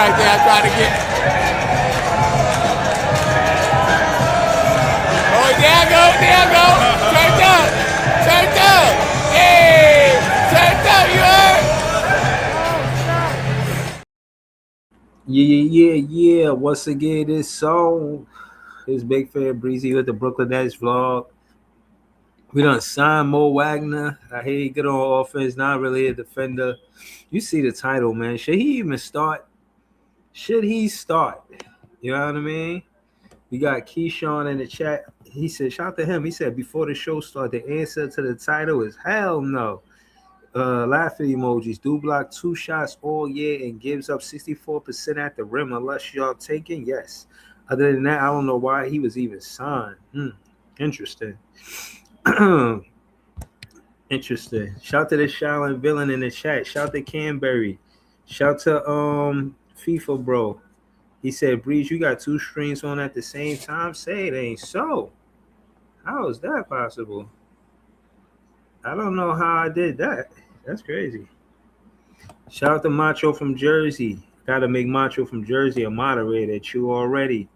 right there. I'm trying to get. Oh, there I go. Turned up. Turned up. Hey, turned up, you heard? Yeah. Once again, this song is Big Fan Breezy with the Brooklyn Nets vlog. We done signed Mo Wagner. I hear he good on offense, not really a defender. You see the title, man. Should he even start? Should he start? You know what I mean? We got Keyshawn in the chat. He said, shout out to him. He said, before the show started, the answer to the title is hell no. Laughing emojis. Do block 2 shots all year and gives up 64% at the rim unless y'all taking. Yes. Other than that, I don't know why he was even signed. Interesting. Interesting. Shout to the Shaolin villain in the chat. Shout to Canberry. Shout to FIFA bro. He said, Breeze, you got 2 streams on at the same time. Say it ain't so. How is that possible? I don't know how I did that. That's crazy. Shout out to Macho from Jersey. Gotta make Macho from Jersey a moderator. You already.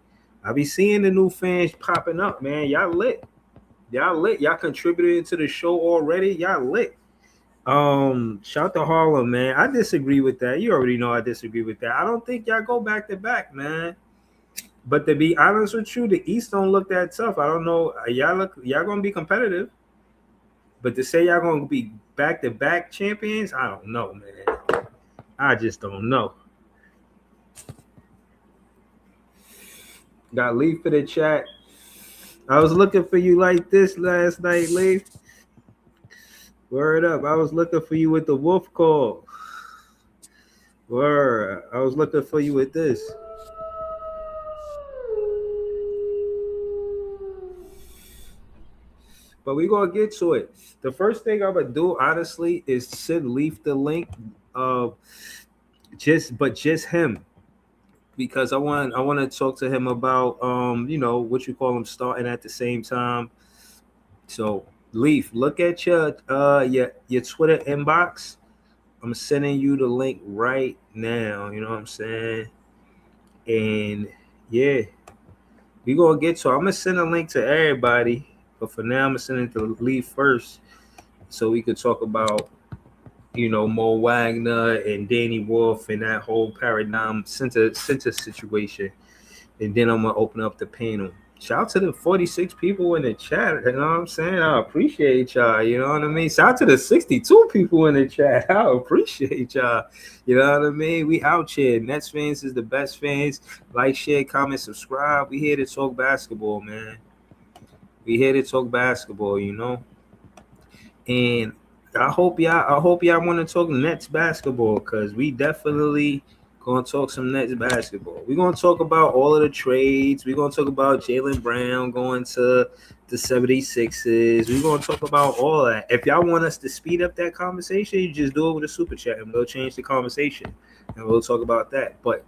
I be seeing the new fans popping up, man. Y'all lit. Y'all lit. Y'all contributed to the show already. Y'all lit. Shout to Harlem, man. I disagree with that. You already know I disagree with that. I don't think y'all go back to back, man. But to be honest with you, the East don't look that tough. I don't know. Y'all gonna be competitive. But to say y'all gonna be back to back champions, I don't know, man. I just don't know. Got Leaf for the chat. I was looking for you like this last night, Leaf. Word up. I was looking for you with the wolf call. Word. I was looking for you with this. But we gonna get to it. The first thing I'm gonna do, honestly, is send Leaf the link of just him. Because I want to talk to him about what you call him starting at the same time. So Leaf, look at your Twitter inbox. I'm sending you the link right now. You know what I'm saying? And yeah, we gonna get to. I'm gonna send a link to everybody, but for now I'm gonna send it to Leaf first, so we could talk about Mo Wagner and Danny Wolf and that whole paradigm center situation. And then I'm gonna open up the panel. Shout out to the 46 people in the chat. You know what I'm saying? I appreciate y'all. You know what I mean? Shout out to the 62 people in the chat. I appreciate y'all. You know what I mean? We out here. Nets fans is the best fans. Like, share, comment, subscribe. We here to talk basketball, man. We here to talk basketball, And I hope y'all want to talk Nets basketball, because we definitely gonna talk some Nets basketball. We're gonna talk about all of the trades. We're gonna talk about Jaylen Brown going to the 76ers. We're gonna talk about all of that. If y'all want us to speed up that conversation, you just do it with a super chat and we'll change the conversation and we'll talk about that. But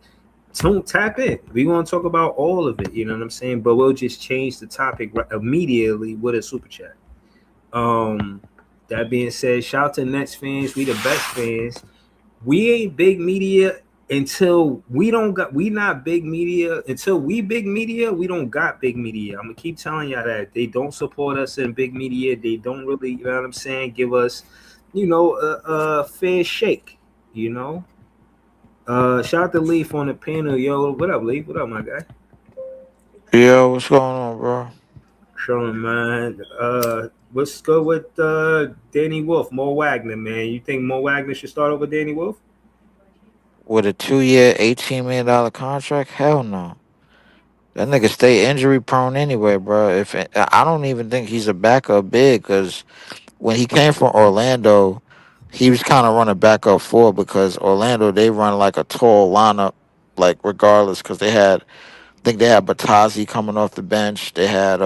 don't tap in. We're gonna talk about all of it, you know what I'm saying? But we'll just change the topic immediately with a super chat. That being said, shout out to Nets fans. We the best fans. We ain't big media until we not big media. Until we big media, we don't got big media. I'm gonna keep telling y'all that. They don't support us in big media. They don't really, you know what I'm saying, give us, a fair shake, Shout out to Leaf on the panel, yo. What up, Leaf? What up, my guy? Yo, what's going on, bro? Showing, man. What's good with Danny Wolf, Mo Wagner, man? You think Mo Wagner should start over Danny Wolf? With a 2 year, $18 million contract? Hell no. That nigga stay injury prone anyway, bro. If I don't even think he's a backup big, because when he came from Orlando, he was kind of running backup four, because Orlando they run like a tall lineup, like regardless, because I think they had Batazi coming off the bench. They had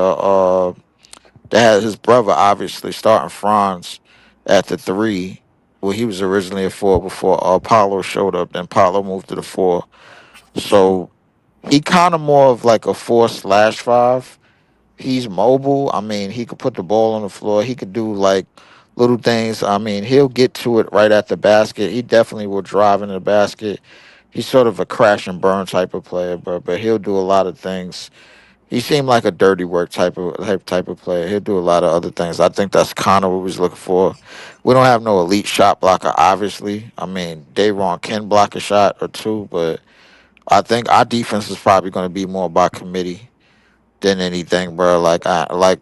his brother obviously starting Franz at the three. Well, he was originally a four before Apollo showed up. Then Paulo moved to the four. So he kind of more of like a 4/5. He's mobile. I mean, he could put the ball on the floor. He could do like little things. I mean, he'll get to it right at the basket. He definitely will drive into the basket. he's sort of a crash and burn type of player, but he'll do a lot of things. He seemed like a dirty work type of player. He'll do a lot of other things. I think that's kind of what we was looking for. We don't have no elite shot blocker, obviously. I mean, Dayron can block a shot or two, but I think our defense is probably going to be more by committee than anything, bro.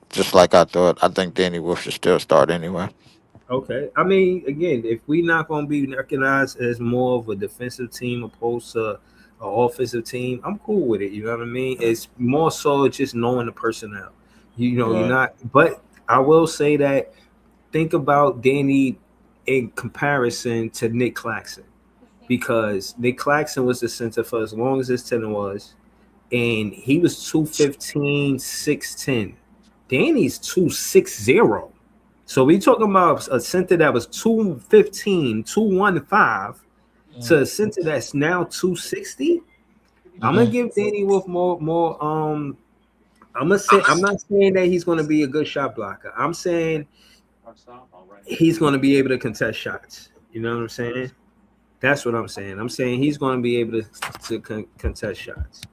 Just like I thought. I think Danny Wolf should still start anyway. Okay. I mean, again, if we not going to be recognized as more of a defensive team opposed to an offensive team, I'm cool with it. You know what I mean? It's more so just knowing the personnel. You're Right. not. But I will say that think about Danny in comparison to Nick Claxton because Nick Claxton was the center for as long as his tenure was, and he was 215, 6'10". Danny's 260. So we talking about a center that was 215, 215 to a center that's now 260. I'm gonna Mm-hmm. give Danny Wolf more I'm gonna say I'm not saying that he's gonna be a good shot blocker. I'm saying he's gonna be able to contest shots. You know what I'm saying? That's what I'm saying. I'm saying he's gonna be able to contest shots.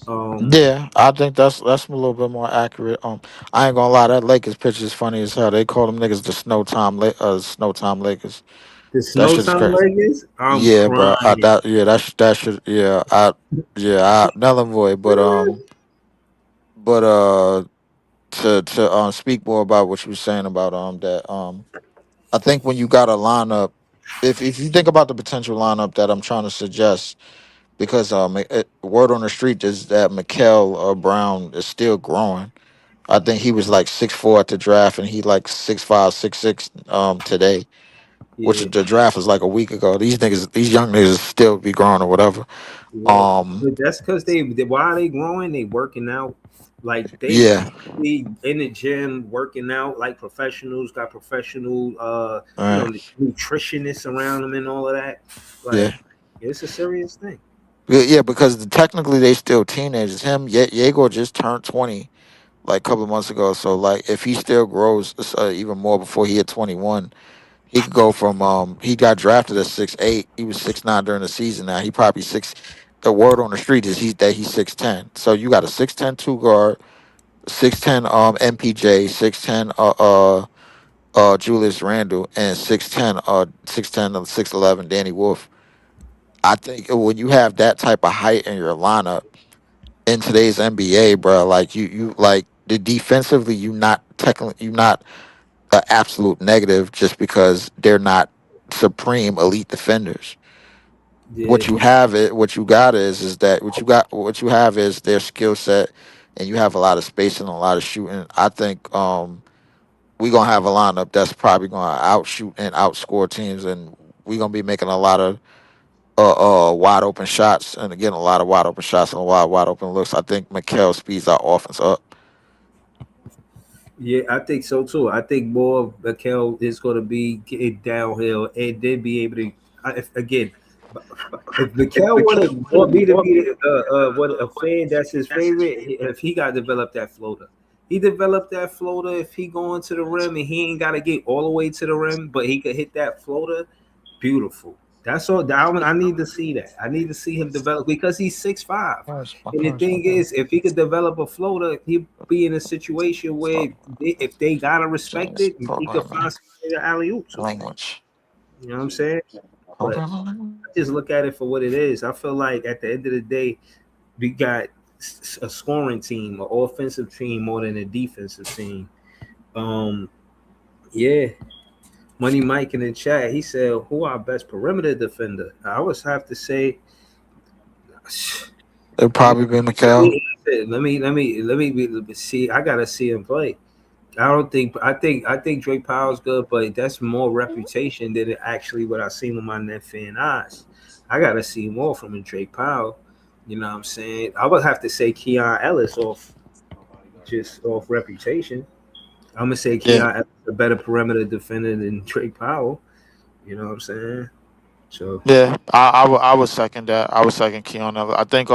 Um Yeah, I think that's a little bit more accurate. I ain't gonna lie, that Lakers picture is funny as hell. They call them niggas the Snow Time Lakers. the That snow shit is time crazy. Lakers, I'm Yeah, bro. crying. That should null and void. But to speak more about what you were saying about that I think when you got a lineup, if you think about the potential lineup that I'm trying to suggest, because word on the street is that Mikel Brown is still growing. I think he was like 6'4" at the draft, and he like 6'5", 6'6" today, which Yeah, the draft was like a week ago. These young niggas still be growing or whatever. yeah. Um, But that's because why are they growing? They working out. Like they yeah, be in the gym working out like professionals, got professional all right, nutritionists around them and all of that. yeah. Like it's a serious thing. Yeah, because technically they still teenagers. Yegor just turned 20 like a couple of months ago. So like, if he still grows even more before he hit 21, he could go from he got drafted at 6'8". He was 6'9" during the season. Now he probably six. The word on the street is he's 6'10". So you got a 6'10" two guard, 6'10" MPJ, 6'10" Julius Randle, and 6'10" 6'11" Danny Wolf. I think when you have that type of height in your lineup in today's NBA, bro, like you like the defensively, you not an absolute negative just because they're not supreme elite defenders. Yeah, What you have is their skill set, and you have a lot of spacing and a lot of shooting. I think we gonna have a lineup that's probably gonna outshoot and outscore teams, and we gonna be making a lot of wide open shots, and again a lot of wide open shots and a lot of wide open looks. I think Mikel speeds our offense up. yeah, I think so too. I think more of Mikel is going to be getting downhill and then be able to. Again, if Mikel want me to be what a fan that's his favorite, if he got to develop that floater, he developed that floater. If he going to the rim and he ain't got to get all the way to the rim, but he could hit that floater, beautiful. That's all. I need to see that. I need to see him develop because he's 6'5". My And the car's thing not there. is, if he could develop a floater, he'd be in a situation where Stop if they gotta respect Chinese it, he could programming find somebody to alley oop to. language. You know what I'm saying? But Programming language. I just look at it for what it is. I feel like at the end of the day, we got a scoring team, an offensive team more than a defensive team. Um, yeah. Money Mike in the chat, he said, "Who our best perimeter defender?" I would have to say, It'll I'm probably be Mikel. see. I gotta see him play. I don't think I think Drake Powell's good, but that's more reputation than it actually what I seen with my net fan eyes. I gotta see more from Drake Powell. You know what I'm saying? I would have to say Keon Ellis off just off reputation. I'm gonna say Yeah, Keon Ellis a better perimeter defender than Drake Powell. You know what I'm saying? So yeah. I would second that. I would second Keon Ellis. I think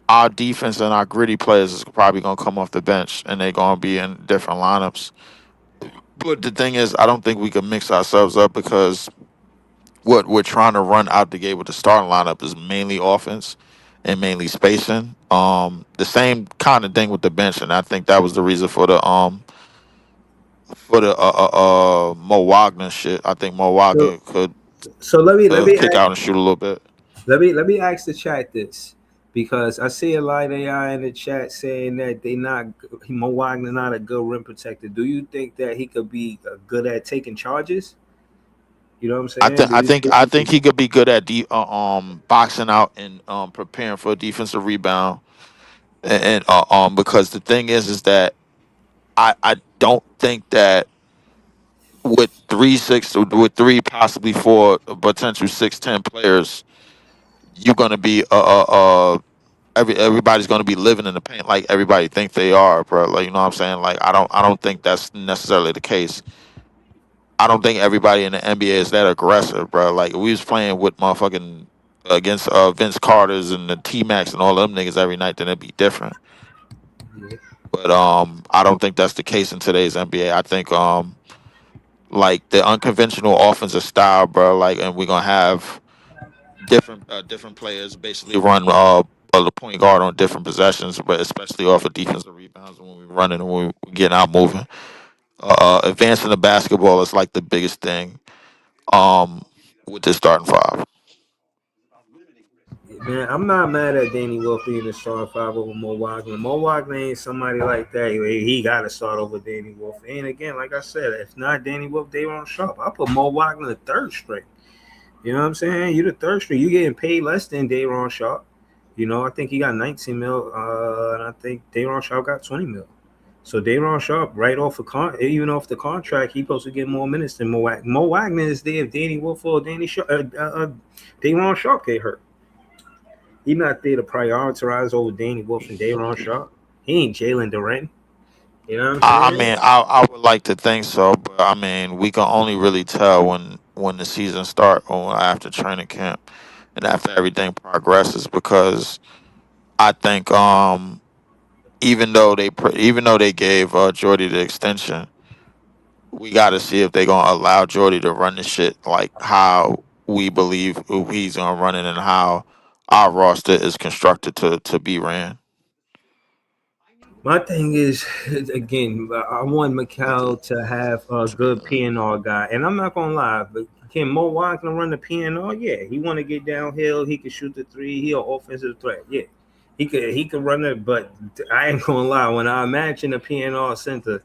our defense and our gritty players is probably gonna come off the bench, and they're gonna be in different lineups. But the thing is, I don't think we can mix ourselves up because what we're trying to run out the gate with the starting lineup is mainly offense and mainly spacing. The same kind of thing with the bench, and I think that was the reason for the Mo Wagner shit. I think Mo So Wagner could so let me kick ask, out and shoot a little bit. let me ask the chat this, because I see a lot of AI in the chat saying that they not Mo Wagner not a good rim protector. Do you think that he could be good at taking charges? You know what I'm saying? Do you I think he could be good at boxing out and preparing for a defensive rebound. And because the thing is that I don't think that with three possibly four potential 6'10" players, you're gonna be everybody's gonna be living in the paint like everybody think they are, bro. Like, you know what I'm saying? Like, I don't think that's necessarily the case. I don't think everybody in the NBA is that aggressive, bro. Like, we was playing with motherfucking against Vince Carter's and the T Max and all them niggas every night, then it'd be different. But I don't think that's the case in today's NBA. I think like the unconventional offensive style, bro. Like, and we're gonna have different players basically run the point guard on different possessions, but especially off of defensive rebounds when we're running and when we're getting out moving. Advancing the basketball is like the biggest thing. With this starting five. Man, I'm not mad at Danny Wolf being the starting five over Mo Wagner. Mo Wagner ain't somebody like that. He got to start over Danny Wolf. And again, like I said, if not Danny Wolf, they won't Sharp. I put Mo Wagner the third string. You know what I'm saying? You the third string. You getting paid less than Dayron Sharp. You know, I think he got 19 mil, and I think Dayron Sharp got 20 mil. So Dayron Sharp, right off even off the contract, he supposed to get more minutes than Mo Wagner. Mo Wagner is there if Danny Wolf or Dayron Sharp get hurt. He not there to prioritize over Danny Wolf and Dayron Sharp. He ain't Jalen Durant. You know what I'm I saying? mean, I would like to think so, but I mean, we can only really tell when the season start or after training camp and after everything progresses because I think even though they gave Jordy the extension, we got to see if they're gonna allow Jordy to run the shit like how we believe he's gonna run it and how our roster is constructed to be ran. My thing is, again, I want Mikal to have a good PNR guy, and I'm not gonna lie, but can Mo Wagner run the PNR? Yeah, he want to get downhill. He can shoot the three. He an offensive threat. Yeah, he could run it. But I ain't gonna lie. When I imagine a PNR center,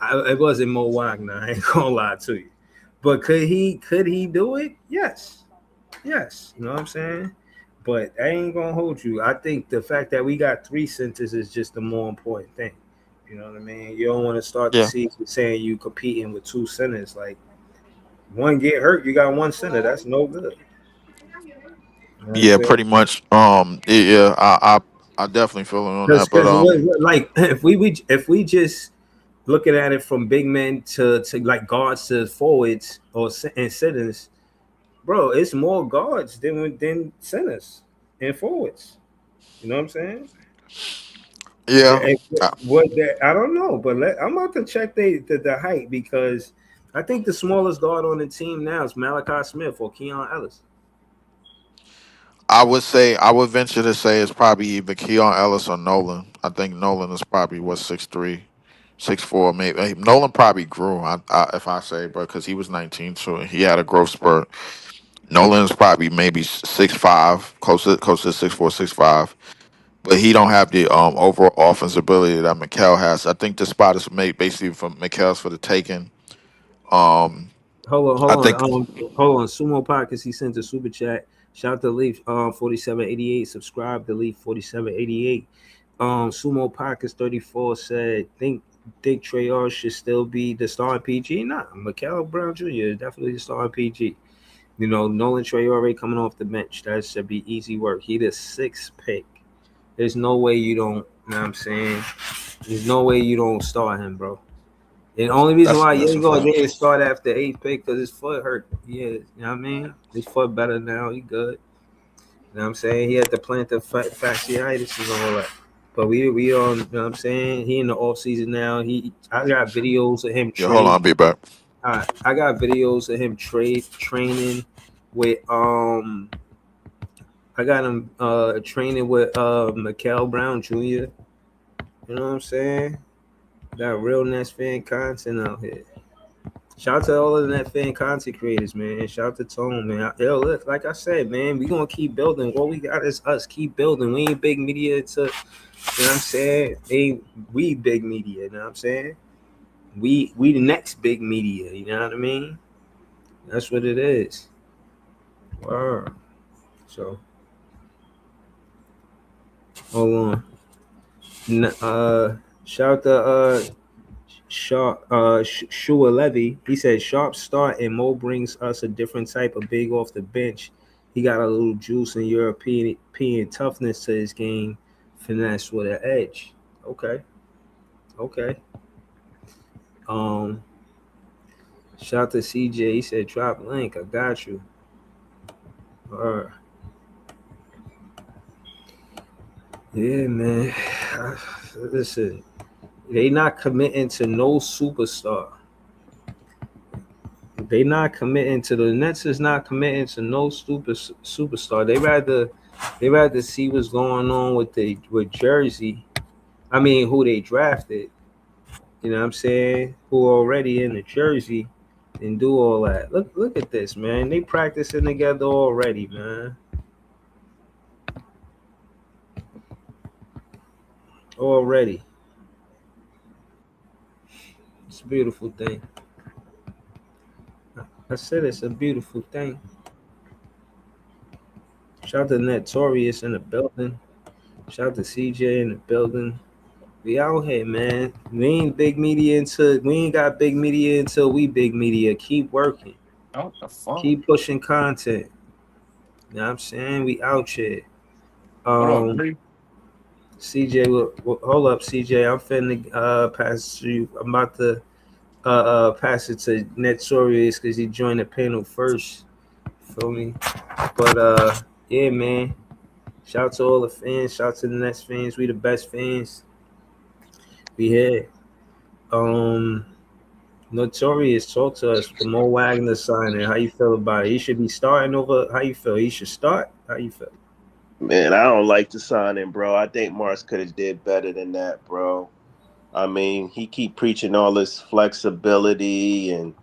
it wasn't Mo Wagner. I ain't gonna lie to you. But could he do it? Yes. Yes. You know what I'm saying? But I ain't gonna hold you. I think the fact that we got three centers is just the more important thing. You know what I mean? You don't want to start the Yeah, season saying you competing with two centers. Like one get hurt, you got one center. That's no good. You know what I'm yeah, saying? pretty much. Yeah, I definitely feel it on that, but Because like if we just looking at it from big men to like guards to forwards and centers, bro, it's more guards than centers and forwards. You know what I'm saying? yeah. What that I don't know, but I'm about to check the height because I think the smallest guard on the team now is Malachi Smith or Keon Ellis. I would venture to say it's probably either Keon Ellis or Nolan. I think Nolan is probably what 6'3", 6'4", maybe. Nolan probably grew. If I say, but because he was 19, so he had a growth spurt. Nolan is probably maybe 6'5", close to 6'4", 6'5". But he don't have the overall offense ability that Mikal has. I think the spot is made basically for Mikal's for the taking. Um, Hold on, I hold think on, hold on. Sumo Podcast, he sent a super chat. Shout out to Leaf 4788. Subscribe to Leaf 4788. Sumo Podcast 34 said think Treyarch should still be the starting PG. Nah, Mikel Brown Jr. is definitely the starting PG. You know, Nolan Traore coming off the bench. That should be easy work. He the sixth pick. There's no way you don't, you know what I'm saying? There's no way you don't start him, bro. And the only reason why you that's ain't a gonna fact. get it start after eighth pick because his foot hurt. Yeah, you know what I mean? His foot better now. He good. You know what I'm saying? He had to plant the fasciitis and all that. But we on, you know what I'm saying? He in the off season now. I got videos of him Yeah, hold on, I'll be back. I got videos of him training with I got him training with Mikael Brown Jr. You know what I'm saying? Got real Nets fan content out here. Shout out to all of the Net fan content creators, man. Shout out to Tone, man. Yo, look, like I said, man, we gonna keep building. What we got is us keep building. We ain't big media to, you know what I'm saying? We big media, you know what I'm saying? We the next big media, you know what I mean? That's what it is. Wow. So hold on. Shout out to Sharp, Shua Levy. He said sharp start and Mo brings us a different type of big off the bench. He got a little juice and European toughness to his game, finesse with an edge. Okay, okay. Um, Shout out to CJ. He said drop link. I got you. All right. Yeah, man. Listen, they not committing to no superstar. They not committing to the Nets is not committing to no superstar. They rather see what's going on with Jersey. I mean, who they drafted. You know what I'm saying? Who already in the jersey and do all that. Look at this, man. They practicing together already, man. Already. It's a beautiful thing. I said it's a beautiful thing. Shout out to Notorious in the building. Shout out to CJ in the building. We out here, man. We ain't got big media until we big media. Keep working. What the fuck? Keep pushing content. You know what I'm saying? We out here. What up, Bree? CJ, hold up, CJ. I'm finna pass you. I'm about to pass it to Notorious because he joined the panel first. Feel me? But yeah, man. Shout out to all the fans. Shout out to the Nets fans. We the best fans. We here. Notorious, talk to us. The Mo Wagner signing. How you feel about it? He should be starting over. How you feel? He should start. How you feel? Man, I don't like the signing, bro. I think Mars could have did better than that, bro. I mean, he keep preaching all this flexibility and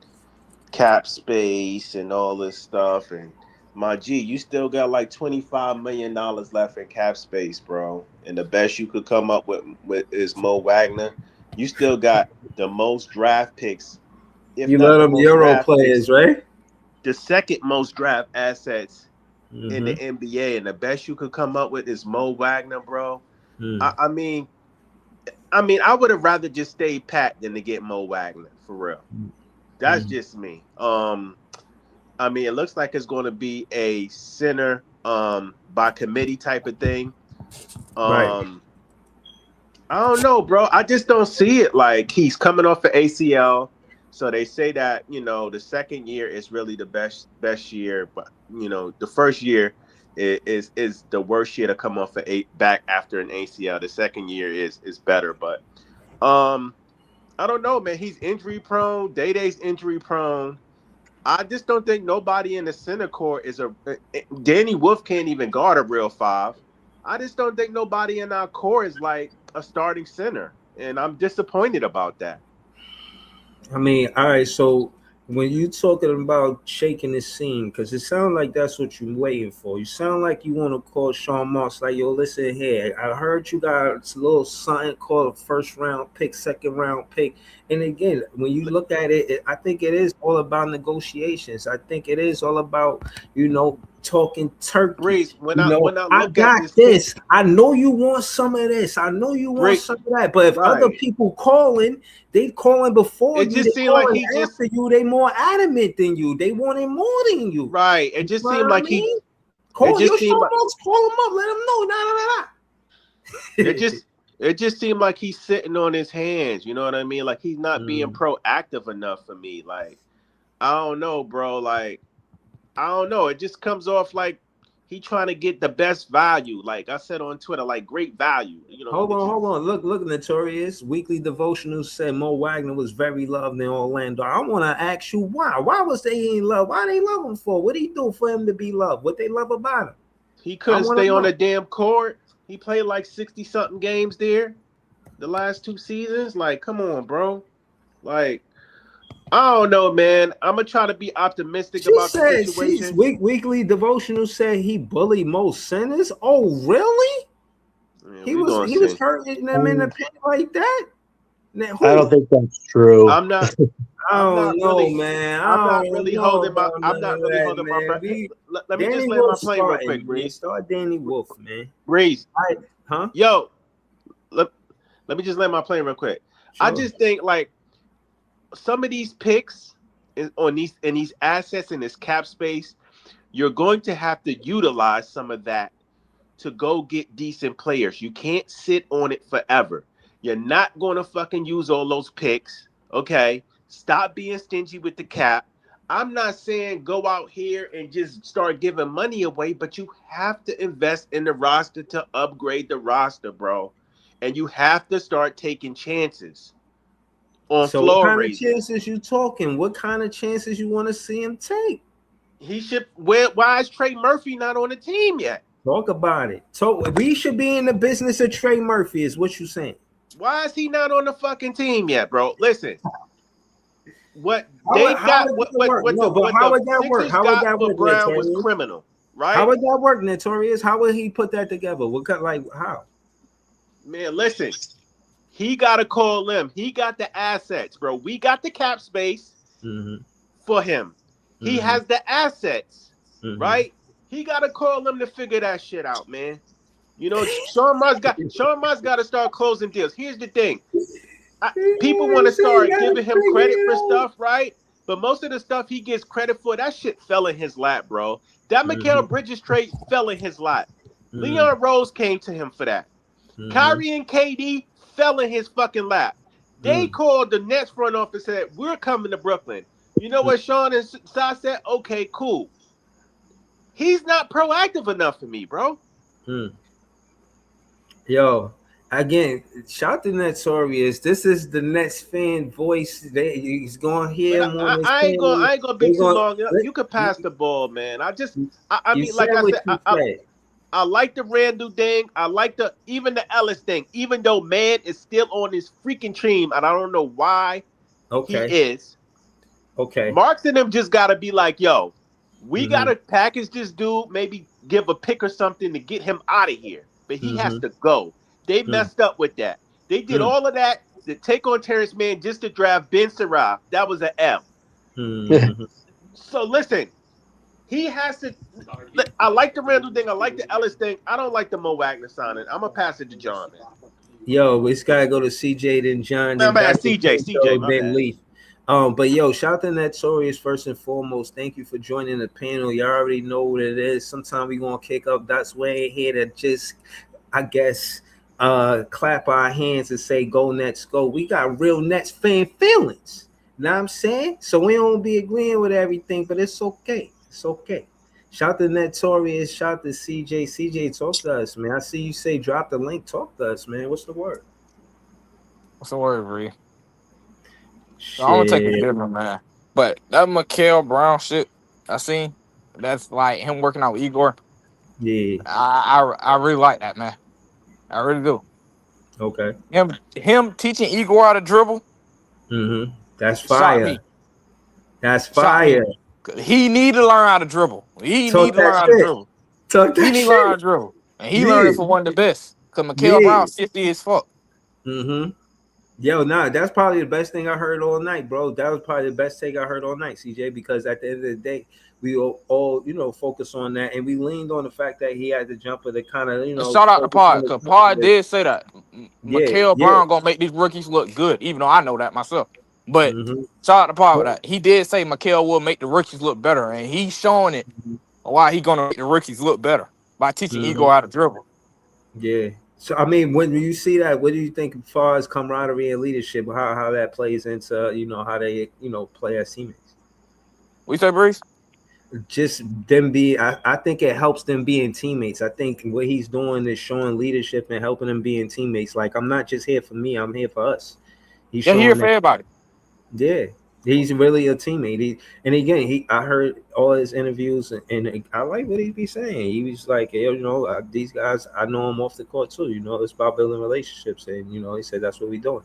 cap space and all this stuff. And my G, you still got like $25 million left in cap space, bro. And the best you could come up with is Mo Wagner. You still got the most draft picks, if You not let the them most Euro draft picks, players, right? the second most draft assets in the Mm-hmm. NBA, and the best you could come up with is Mo Wagner, bro. Mm. I, I mean, I would have rather just stayed pat than to get Mo Wagner for real. That's Mm. just me. It looks like it's going to be a center by committee type of thing. Right. I don't know, bro. I just don't see it. Like he's coming off the ACL, so they say that the second year is really the best year, but the first year is the worst year to come off back after an ACL. The second year is better, but um, I don't know, man. He's injury prone. Day-Day's injury prone. I just don't think nobody in the center court is Danny Wolf can't even guard a real five. I just don't think nobody in our core is like a starting center, and I'm disappointed about that. I mean, all right. So when you talking about shaking the scene, because it sounds like that's what you're waiting for. You sound like you want to call Sean Marks like, yo, listen here. I heard you got a little something called a first round pick, second round pick. And again, when you look at it, I think it is all about negotiations. I think it is all about, talking turkey. Breeze, when I I look at got this team, this. I know you want some of this. I know you want Breeze, some of that. But if other right? people calling, they calling before It you, just they seemed like calling he just after you, they more adamant than you. They wanting more than you. right. It You just know seemed what I like mean? it Call just your seemed show like notes, call them up, let them know. Nah, nah, nah, it nah. just it just seemed like he's sitting on his hands. You know what I mean? Like he's not being Mm. proactive enough for me. Like I don't know, bro. Like I don't know. It just comes off like he trying to get the best value. Like I said on Twitter, like great value. You know, Hold on. Look, Notorious. Weekly Devotional said Mo Wagner was very loved in Orlando. I want to ask you why. Why was they in love? Why they love him for? What did he do for him to be loved? What they love about him? He couldn't stay on the damn court. He played like 60-something games there the last 2 seasons. Like, come on, bro. Like, I don't know, man. I'm gonna try to be optimistic about the situation. Weekly Devotional said he bullied most sinners. Oh, really? Yeah, he was hurting them in the paint like that. Now, I don't think that's true. I'm not. I don't know, man. I'm not really holding my breath. Let me just land my plane real quick, Breeze. Start Danny Wolf, man. Breeze. Huh? Yo, let me just land my plane real quick. Sure. I just think like some of these picks in these assets in this cap space, you're going to have to utilize some of that to go get decent players. You can't sit on it forever. You're not going to fucking use all those picks, okay? Stop being stingy with the cap. I'm not saying go out here and just start giving money away, but you have to invest in the roster to upgrade the roster, bro. And you have to start taking chances on so floor what kind raising. of chances you talking? What kind of chances you want to see him take? He should. Why is Trey Murphy not on the team yet? Talk about it. So we should be in the business of Trey Murphy, is what you saying. Why is he not on the fucking team yet, bro? Listen. What they got, what the Sixers got for Brown was criminal, right? How would that work, Notorious? How would he put that together? What kind, like how? Man, listen, he got to call them. He got the assets, bro. We got the cap space for him. He has the assets, right? He got to call them to figure that shit out, man. You know, Sean Moss got to start closing deals. Here's the thing. People want to start giving him credit for stuff, right? But most of the stuff he gets credit for, that shit fell in his lap, bro. That Mikal Bridges trade fell in his lap. Leon Rose came to him for that. Kyrie and KD fell in his fucking lap. They called the Nets front office and said, we're coming to Brooklyn. You know what Sean and Sai said? Okay, cool. He's not proactive enough for me, bro. Yo. Again, shout to Notorious. This is the Nets fan voice. He's going to hear him. I ain't gonna be too long. You could pass the ball, man. I mean, like I said, I like the Randall thing. I like even the Ellis thing. Even though man is still on his freaking team, and I don't know why he is. Okay. Marks and them just gotta be like, yo, we gotta package this dude. Maybe give a pick or something to get him out of here. But he has to go. They messed up with that. They did all of that to take on Terrence Mann just to draft Ben Saraf. That was an F. So listen, he has to. I like the Randall thing. I like the Ellis thing. I don't like the Mo Wagner signing. I'm gonna pass it to John, man. Yo, we just gotta go to CJ then John. No, man, CJ, then Leaf. But yo, shout out to Notorious first and foremost. Thank you for joining the panel. You already know what it is. Sometimes we gonna kick up. That's way here to just, I guess, clap our hands and say go Nets go. We got real Nets fan feelings. Know what I'm saying? So we don't be agreeing with everything, but it's okay. It's okay. Shout to Notorious, shout to CJ. CJ, talk to us, man. I see you say drop the link. Talk to us, man. What's the word? What's the word, Bree? So I'm gonna take it different, man. But that Mikal Brown shit I seen, that's like him working out with Igor. Yeah. I really like that, man. I really do. Okay. Him teaching Igor how to dribble. That's fire. That's fire. He need to learn how to dribble. He need to learn how to dribble. He need to learn how to dribble. And he learned it for one of the best. Because Mikal Brown 50 as fuck. Yo, that's probably the best thing I heard all night, bro. That was probably the best take I heard all night, CJ, because at the end of the day, we all focus on that, and we leaned on the fact that he had the jumper to kind of, shout out to Pod, because Pod did say that Mikal Brown gonna make these rookies look good, even though I know that myself. But shout out to Pod with that. He did say Mikal will make the rookies look better, and he's showing it why he gonna make the rookies look better by teaching Igor how to dribble. Yeah. So I mean, when you see that, what do you think as far as camaraderie and leadership, how that plays into how they play as teammates? What you say, Breeze? just them be. I think it helps them being teammates. I think what he's doing is showing leadership and helping them being teammates. Like, I'm not just here for me, I'm here for us. He's Yeah, here showing for that. everybody. Yeah, he's really a teammate. And again, I heard all his interviews, and I like what he be saying. He was like, hey, these guys, I know them off the court too. It's about building relationships, and he said that's what we doing.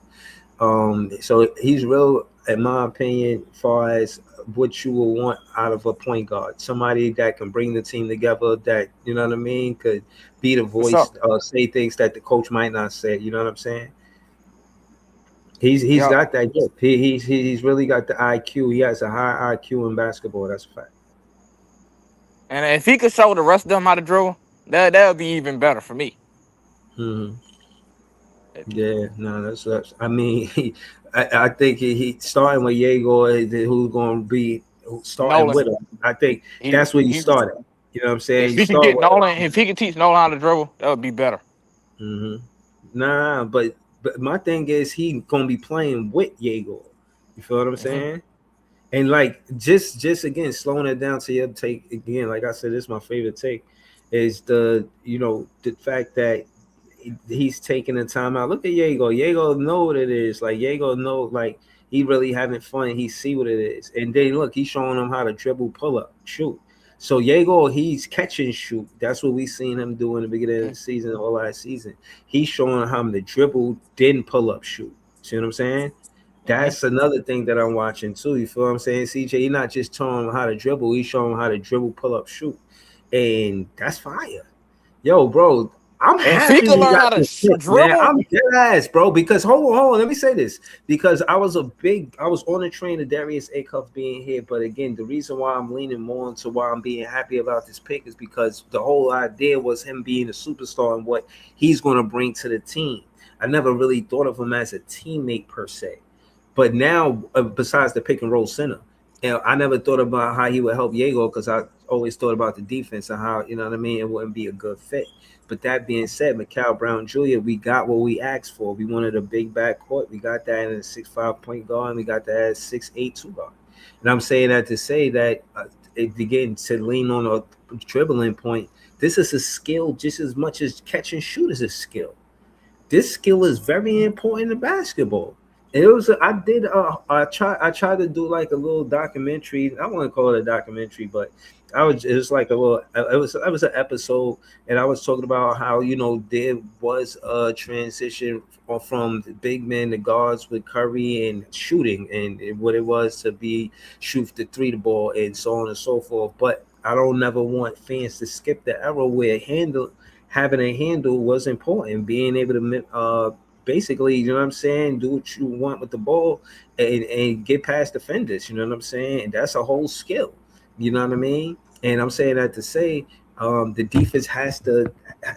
So he's real, in my opinion, far as what you will want out of a point guard, somebody that can bring the team together, that what I mean, could be the What's voice, up? say things that the coach might not say. You know what I'm saying? He's Yeah. got that gift. He's really got the IQ. He has a high IQ in basketball. That's a fact. And if he could show the rest of them how to dribble, that would be even better for me. Mm-hmm. Yeah, no, that's. I mean, I think he starting with Diego, who's going to be starting Nolan, with him. I think he, that's where you he started. You know what I'm saying? if You he could start get with. Nolan, if he could teach Nolan how to dribble, that would be better. Mm-hmm. Nah, but my thing is he gonna be playing with Diego. You feel what I'm Mm-hmm. saying? And like just again slowing it down to your take again, like I said, this is my favorite take, is the fact that he's taking the time out. Look at Diego. Diego know what it is. Like Diego know, like he really having fun. He see what it is. And then look, he's showing them how to dribble, pull up, shoot. So Diego, he's catch and shoot. That's what we seen him do in the beginning of the season, all last season. He's showing him to dribble, then pull up, shoot. See what I'm saying? Mm-hmm. That's another thing that I'm watching too. You feel what I'm saying, CJ? He's not just showing him how to dribble. He's showing him how to dribble, pull up, shoot, and that's fire. Yo, bro, I'm And if he happy could we learn how got to this pick, man. dribble, I'm dead ass, bro. Because hold on, let me say this. Because I was on the train of Darius Acuff being here, but again, the reason why I'm leaning more into why I'm being happy about this pick is because the whole idea was him being a superstar and what he's going to bring to the team. I never really thought of him as a teammate per se. But now, besides the pick and roll center, I never thought about how he would help Diego because I always thought about the defense and how, what I mean, it wouldn't be a good fit. But that being said, Mikal Brown Jr., we got what we asked for. We wanted a big backcourt. We got that in a 6'5" point guard, and we got that as 6'8" two guard. And I'm saying that to say that, again, to lean on a dribbling point, this is a skill just as much as catch and shoot is a skill. This skill is very important in basketball. It was I tried to do like a little documentary. I want to call it a documentary, but it was like a little it was an episode, and I was talking about how there was a transition from the big men to guards with Curry and shooting and what it was to be shoot the three the ball and so on and so forth. But I don't never want fans to skip the era where having a handle was important, being able to basically, you know what I'm saying, do what you want with the ball and get past defenders, you know what I'm saying? And that's a whole skill, you know what I mean? And I'm saying that to say the defense has to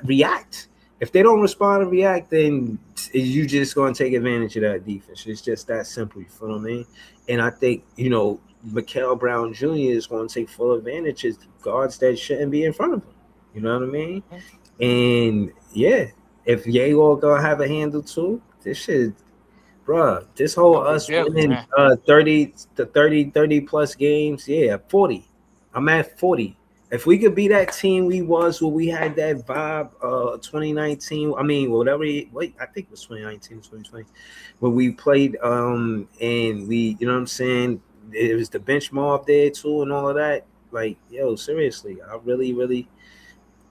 react. If they don't respond and react, then you just going to take advantage of that defense. It's just that simple, you feel what I mean? And I think, Mikal Brown Jr. is going to take full advantage of guards that shouldn't be in front of him. You know what I mean? And yeah, if Diego gonna have a handle too, this shit, bruh, this whole us winning 30 plus games, yeah, 40. I'm at 40. If we could be that team we was where we had that vibe, 2019, I mean, whatever, I think it was 2019, 2020, when we played, and we, you know what I'm saying, it was the benchmark there too and all of that. Like, yo, seriously, I really, really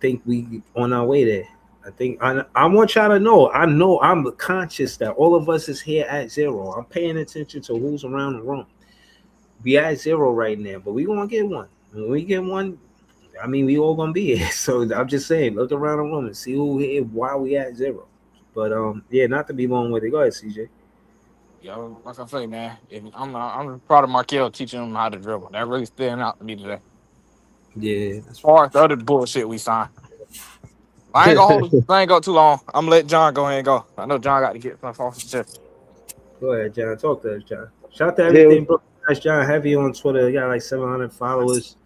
think we on our way there. I want y'all to know. I know I'm conscious that all of us is here at zero. I'm paying attention to who's around the room. We at zero right now, but we gonna get one. When we get one, I mean, we all gonna be here. So I'm just saying, look around the room and see who here, why we at zero. But yeah, not to be long with it. Go ahead, CJ. yo, like I say, man, I'm proud of Markel teaching him how to dribble. That really standing out to me today. Yeah, As far as the other bullshit we signed, I ain't gonna hold. I ain't go too long. I'm gonna let John go ahead and go. I know John got to get stuff off his chest. go ahead, John. Talk to us, John. Shout out to Yeah, everything, bro. Nice, John. Heavy on Twitter. You got like 700 followers.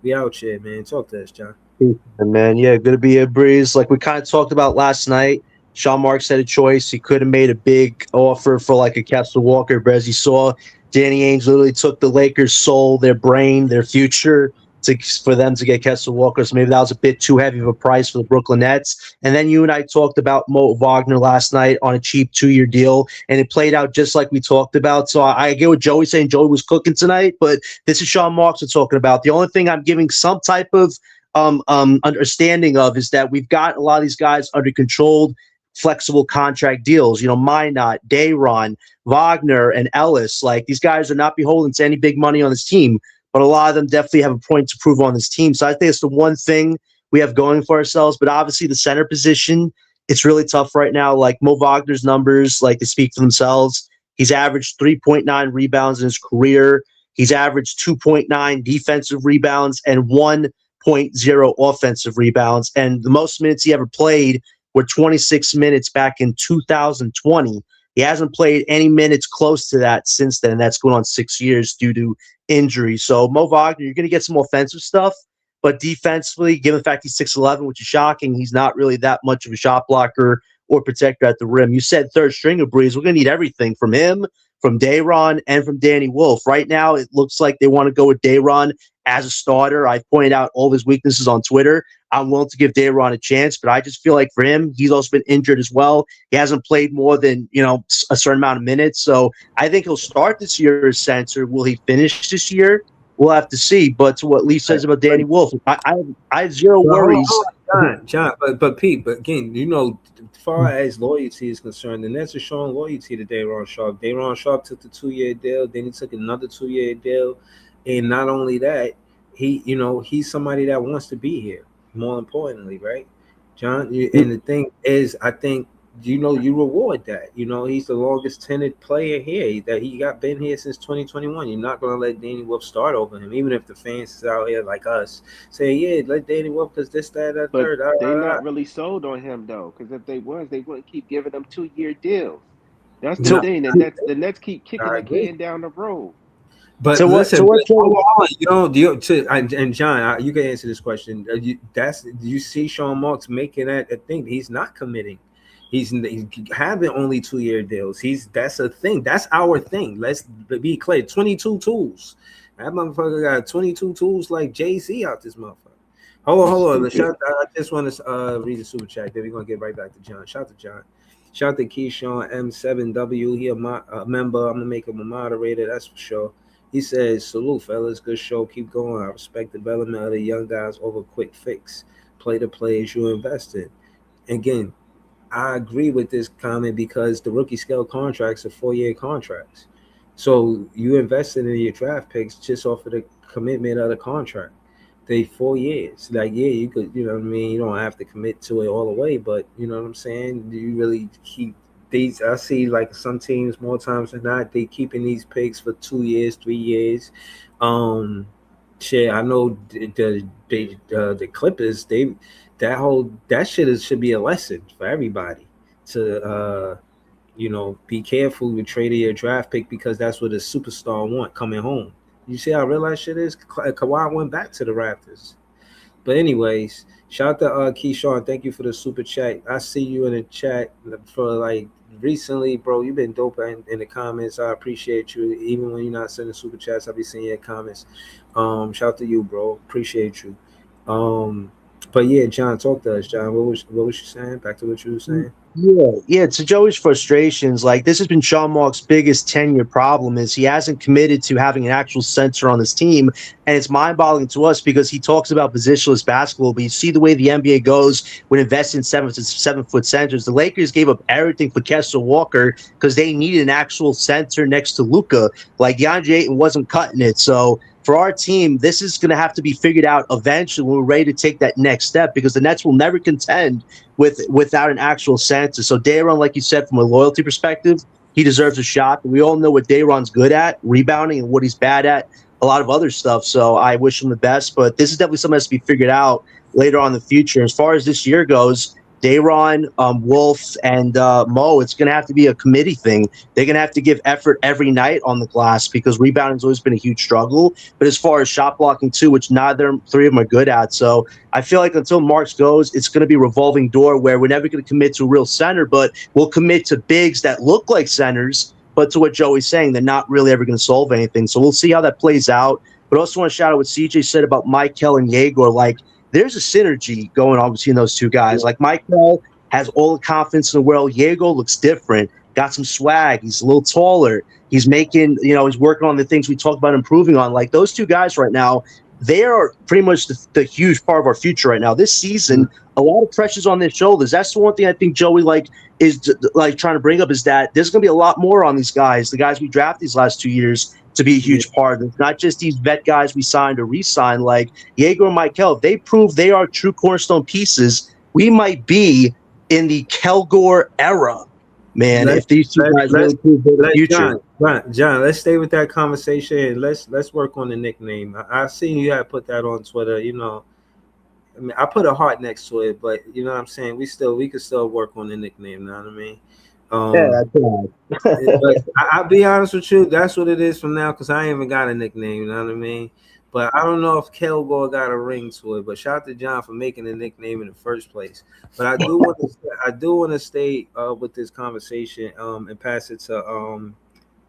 We out here, man. Talk to us, John. man. Yeah, good to be here, Breeze. Like we kind of talked about last night, Sean Marks had a choice. He could have made a big offer for like a Kessler Walker, but as you saw, Danny Ainge literally took the Lakers' soul, their brain, their future for them to get Kessler Walker. So maybe that was a bit too heavy of a price for the Brooklyn Nets. And then you and I talked about Mo Wagner last night on a cheap 2-year deal, and it played out just like we talked about. So I get what Joey's saying. Joey was cooking tonight, but this is Sean Marks we're talking about. The only thing I'm giving some type of understanding of is that we've got a lot of these guys under controlled, flexible contract deals. Minot, Dayron, Wagner, and Ellis. Like, these guys are not beholden to any big money on this team, but a lot of them definitely have a point to prove on this team. So I think it's the one thing we have going for ourselves. But obviously the center position, it's really tough right now. Like, Mo Wagner's numbers, like, they speak for themselves. He's averaged 3.9 rebounds in his career. He's averaged 2.9 defensive rebounds and 1.0 offensive rebounds. And the most minutes he ever played were 26 minutes back in 2020. He hasn't played any minutes close to that since then. That's going on 6 years due to injury. So Mo Wagner, you're going to get some offensive stuff, but defensively, given the fact he's 6'11", which is shocking, he's not really that much of a shot blocker or protector at the rim. You said third stringer, Breeze. We're going to need everything from him, from Dayron, and from Danny Wolf. Right now, it looks like they want to go with Dayron as a starter. I pointed out all of his weaknesses on Twitter. I'm willing to give Dayron a chance, but I just feel like for him, he's also been injured as well. He hasn't played more than, a certain amount of minutes. So I think he'll start this year as center. Will he finish this year? We'll have to see. But to what Lee says about Danny Wolf, I have zero worries. John, but Pete, but again, as far as loyalty is concerned, the Nets are showing loyalty to Dayron Sharp. Dayron Sharp took the 2-year deal, then he took another 2-year deal, and not only that, he's somebody that wants to be here. More importantly, right, John? And the thing is, I think you reward that. He's the longest tenured player here. That he been here since 2021. You're not gonna let Danny Wolf start over him, even if the fans out here like us say, "Yeah, let Danny Wolf because this, that, that, but third." They're not really sold on him though, because if they was, they wouldn't keep giving him 2-year deals. That's the thing. The Nets keep kicking the can down the road. But so listen, and John, you can answer this question. You see Sean Marks making that a thing. He's not committing. He's having only 2-year deals. That's a thing. That's our thing. Let's be clear. 22 tools. That motherfucker got 22 tools like Jay-Z out this motherfucker. Hold on. I just want to read the super chat. Then we're gonna get right back to John. Shout out to John. Shout out to Keyshawn M7W. He a member. I'm gonna make him a moderator. That's for sure. He says, "Salute, fellas. Good show. Keep going. I respect the development of the young guys over quick fix. Play the plays you invest in." Again, I agree with this comment because the rookie scale contracts are 4-year contracts. So you invested in your draft picks just off of the commitment of the contract. They 4 years. Like, yeah, you could, you don't have to commit to it all the way, but you know what I'm saying? Do you really keep these? I see like some teams more times than not, they keeping these picks for 2 years, 3 years. I know the Clippers, that shit should be a lesson for everybody to be careful with trading your draft pick because that's what a superstar want coming home. You see how real that shit is? Kawhi went back to the Raptors. But anyways, shout out to Keyshawn. Thank you for the super chat. I see you in the chat for like recently, bro. You've been dope in the comments. I appreciate you. Even when you're not sending super chats, I'll be seeing your comments. Shout out to you, bro. Appreciate you. But yeah, John, talk to us, John. What was you saying? Back to what you were saying. Yeah. To Joey's frustrations, like this has been Sean Marks' biggest tenure problem is he hasn't committed to having an actual center on his team, and it's mind-boggling to us because he talks about positionless basketball, but you see the way the NBA goes when investing in 7-foot centers. The Lakers gave up everything for Kessler Walker because they needed an actual center next to Luka. Like DeAndre Ayton wasn't cutting it, so. For our team, this is going to have to be figured out eventually when we're ready to take that next step because the Nets will never contend without an actual center. So Dayron, like you said, from a loyalty perspective, he deserves a shot. We all know what Dayron's good at, rebounding, and what he's bad at, a lot of other stuff. So I wish him the best. But this is definitely something that has to be figured out later on in the future. As far as this year goes, Dayron, Wolf, and Mo, it's going to have to be a committee thing. They're going to have to give effort every night on the glass because rebounding has always been a huge struggle. But as far as shot blocking too, which three of them are good at. So I feel like until Marks goes, it's going to be a revolving door where we're never going to commit to a real center, but we'll commit to bigs that look like centers. But to what Joey's saying, they're not really ever going to solve anything. So we'll see how that plays out. But also want to shout out what CJ said about Michael and Yegor. Like, there's a synergy going on between those two guys. Like, Michael has all the confidence in the world. Yegor looks different, got some swag. He's a little taller. He's making, he's working on the things we talked about improving on. Like, those two guys right now, they are pretty much the huge part of our future right now. This season, a lot of pressure's on their shoulders. That's the one thing I think Joey is trying to bring up, is that there's going to be a lot more on these guys, the guys we drafted these last 2 years, to be a huge part. It's not just these vet guys we signed or re-signed. Like Yegor and Michael, if they prove they are true cornerstone pieces, we might be in the Kelgore era, man. If these two guys really prove they're the future. John, let's stay with that conversation. Let's work on the nickname. I seen you had put that on Twitter. I mean, I put a heart next to it, but you know what I'm saying. We could still work on the nickname. You know what I mean? But I'll be honest with you, that's what it is from now, because I ain't even got a nickname. You know what I mean? But I don't know if Kelgore got a ring to it. But shout out to John for making a nickname in the first place. But I do want to stay with this conversation and pass it to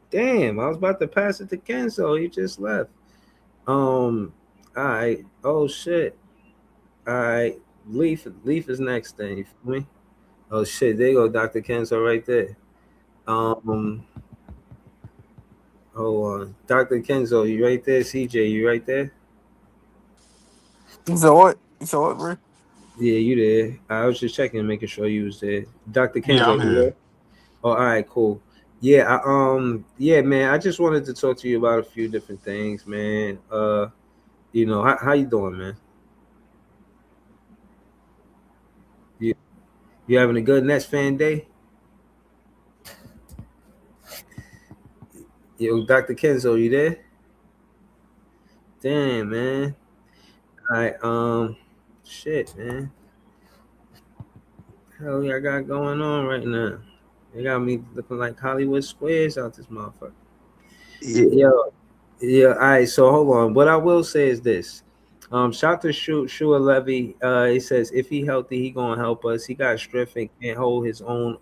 Damn, I was about to pass it to Kenzo. He just left. All right. Oh shit. All right. Leaf is next thing. You feel me? Oh shit. There you go, Dr. Kenzo right there. Hold on. Dr. Kenzo, you right there? CJ, you right there? You said what? Bro? Yeah, you there. I was just checking, making sure you was there. Dr. Kenzo, Yeah, I'm you here. there? Oh, all right, cool. Yeah, yeah, man. I just wanted to talk to you about a few different things, man. How you doing, man? You having a good Nets fan day? Yo, Dr. Kenzo, you there? Damn, man. All right, shit, man. Hell, y'all got going on right now? They got me looking like Hollywood squares out this motherfucker. Yeah. All right. So hold on. What I will say is this. Shout to Shua Levy. He says if he healthy, he gonna help us. He got strength and can't hold his own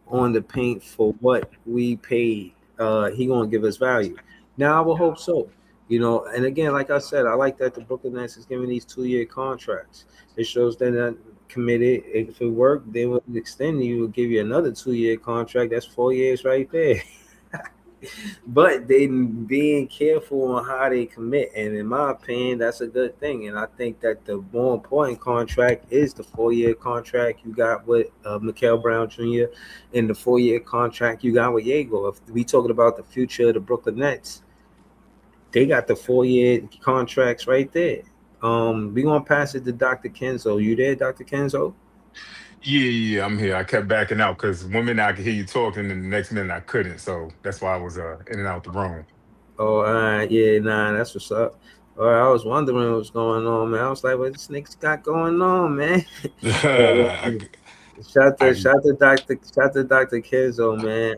on the paint for what we paid. He gonna give us value. Now I will hope so. And again, like I said, I like that the Brooklyn Nets is giving these 2-year contracts. It shows they're not committed. If it worked, they would extend you, would give you another 2-year contract. That's 4 years right there. But they being careful on how they commit, and in my opinion, that's a good thing. And I think that the more important contract is the 4-year contract you got with Mikael Brown Jr. and the 4-year contract you got with Yegor. If we talking about the future of the Brooklyn Nets, they got the 4-year contracts right there. We gonna pass it to Dr. Kenzo. You there, Dr. Kenzo? Yeah, I'm here. I kept backing out because 1 minute I could hear you talking, and the next minute I couldn't. So that's why I was in and out the room. Oh, all right, yeah, nah, that's what's up. All right, I was wondering what's going on, man. I was like, what this niggas got going on, man? I, Shout to I Dr. Kenzo, man.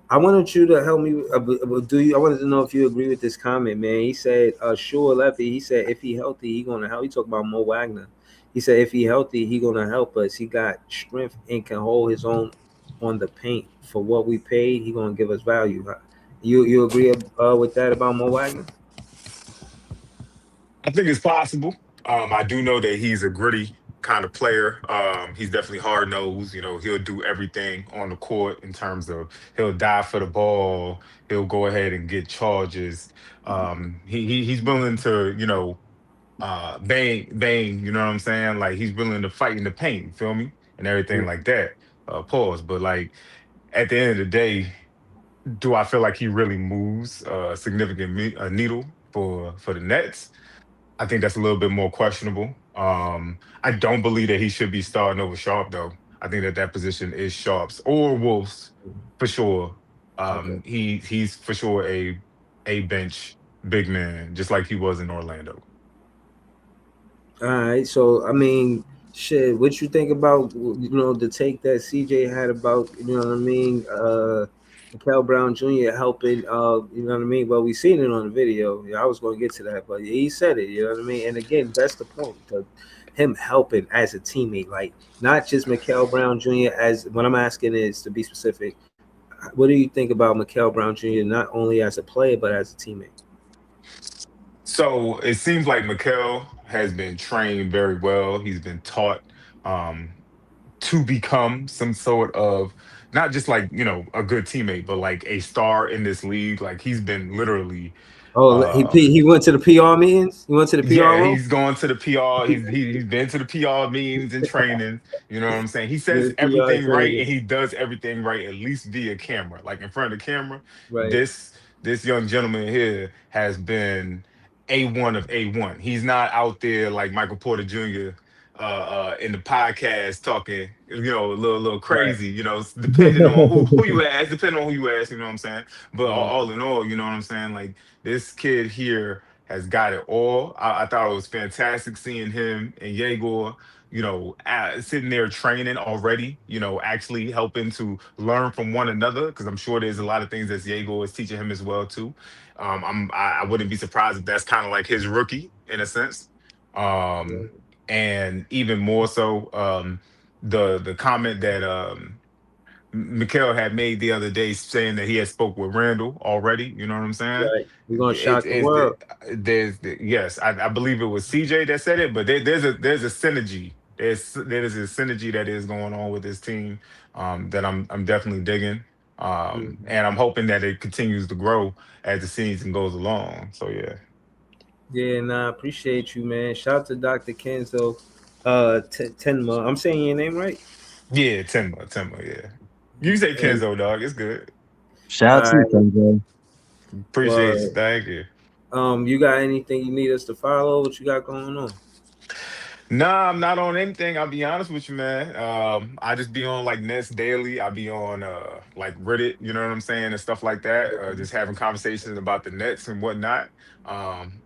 I wanted you to help me. I wanted to know if you agree with this comment, man. He said, "Sure, Lefty." He said, "If he healthy, he gonna help." He talked about Mo Wagner. He said, "If he healthy, he gonna help us. He got strength and can hold his own on the paint. For what we paid, he gonna give us value." You agree with that about Mo Wagner? think it's possible. I do know that he's a gritty kind of player. He's definitely hard nosed. He'll do everything on the court in terms of he'll die for the ball. He'll go ahead and get charges. He's willing to bang, you know what I'm saying? Like he's willing to fight in the paint, you feel me? And everything like that. Pause. But like at the end of the day, do I feel like he really moves a significant needle for the Nets? I think that's a little bit more questionable. I don't believe that he should be starting over Sharp though. I think that position is Sharp's or Wolf's for sure. Okay. He's for sure a bench big man, just like he was in Orlando. All right. So I mean, shit. What you think about the take that CJ had about what I mean? Cal Brown Jr. helping. You know what I mean? Well, we seen it on the video. Yeah, I was going to get to that, but he said it. You know what I mean? And again, that's the point. Him helping as a teammate, like not just Mikael Brown Jr. As what I'm asking is to be specific. What do you think about Mikael Brown Jr. not only as a player but as a teammate? So it seems like Mikel has been trained very well. He's been taught um, to become some sort of not just like a good teammate, but like a star in this league. Like he's been literally Oh, uh, he went to the PR meetings. He went to the PR yeah, room. he's going to the PR. He's been to the PR meetings and training. You know what I'm saying? He says The PR everything right, training. and he does everything right, at least via camera, like in front of the camera. Right. This young gentleman here has been A1 of A1. He's not out there like Michael Porter Jr. In the podcast talking, a little Right. crazy. Depending on who you ask, depending on who you ask. You know what I'm saying? But all, Mhm. all in all, you know what I'm saying? Like this kid here has got it all. I thought it was fantastic seeing him and Yegor, sitting there training already, actually helping to learn from one another. Because I'm sure there's a lot of things that Yegor is teaching him as well too. I wouldn't be surprised if that's kind of like his rookie in a sense. Um, and even more so, the comment that Mikhail had made the other day saying that he had spoke with Randall already. You know what I'm saying? Right. We're gonna It's shock the it's the world. yes, I believe it was CJ that said it, but there's a synergy. There's a synergy that is going on with this team that I'm definitely digging. Mhm. And I'm hoping that it continues to grow as the season goes along. So yeah. Yeah, nah, appreciate you, man. Shout out to Dr. Kenzo, Tenma. I'm saying your name right. Yeah, Timba, yeah. You say And Kenzo, dog. It's good. Shout out all to you, right, Kenzo. Appreciate you. well, Thank you. you got anything you need us to follow? What you got going on? Nah, I'm not on anything. I'll be honest with you, man. I just be on like Nets Daily. I be on like Reddit, you know what I'm saying, and stuff like that. Just having conversations about the Nets and whatnot.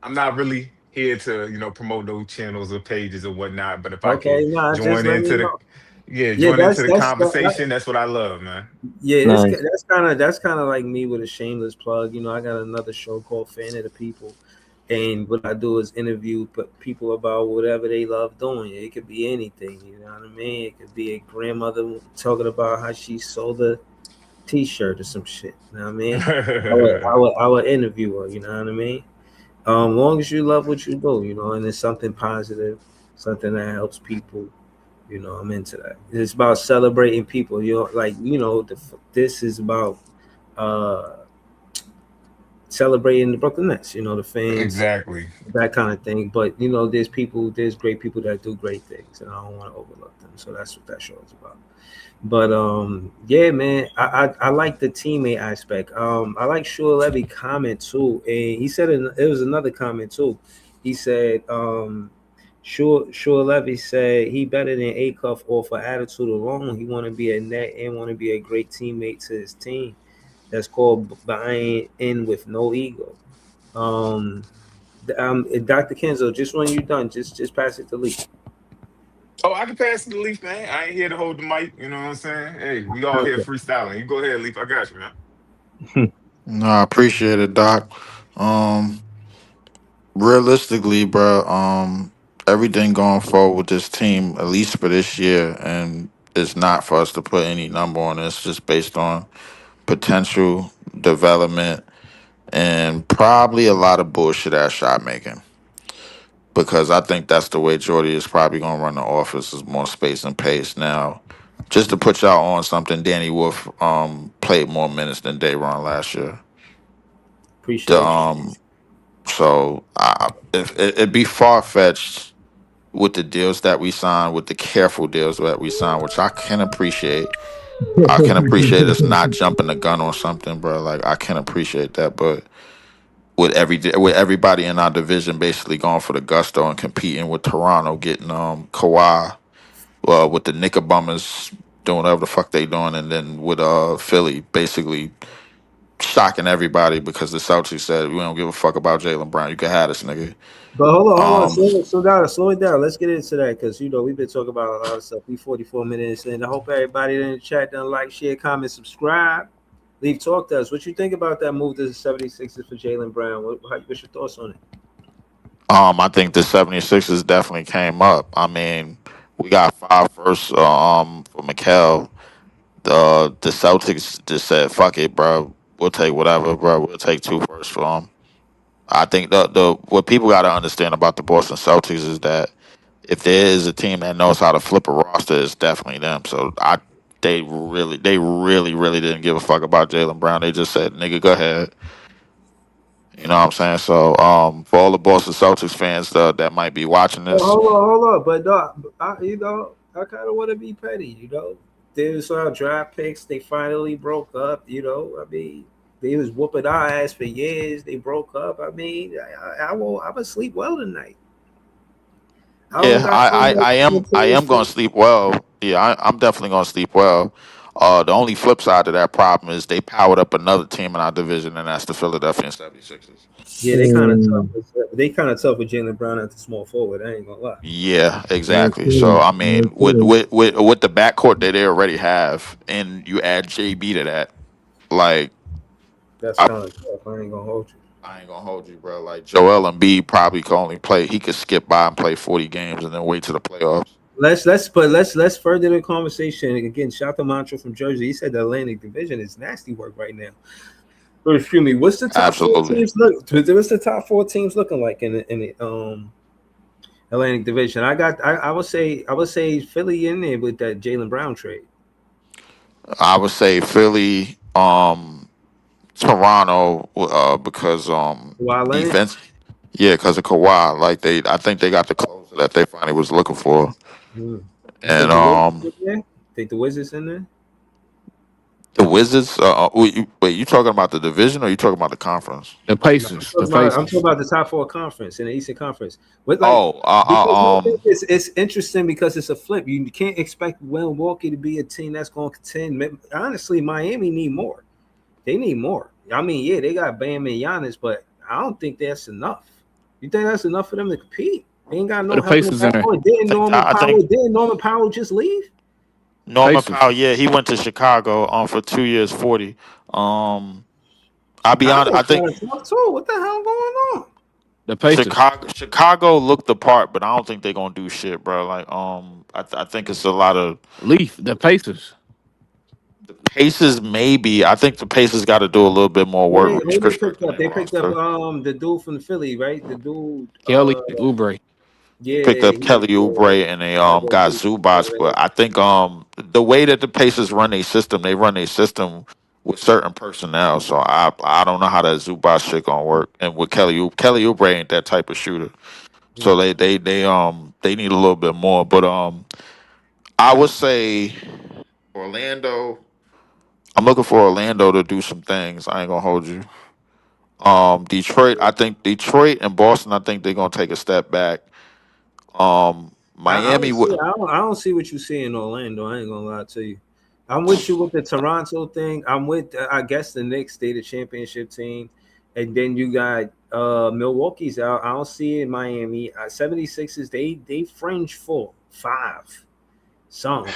I'm not really here to, promote no channels or pages or whatnot. But if I Okay, can nah, just join let me into know. Yeah, join into the conversation, that's what I love, man. yeah, Nice. that's kind of like me with a shameless plug. You know, I got another show called Fan of the People, and what I do is interview people about whatever they love doing. It could be anything. You know what I mean? It could be a grandmother talking about how she sold a T-shirt or some shit. You know what I mean? I would interview her. You know what I mean? Long as you love what you do, you know, and it's something positive, something that helps people. You know, I'm into that. It's about celebrating people. You know, like this is about uh celebrating the Brooklyn Nets. You know, the fans, Exactly. that kind of thing. But there's great people that do great things, and I don't want to overlook them. So that's what that show is about. But yeah, man, I like the teammate aspect. I like Shua Levy comment too, and he said it was another comment too. He said, Shua Levy said he better than Acuff off for attitude alone. He want to be a net and want to be a great teammate to his team. That's called buying in with no ego. Um, Dr. Kenzo, just when you're done, just pass it to Lee. Oh, I can pass the Leaf, man. I ain't here to hold the mic. You know what I'm saying? Hey, we all here Okay. freestyling. You go ahead, Leaf. I got you, man. No, I appreciate it, Doc. Um, Realistically, bro, everything going forward with this team, at least for this year, and it's not for us to put any number on it. It's just based on potential development and probably a lot of bullshit ass shot making. Because I think that's the way Jordy is probably gonna run the office is more space and pace. Now, just to put y'all on something, Danny Wolf played more minutes than Dayron last year. The Appreciate you. so if it'd be far fetched with the deals that we signed, with the careful deals that we signed, which I can appreciate. I can appreciate us not jumping the gun on something, bro. Like I can appreciate that, but with everybody in our division basically going for the gusto and competing with Toronto, getting Kawhi, with the Knickerbummers doing whatever the fuck they doing, and then with Philly basically shocking everybody because the Celtics said we don't give a fuck about Jalen Brown. You can have this nigga. But hold on, Um, slow it down. Let's get into that because we've been talking about a lot of stuff. We 44 minutes in. I hope everybody in the chat done like, share, comment, subscribe. Leave talk to us. What you think about that move to the 76ers for Jalen Brown? What's your thoughts on it? I think the 76ers definitely came up. I mean, we got five first for Mikel. The Celtics just said, "Fuck it, bro. We'll take whatever, bro. We'll take two first for him." I think the what people got to understand about the Boston Celtics is that if there is a team that knows how to flip a roster, it's definitely them. So they really didn't give a fuck about Jalen Brown. They just said, "Nigga, go ahead." You know what I'm saying? So, for all the Boston Celtics fans that might be watching Well, this, hold on. But I kind of want to be petty. There's draft picks. They finally broke up. I mean, they was whooping our ass for years. They broke up. I mean, I won't. I'm gonna sleep well tonight. I don't yeah, got too much I am into gonna sleep well. Yeah, I'm definitely gonna sleep well. The only flip side to that problem is they powered up another team in our division, and that's the Philadelphia 76ers. Yeah, they kind of tough. Mm, They kind of tough with Jalen Brown at the small forward. I ain't gonna lie. Yeah, exactly. So okay, I mean, okay. with the backcourt that they already have, and you add JB to that, like That's I, kind of tough. I ain't gonna hold you. I ain't gonna hold you, bro. Like Joel Embiid probably can only play. He could skip by and play 40 games and then wait to the playoffs. Let's further the conversation again. Shout to Mantra from Jersey. He said the Atlantic Division is nasty work right now. Or excuse me. What's the top four Absolutely. teams look? What's the top four teams looking like in the Atlantic Division? I would say Philly in there with that Jalen Brown trade. I would say Philly, Toronto, because Kawhi Leonard. defense. Yeah, because of Kawhi. Like I think they got the closer that they finally was looking for, Hmm. You and think the Wizards in there? Think the Wizards in there? the Wizards. Wait, you talking about the division or you talking about the conference? The No, I'm Pacers. talking The about I'm talking Pacers. about the top four conference in the Eastern Conference. But like Oh, because my thing is it's interesting because it's a flip. You can't expect Milwaukee to be a team that's going to contend. Honestly, Miami need more. They need more. I mean, yeah, they got Bam and Giannis, but I don't think that's enough. You think that's enough for them to compete? They ain't got But no the help in the Pacers in there. backcourt. Didn't Norman I Powell? think Didn't Norman Powell just leave? Norman Pacers. Powell. Yeah, he went to Chicago for 2 years, 40. I'll be honest. I Chicago's think kind of tough too. What the hell going on? The Pacers. Chicago looked the part, but I don't think they're gonna do shit, bro. Like I think it's a lot of Leaf. The Pacers. the Pacers. Maybe I think the Pacers got to do a little bit more work Who they picked reconstructing up? their They picked up roster. the dude from Philly, right? The dude Kelly Oubre. They picked up he Kelly Oubre and they gotta go got do Zubats, but I think the way that the Pacers run their system with certain personnel. So I don't know how that Zubats shit gonna work. And with Kelly Oubre ain't that type of shooter. So Hmm. they need a little bit more. But I would say Orlando. I'm looking for Orlando to do some things. I ain't gonna hold you. Detroit. I think Detroit and Boston. I think they're gonna take a step back. I Miami don't see would. I don't see what you see in Orlando. I ain't gonna lie to you. I'm with you with the Toronto thing. I'm with I guess the Knicks, they the championship team. And then you got Milwaukee's out. I don't see it in Miami. 76ers, they fringe for five. Something.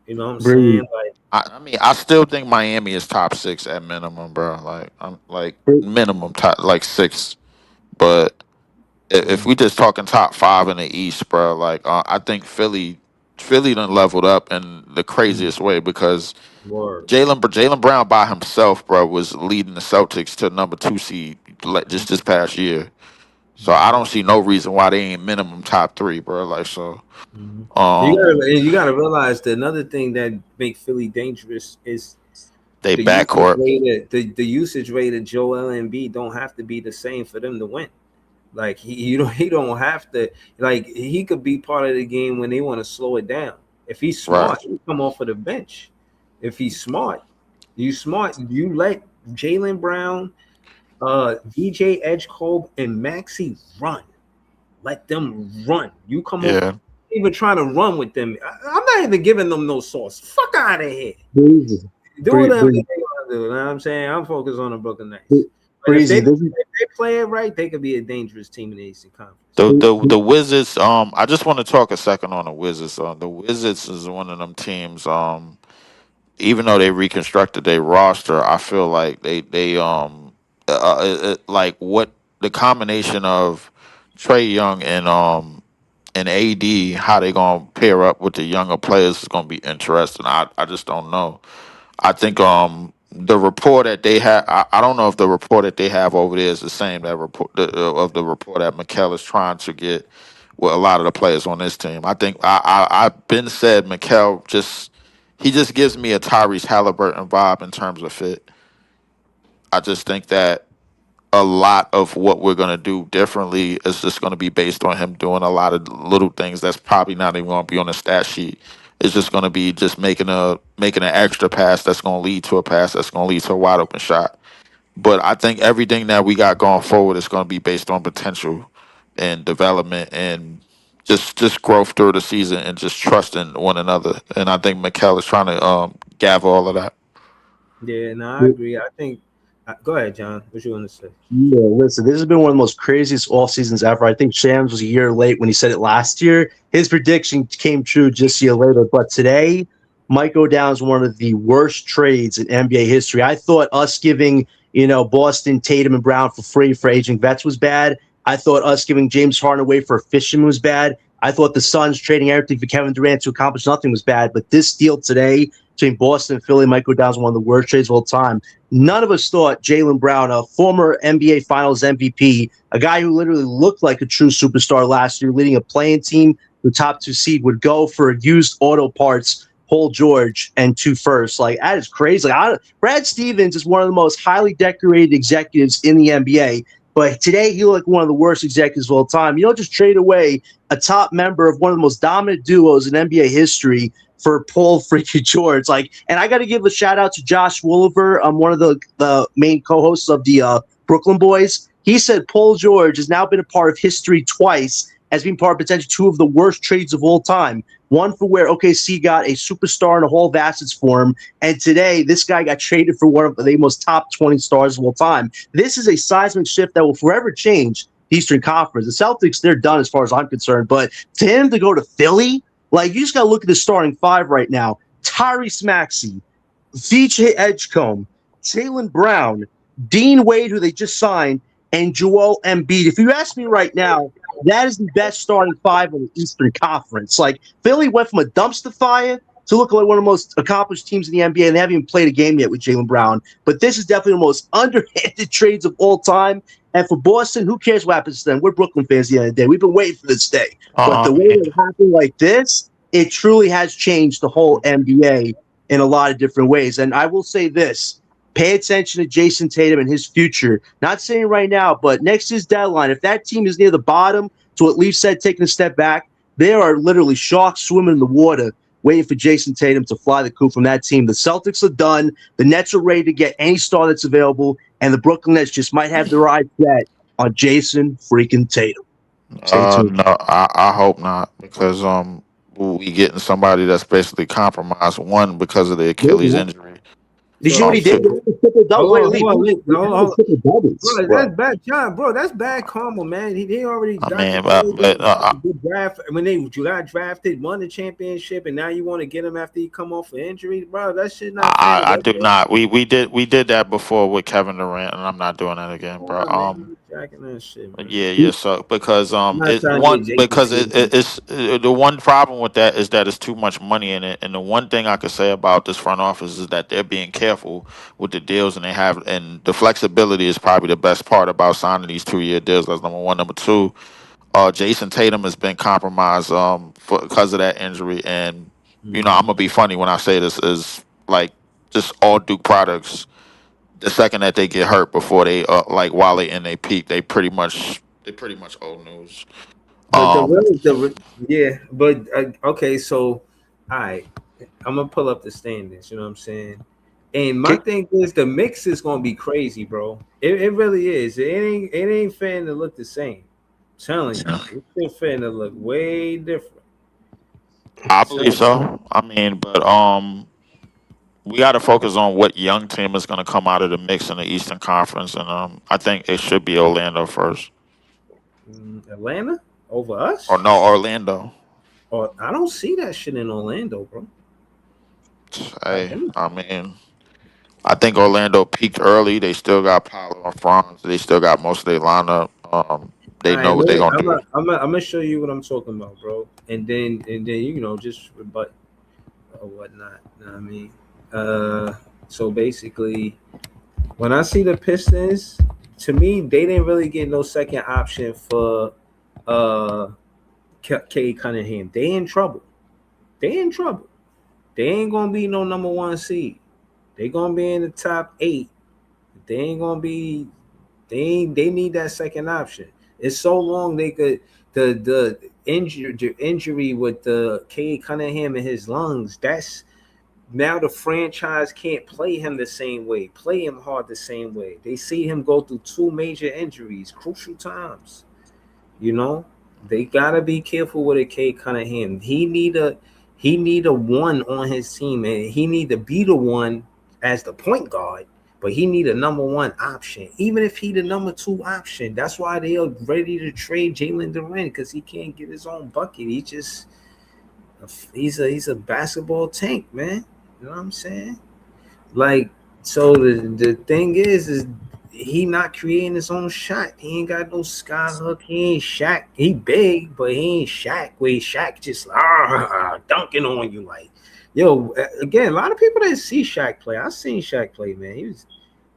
You know what I'm saying? Breathe. Like I mean, I still think Miami is top six at minimum, bro. Like I'm like Breathe. minimum top like six. But if mm, we just talking top five in the East, bro, like I think Philly done leveled up in the mm, craziest way because word. Jalen Brown by himself, bro, was leading the Celtics to number 2 seed like just this past year. So I Mhm. don't see no reason why they ain't minimum top three, bro. Like so, Mhm. um, You gotta realize that another thing that make Philly dangerous is they the usage backcourt, rate. The usage rate of Joel Embiid don't have to be the same for them to win. Like he don't have to like he could be part of the game when they want to slow it down. If he's right? smart, he come off of the bench. If he's smart, you let Jalen Brown, VJ Edgecobe, and Maxi run. Let them run. You come off Yeah, even trying to run with them. I'm not even giving them no sauce. Fuck out of here. Breezy. Do Bree- whatever they Bree- want to do. You know what I'm saying? I'm focused on the Brooklyn Nets. Bree- But Breezy. if they play it right, they could be a dangerous team in the Eastern Conference. the Wizards. I just want to talk a second on the Wizards. The Wizards is one of them teams. Even though they reconstructed their roster, I feel like like what the combination of Trey Young and AD, how they gonna pair up with the younger players is gonna be interesting. I just don't know. I think the report that they have, I don't know if the report that they have over there is the same that of the report that Mikel is trying to get with a lot of the players on this team. I think I've been said Mikel he just gives me a Tyrese Halliburton vibe in terms of fit. I just think that a lot of what we're going to do differently is just going to be based on him doing a lot of little things that's probably not even going to be on the stat sheet. It's just going to be just making an extra pass that's going to lead to a pass that's going to lead to a wide open shot. But I think everything that we got going forward is going to be based on potential and development and just growth through the season and just trusting one another. And I think Mikel is trying to gather all of that. Yeah, no, I agree. I think. Go ahead, John. What you want to say? Yeah, listen, this has been one of the most craziest off seasons ever. I think Shams was a year late when he said it last year. His prediction came true just a year later. But today might go down as one of the worst trades in NBA history. I thought us giving, Boston, Tatum, and Brown for free for aging vets was bad. I thought us giving James Harden away for a fisherman was bad. I thought the Suns trading everything for Kevin Durant to accomplish nothing was bad. But this deal today between Boston and Philly might go down as one of the worst trades of all time. None of us thought Jaylen Brown, a former NBA Finals MVP, a guy who literally looked like a true superstar last year, leading a playing team, the top 2 seed, would go for used auto parts, Paul George, and 2 firsts. Like, that is crazy. Brad Stevens is one of the most highly decorated executives in the NBA. But today, he looked like one of the worst executives of all time. You don't just trade away a top member of one of the most dominant duos in NBA history for Paul freaking George. And I got to give a shout out to Josh Wolliver, one of the main co-hosts of the Brooklyn Boys. He said Paul George has now been a part of history twice as being part of potentially 2 of the worst trades of all time. One for where OKC got a superstar and a haul of assets for him, and today this guy got traded for one of the most top 20 stars of all time. This is a seismic shift that will forever change the Eastern Conference. The Celtics, they're done as far as I'm concerned, but to him to go to Philly, you just got to look at the starting 5 right now. Tyrese Maxey, VJ Edgecombe, Jaylen Brown, Dean Wade, who they just signed, and Joel Embiid. If you ask me right now, that is the best starting 5 in the Eastern Conference. Philly went from a dumpster fire to look like one of the most accomplished teams in the NBA, and they haven't even played a game yet with Jaylen Brown. But this is definitely the most underhanded trades of all time. And for Boston, who cares what happens to them? We're Brooklyn fans at the end of the day. We've been waiting for this day. But the way it happened like this, it truly has changed the whole NBA in a lot of different ways. And I will say this. Pay attention to Jason Tatum and his future. Not saying right now, but next year's deadline, if that team is near the bottom, to what Leaf said, taking a step back, there are literally sharks swimming in the water waiting for Jason Tatum to fly the coop from that team. The Celtics are done. The Nets are ready to get any star that's available, and the Brooklyn Nets just might have their eyes set on Jason freaking Tatum. Stay tuned. No, I hope not, because we getting somebody that's basically compromised. One, because of the Achilles injury. Did you know what he did? That's bad, John, bro. That's bad karma, man. He already got the draft when they got drafted, won the championship, and now you want to get him after he come off an injury, bro. That shit not. I do not. We did that before with Kevin Durant, and I'm not doing that again, bro. That shit, man. Yeah. So because it's the one problem with that is that it's too much money in it, and the one thing I could say about this front office is that they're being careful with the deals, and the flexibility is probably the best part about signing these 2-year deals. That's number one. Number two, Jason Tatum has been compromised because of that injury, and I'm gonna be funny when I say this is just all Duke products. The second that they get hurt before they while they in their peak, they pretty much old news. Okay, so all right, I'm gonna pull up the standings. You know what I'm saying? And my thing is the mix is gonna be crazy, bro. It really is. It ain't fair to look the same. I'm telling you, it's fair to look way different. I believe so. I mean, but we got to focus on what young team is going to come out of the mix in the Eastern Conference, and I think it should be Orlando first. Atlanta over us? Or no, Orlando. Or I don't see that shit in Orlando, bro. Hey, I mean, I think Orlando peaked early. They still got Paolo and Franz. They still got most of their lineup. They know what they're gonna do. I'm gonna show you what I'm talking about, bro. And then just rebut or whatnot. You know what I mean? So basically, when I see the Pistons, to me, they didn't really get no second option for uh K Cunningham. They in trouble. They in trouble. They ain't gonna be no number one seed. They gonna be in the top 8. They ain't gonna be. They need that second option. It's so long they could the injury with the K Cunningham in his lungs. That's now the franchise can't play him the same way, play him hard the same way. They see him go through 2 major injuries, crucial times. You know, they gotta be careful with a K Cunningham. He need a one on his team, and he need to be the one as the point guard. But he need a number one option, even if he the number two option. That's why they are ready to trade Jalen Duren because he can't get his own bucket. He's a basketball tank, man. You know what I'm saying? Like, so the thing is he not creating his own shot. He ain't got no sky hook. He ain't Shaq. He big, but he ain't Shaq. Where Shaq just dunking on you like, yo. Again, a lot of people didn't see Shaq play. I seen Shaq play, man.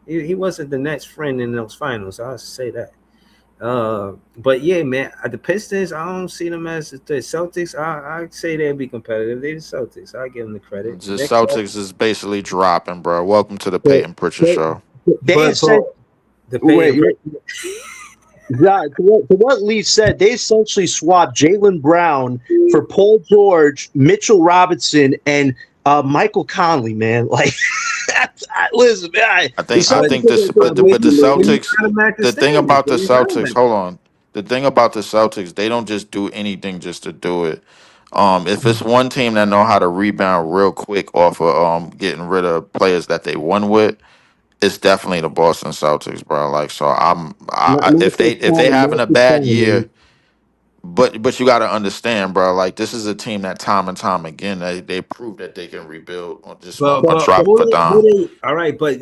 He wasn't the Nets' friend in those finals. I'll say that. But yeah, man, the Pistons, I don't see them as the Celtics. I say they'll be competitive. They the Celtics. I give them the credit. The Next up, Celtics is basically dropping, bro. Welcome to the So Peyton Pritchard they, show. they said, but the wait, paying. yeah, to what Lee said, they essentially swapped Jalen Brown for Paul George, Mitchell Robinson, and Michael Conley, man. Like, listen, man, the I But think Celtics this, are going but to win, but the then you man. Celtics, gotta match the the thing standards. about the Then you gotta Celtics, match. hold on. The thing about the Celtics, they don't just do anything just to do it. If it's one team that know how to rebound real quick off of getting rid of players that they won with, it's definitely the Boston Celtics, bro. Like, so if they having Not a this bad time, year, man. but you got to understand, bro. Like, this is a team that time and time again they prove that they can rebuild on just But one But, but drop who of a they who dime. they all right, but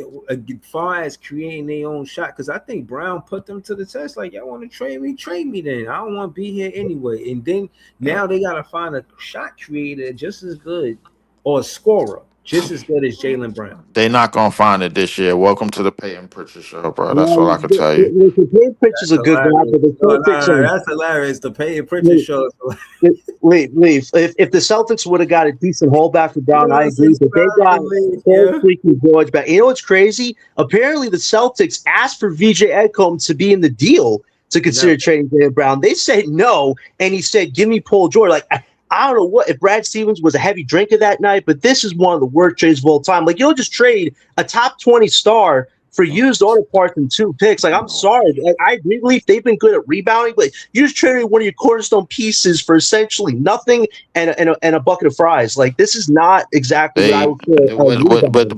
far as creating their own shot, because I think Brown put them to the test. Like, y'all want to trade me? Trade me then. I don't want to be here anyway. And then Yeah. now they gotta find a shot creator just as good or a scorer just as good as Jalen Brown. They not gonna find it this year. Welcome to the Peyton Pritchard show, bro. That's all well, I can tell you. the Dave Pitch is That's a good guy, hilarious. but the No, no, Celtics no, are. that's hilarious. The Payton Pritchard Wait, show. leave. If the Celtics would have got a decent holdback for Brown, I Yeah, agree. But they got Paul yeah. freaking George back. You know what's crazy? Apparently, the Celtics asked for VJ Edgecombe to be in the deal to consider Never. trading Jalen Brown. They said no, and he said, "Give me Paul George." Like, I don't know what if Brad Stevens was a heavy drinker that night, but this is one of the worst trades of all time. Like, you'll just trade a top 20 star for used auto parts and 2 picks. Like, I'm sorry. I agree, Leaf. They've been good at rebounding, but you just traded one of your cornerstone pieces for essentially nothing and a bucket of fries. Like, this is not exactly what I They would call a rebound. but Hold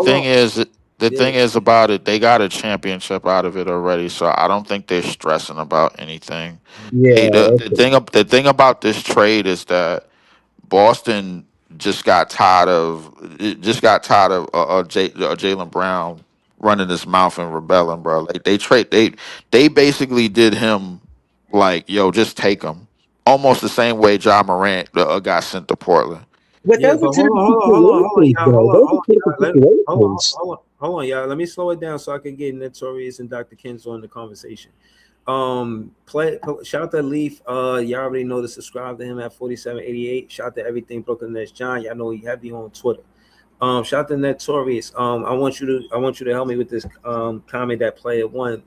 on. the Yeah. thing is about it. They got a championship out of it already, so I don't think they're stressing about anything. Yeah. The thing about this trade is that Boston just got tired of Jalen Brown running his mouth and rebelling, bro. Like they basically did him like, yo, just take him. Almost the same way John Morant got sent to Portland. But Yeah, those are but two hold on, different hold on, hold on, hold on, situations, y'all, though. hold on, Those hold are on, two y'all. different Hold on, situations. hold on, y'all. Let me slow it down so I can get Notorious and Dr. Kenzo in the conversation. Shout out to Leaf. Y'all already know to subscribe to him at 4788. Shout out to everything Brooklyn Nets John. Y'all know he heavy on Twitter. Shout out to Notorious. I want you to help me with this comment that player one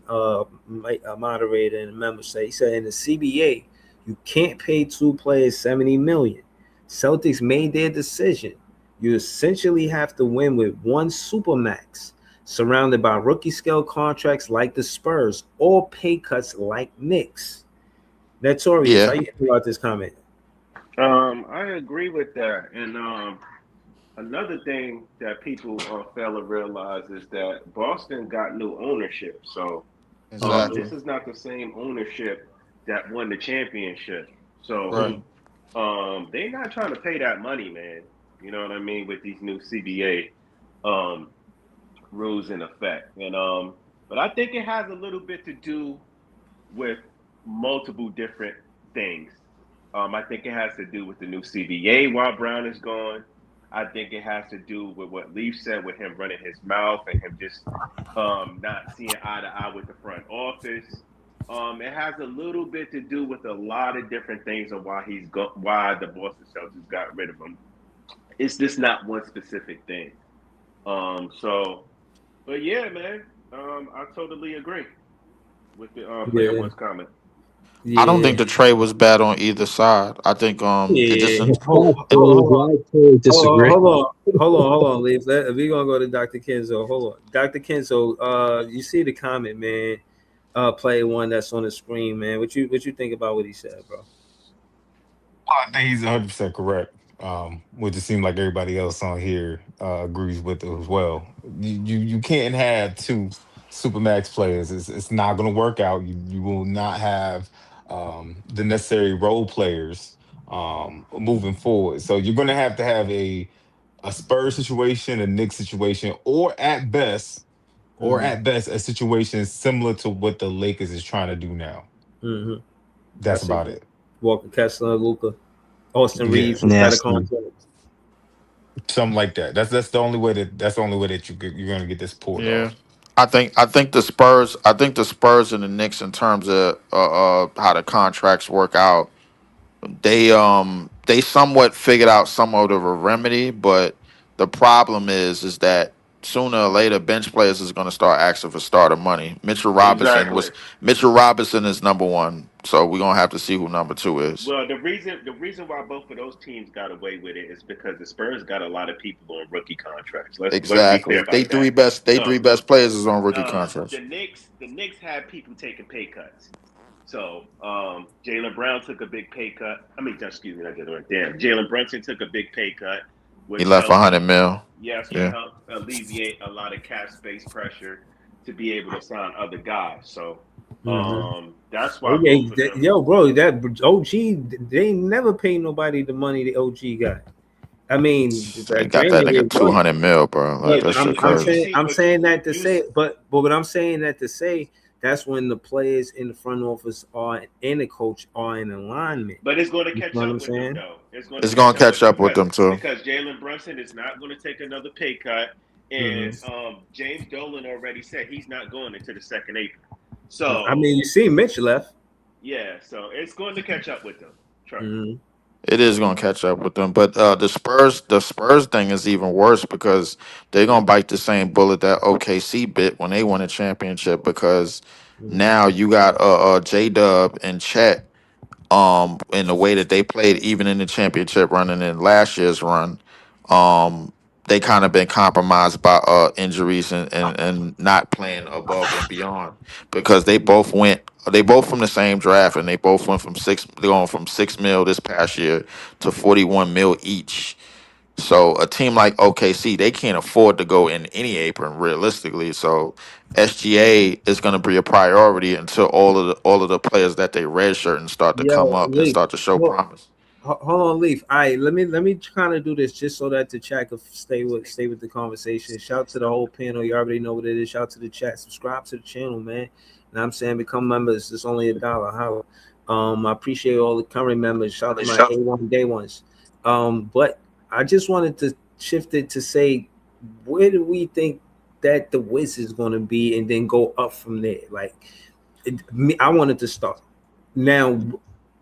moderator and a member say. He said in the CBA, you can't pay 2 players 70 million. Celtics made their decision. You essentially have to win with one supermax, surrounded by rookie scale contracts like the Spurs or pay cuts like Knicks. Notorious, how Yeah, you feel about this comment? I agree with that. And another thing that people fail to realize is that Boston got new ownership. So exactly. this is not the same ownership that won the championship. So Right. Mhm. they're not trying to pay that money, man. You know what I mean, with these new CBA rules in effect. And but I think it has a little bit to do with multiple different things. I think it has to do with the new CBA while Brown is gone. I think it has to do with what Leaf said, with him running his mouth and him just not seeing eye to eye with the front office. It has a little bit to do with a lot of different things of why the Boston Celtics got rid of him. It's just not one specific thing. But yeah, man, I totally agree with the player Yeah, one's comment. I don't yeah, think the trade was bad on either side. I think it just yeah. Hold, Respectfully, hold on. I totally disagree. Hold on, Leaf. We're gonna go to Dr. Kenzo. Hold on, Dr. Kenzo. You see the comment, man? Play one that's on the screen, man. What you think about what he said, bro? I think he's 100% correct. Which it seems like everybody else on here agrees with it as well. You can't have two supermax players. It's not going to work out. You will not have the necessary role players moving forward. So you're going to have a Spurs situation, a Knicks situation, or Mm-hmm. at best, a situation similar to what the Lakers is trying to do now. Mm-hmm. That's That's it. about it. Walker Kessler, Luca, Austin Yeah. Reeves with better Nasty. contracts. Something like that. That's the only way that you're gonna get this pulled Yeah. off. I think the Spurs and the Knicks in terms of how the contracts work out, they somewhat figured out somewhat of a remedy, but the problem is that sooner or later bench players is going to start asking for starter money. Exactly. Mitchell Robinson is number one, so we're gonna have to see who number two is. Well, the reason why both of those teams got away with it is because the Spurs got a lot of people on rookie contracts. Let's be clear Exactly. about that. They three best players is on rookie contracts. The Knicks had people taking pay cuts. So Jalen Brown took a big pay cut. I mean, excuse me, not Jalen Brown. Damn, Jalen Brunson took a big pay cut, He which left helped. 100 mil. Yes, which Yeah. helped alleviate a lot of cap space pressure to be able to sign other guys. So Mm-hmm. that's why Oh yeah, both of them. yo, bro, that OG, they ain't never paid nobody the money the OG got. I mean, They that got that Draymond nigga did one, 200 mil, bro. Like but that shit But you crazy. see, I'm but saying that to you say, but what I'm saying that to say, that's when the players in the front office are and the coach are in alignment. But it's going to You catch know what up I'm with them, saying? though. It's going to It's catch gonna up with catch them up with them too. because Jalen Brunson is not going to take another pay cut, and Mm-hmm. James Dolan already said he's not going into the second apron. I mean, So you see, Mitch left. yeah, so it's going to catch up with them. Trust me. Mm-hmm. It is gonna catch up with them. But the Spurs thing is even worse because they're gonna bite the same bullet that OKC bit when they won a championship because Mm-hmm. now you got J Dub and Chet in the way that they played even in the championship run and in last year's run. um they kind of been compromised by injuries and not playing above and beyond because they both from the same draft and they both went from they're going from 6 mil this past year to 41 mil each. So a team like OKC, they can't afford to go in any apron realistically. So SGA is going to be a priority until all of the players that they redshirt and start to come Yo, up and Leaf, start to show promise. hold on, Leaf. All right, let me kind of do this just so that the chat can stay with the conversation. Shout to the whole panel. You already know what it is. Shout to the chat. Subscribe to the channel, man. And I'm saying become members. It's only $1. How? I appreciate all the current members. Shout out to my A1 day ones. But I just wanted to shift it to say, where do we think that the Wizards is going to be, and then go up from there? Like, I wanted to start now.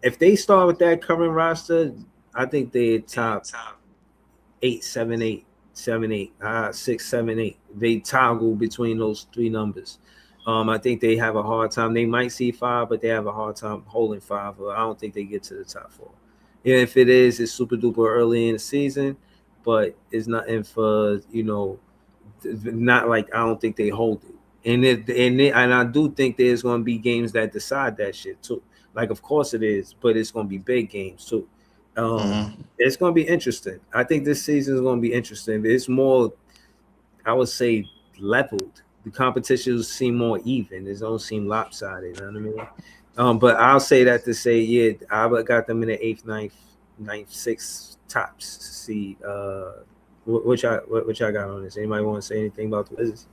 If they start with that current roster, I think they top 8, 7, 8, 7, 8, 6, 7, 8. They toggle between those three numbers. I think they have a hard time. They might see 5, but they have a hard time holding 5. I don't think they get to the top 4. Yeah, if it is, it's super duper early in the season, but it's nothing for not like I don't think they hold it. And I do think there's going to be games that decide that shit too. Like, of course it is, but it's going to be big games too. Hmm. It's going to be interesting. I think this season is going to be interesting. It's more, I would say, leveled. The competitions seem more even. It don't seem lopsided. You know what I mean? But I'll say that to say, yeah, I got them in the 8th, 9th, 6th tops. See, what y'all got on this? Anybody want to say anything about the Wizards?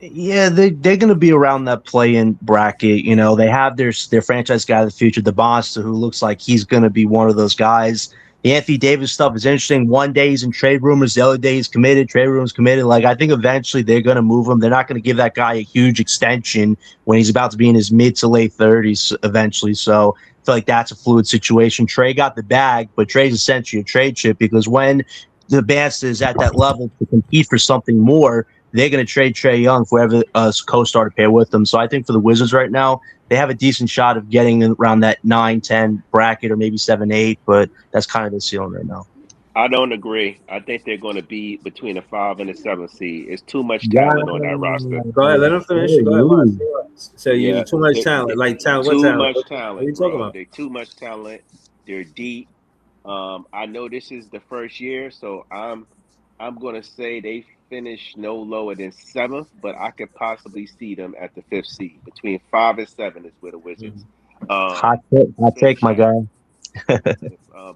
Yeah, they're going to be around that play-in bracket. You know, they have their franchise guy of the future, the Bonster, who looks like he's going to be one of those guys. The Anthony Davis stuff is interesting. One day he's in trade rumors, the other day he's committed. Trade rumors committed. Like, I think eventually they're going to move him. They're not going to give that guy a huge extension when he's about to be in his mid to late 30s eventually. So I feel like that's a fluid situation. Trey got the bag, but Trey's essentially a trade chip because when the Bast is at that level to compete for something more, they're going to trade Trey Young for whoever co-star to pair with them. So I think for the Wizards right now, they have a decent shot of getting around that 9-10 bracket or maybe 7-8, but that's kind of the ceiling right now. I don't agree. I think they're going to be between a 5 and a 7 seed. It's too much Wow. talent on that roster. Go ahead, let him finish. Go ahead, Mark. So you Yeah, too much talent. Like talent. What too talent? much What are you talent, talking bro. about? They're too much talent. They're deep. I know this is the first year, so I'm gonna say they finish no lower than 7th, but I could possibly see them at the 5th seed. Between 5 and 7 is where the Wizards Hot take, finish my at, guy.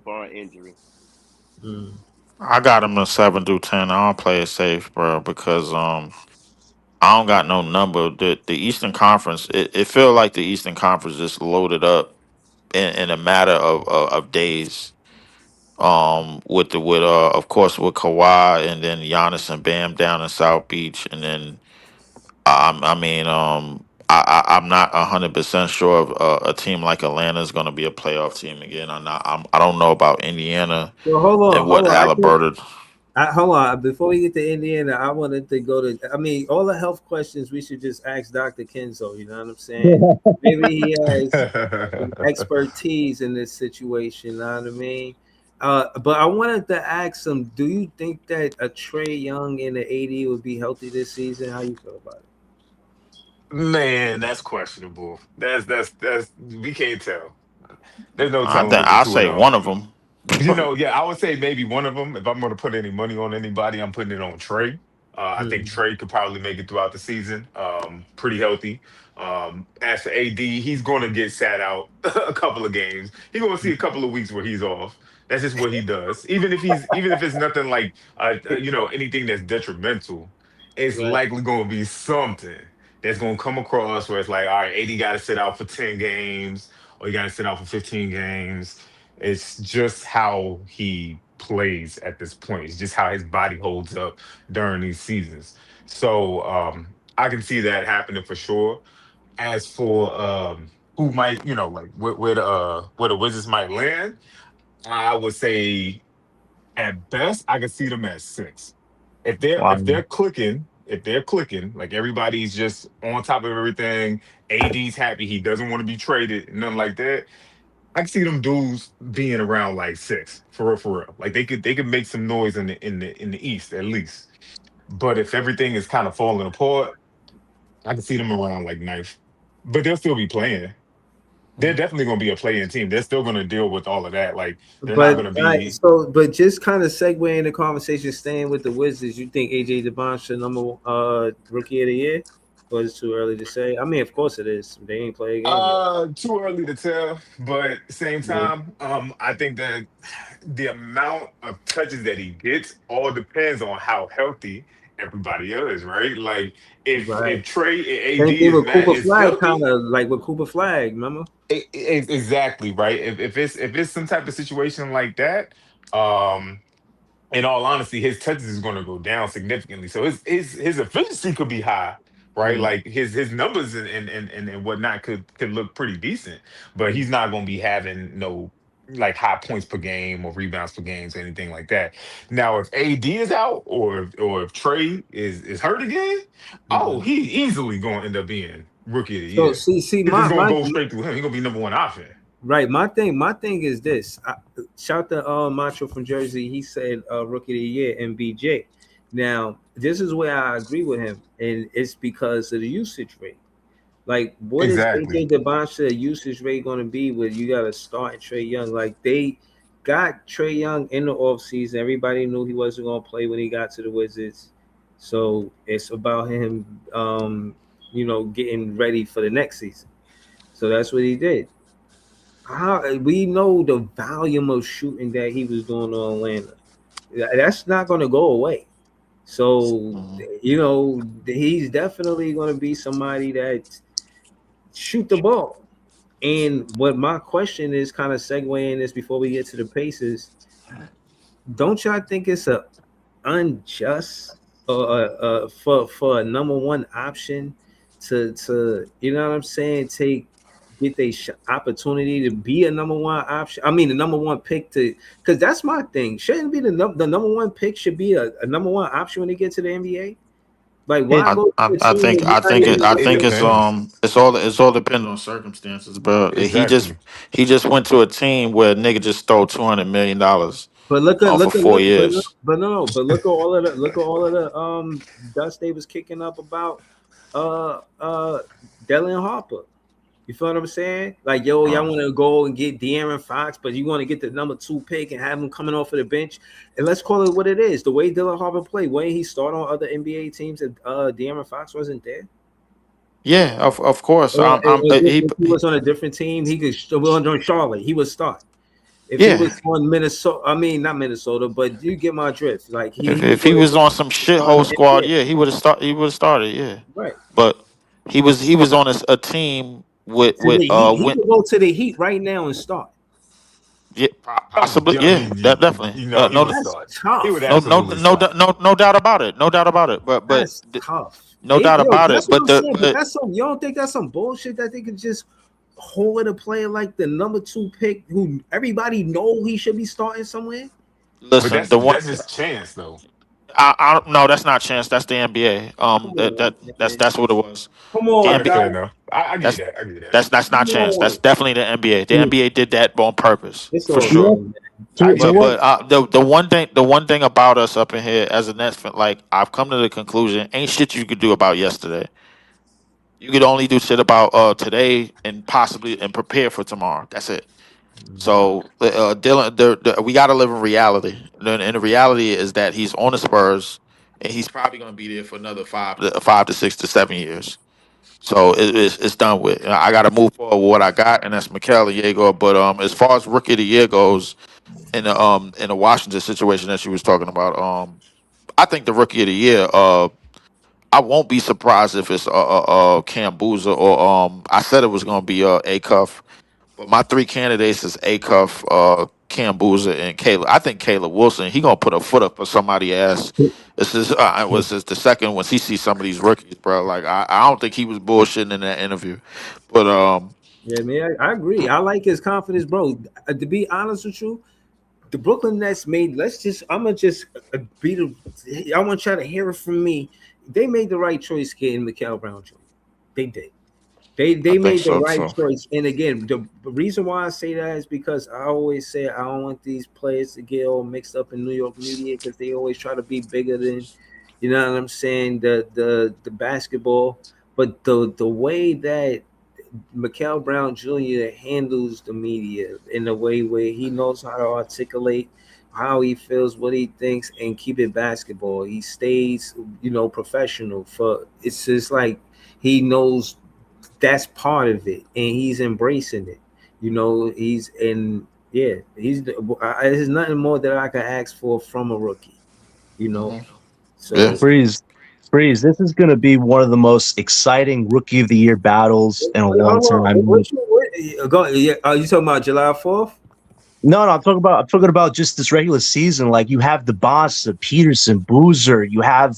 barring injury. I got him a 7 through 10. I don't play it safe, bro, because I don't got no number. The Eastern Conference, it feel like the Eastern Conference just loaded up in a matter of days. With of course with Kawhi and then Giannis and Bam down in South Beach, and then I'm not 100% sure if a team like Atlanta is going to be a playoff team again. I don't know about Indiana Well, hold on, and what hold on. Halliburton. Hold on. Before we get to Indiana, I wanted to go to. I mean, all the health questions we should just ask Dr. Kenzo. You know what I'm saying? Maybe he has some expertise in this situation. You know what I mean? But I wanted to ask him: do you think that a Trey Young in the AD would be healthy this season? How you feel about it? Man, that's questionable. That's we can't tell. There's no I telling think what the I'll two of say them. one of them. Yeah, I would say maybe one of them. If I'm going to put any money on anybody, I'm putting it on Trey. I think Trey could probably make it throughout the season, pretty healthy. As for AD, he's going to get sat out a couple of games. He's going to see a couple of weeks where he's off. That's just what he does. Even if it's nothing like anything that's detrimental, it's Right. likely going to be something that's going to come across where it's like, all right, AD got to sit out for 10 games, or you got to sit out for 15 games. It's just how he plays at this point. It's just how his body holds up during these seasons. So I can see that happening for sure. As for who might, like where the Wizards might land, I would say at best I could see them at 6. Wow. If they're clicking, like everybody's just on top of everything. AD's happy, he doesn't want to be traded, nothing like that. I can see them dudes being around like 6, for real, for real. Like they could make some noise in the East at least. But if everything is kind of falling apart, I can see them around like ninth. But they'll still be playing. They're definitely going to be a playing team. They're still going to deal with all of that. Like they're not But going to be. but just kind of segue in the conversation, staying with the Wizards, you think AJ DeBoncha number rookie of the year? Or is it too early to say? I mean, of course it is. They ain't play a game yet. Too early to tell, but same Yeah. time, I think that the amount of touches that he gets all depends on how healthy everybody is, right? Like Right. if Trey and Same AD thing is with mad Cooper is Flag, kind healthy, of like with Cooper Flag, remember? exactly right. If it's some type of situation like that, um, in all honesty, his touches is going to go down significantly. So his efficiency could be high, right? Mm. Like his numbers and whatnot could look pretty decent, but he's not going to be having no like high points per game or rebounds per games or anything like that. Now, if AD is out or if Trey is hurt again, oh, Mm. he easily going to end up being rookie of the So year. see, It's just going my to go straight through him. He's going to be number one option. right. My thing is this. Shout to Macho from Jersey. He said rookie of the year MBJ. Now this is where I agree with him, and it's because of the usage rate. Like, what is Exactly. AJ DeBoncha usage rate going to be with you got to start and Trey Young? Like, they got Trey Young in the offseason. Everybody knew he wasn't going to play when he got to the Wizards. So it's about him, getting ready for the next season. So that's what he did. We know the volume of shooting that he was doing on Atlanta. That's not going to go away. So, Mhm. he's definitely going to be somebody that shoot the ball. And what my question is, kind of segueing this before we get to the Pacers, don't y'all think it's a unjust for a number one option to you know what I'm saying, take get the opportunity to be a number one option. I mean, the number one pick to, because that's my thing. Shouldn't be the number one pick should be a number one option when they get to the NBA. Like, why It, go to a team that you're not even I It think winning? depends. it's all dependent on circumstances, bro. Exactly. He just went to a team where nigga just stole $200 million But for four years. but no, but look at all of the dust they was kicking up about uh Dillon Harper. You feel what I'm saying? Like, yo, y'all Uh, want to go and get De'Aaron Fox, but you want to get the number two pick and have him coming off of the bench. And let's call it what it is. The way Dylan Harper played, when he started on other NBA teams, and De'Aaron Fox wasn't there. yeah, of course. Or if he was on a different team, he could still on Charlotte. He would start. If he was Yeah. on Minnesota, I mean not Minnesota, but you get my drift. Like he If he would was on some have started shithole in the squad, NBA. yeah, he would have start. He would have started. Yeah, Right. but he was on a team To the Heat. He with could go to the Heat right now and start. yeah, Oh, possibly, I yeah, mean, that definitely. he would That's start. He would tough. absolutely start. No doubt about it. No doubt about it. That's tough. No doubt Yo, about that's it. what But I'm the saying. But but that's some. You don't think that's some bullshit that they could just hold a player like the number two pick who everybody know he should be starting somewhere? But listen, the one that's his chance though. I no, that's not chance. That's the NBA. Come on, man. That's what it was. Come The All on, right, NBA. guys. fair enough. I give you That's that. I give you that. that's not Come chance. That's on. definitely the NBA. The NBA did that on purpose It's for all you sure. know, good, man. I to give But you what that. the one thing about us up in here as a Nets fan, like I've come to the conclusion, ain't shit you could do about yesterday. You could only do shit about today and possibly and prepare for tomorrow. That's it. So Dylan, we got to live in reality, and the reality is that he's on the Spurs, and he's probably going to be there for another 5 to 6 to 7 years. So it's done with. I got to move forward with what I got, and that's Mikel Diego. But as far as rookie of the year goes, in the Washington situation that she was talking about, I think the rookie of the year. I won't be surprised if it's Cam Boozer or I said it was going to be Acuff, but my three candidates is Acuff, Cam Boozer, and Caleb. I think Caleb Wilson. He gonna put a foot up for somebody ass. This is was this the second once he sees some of these rookies, bro. Like I don't think he was bullshitting in that interview, but Yeah, man, I agree. I like his confidence, bro. To be honest with you, the Brooklyn Nets made. Let's just. I'm gonna just be the. I want y'all to hear it from me. They made the right choice getting Mikael Brown Jr. They did. I They think made the so right too. choice. And again, the reason why I say that is because I always say I don't want these players to get all mixed up in New York media because they always try to be bigger than, you know what I'm saying, the basketball. But the way that Mikael Brown Jr. handles the media in a way where he knows how to articulate how he feels, what he thinks, and keep it basketball. He stays, professional. For it's just like he knows that's part of it, and he's embracing it. He's in. Yeah, there's nothing more that I can ask for from a rookie. You know, Hmm. Yeah. so Breeze, Breeze, this is going to be one of the most exciting rookie of the year battles in a long hold time. on. Yeah, are you talking about July 4th? No, I'm talking about just this regular season. Like you have the boss, Peterson, Boozer, you have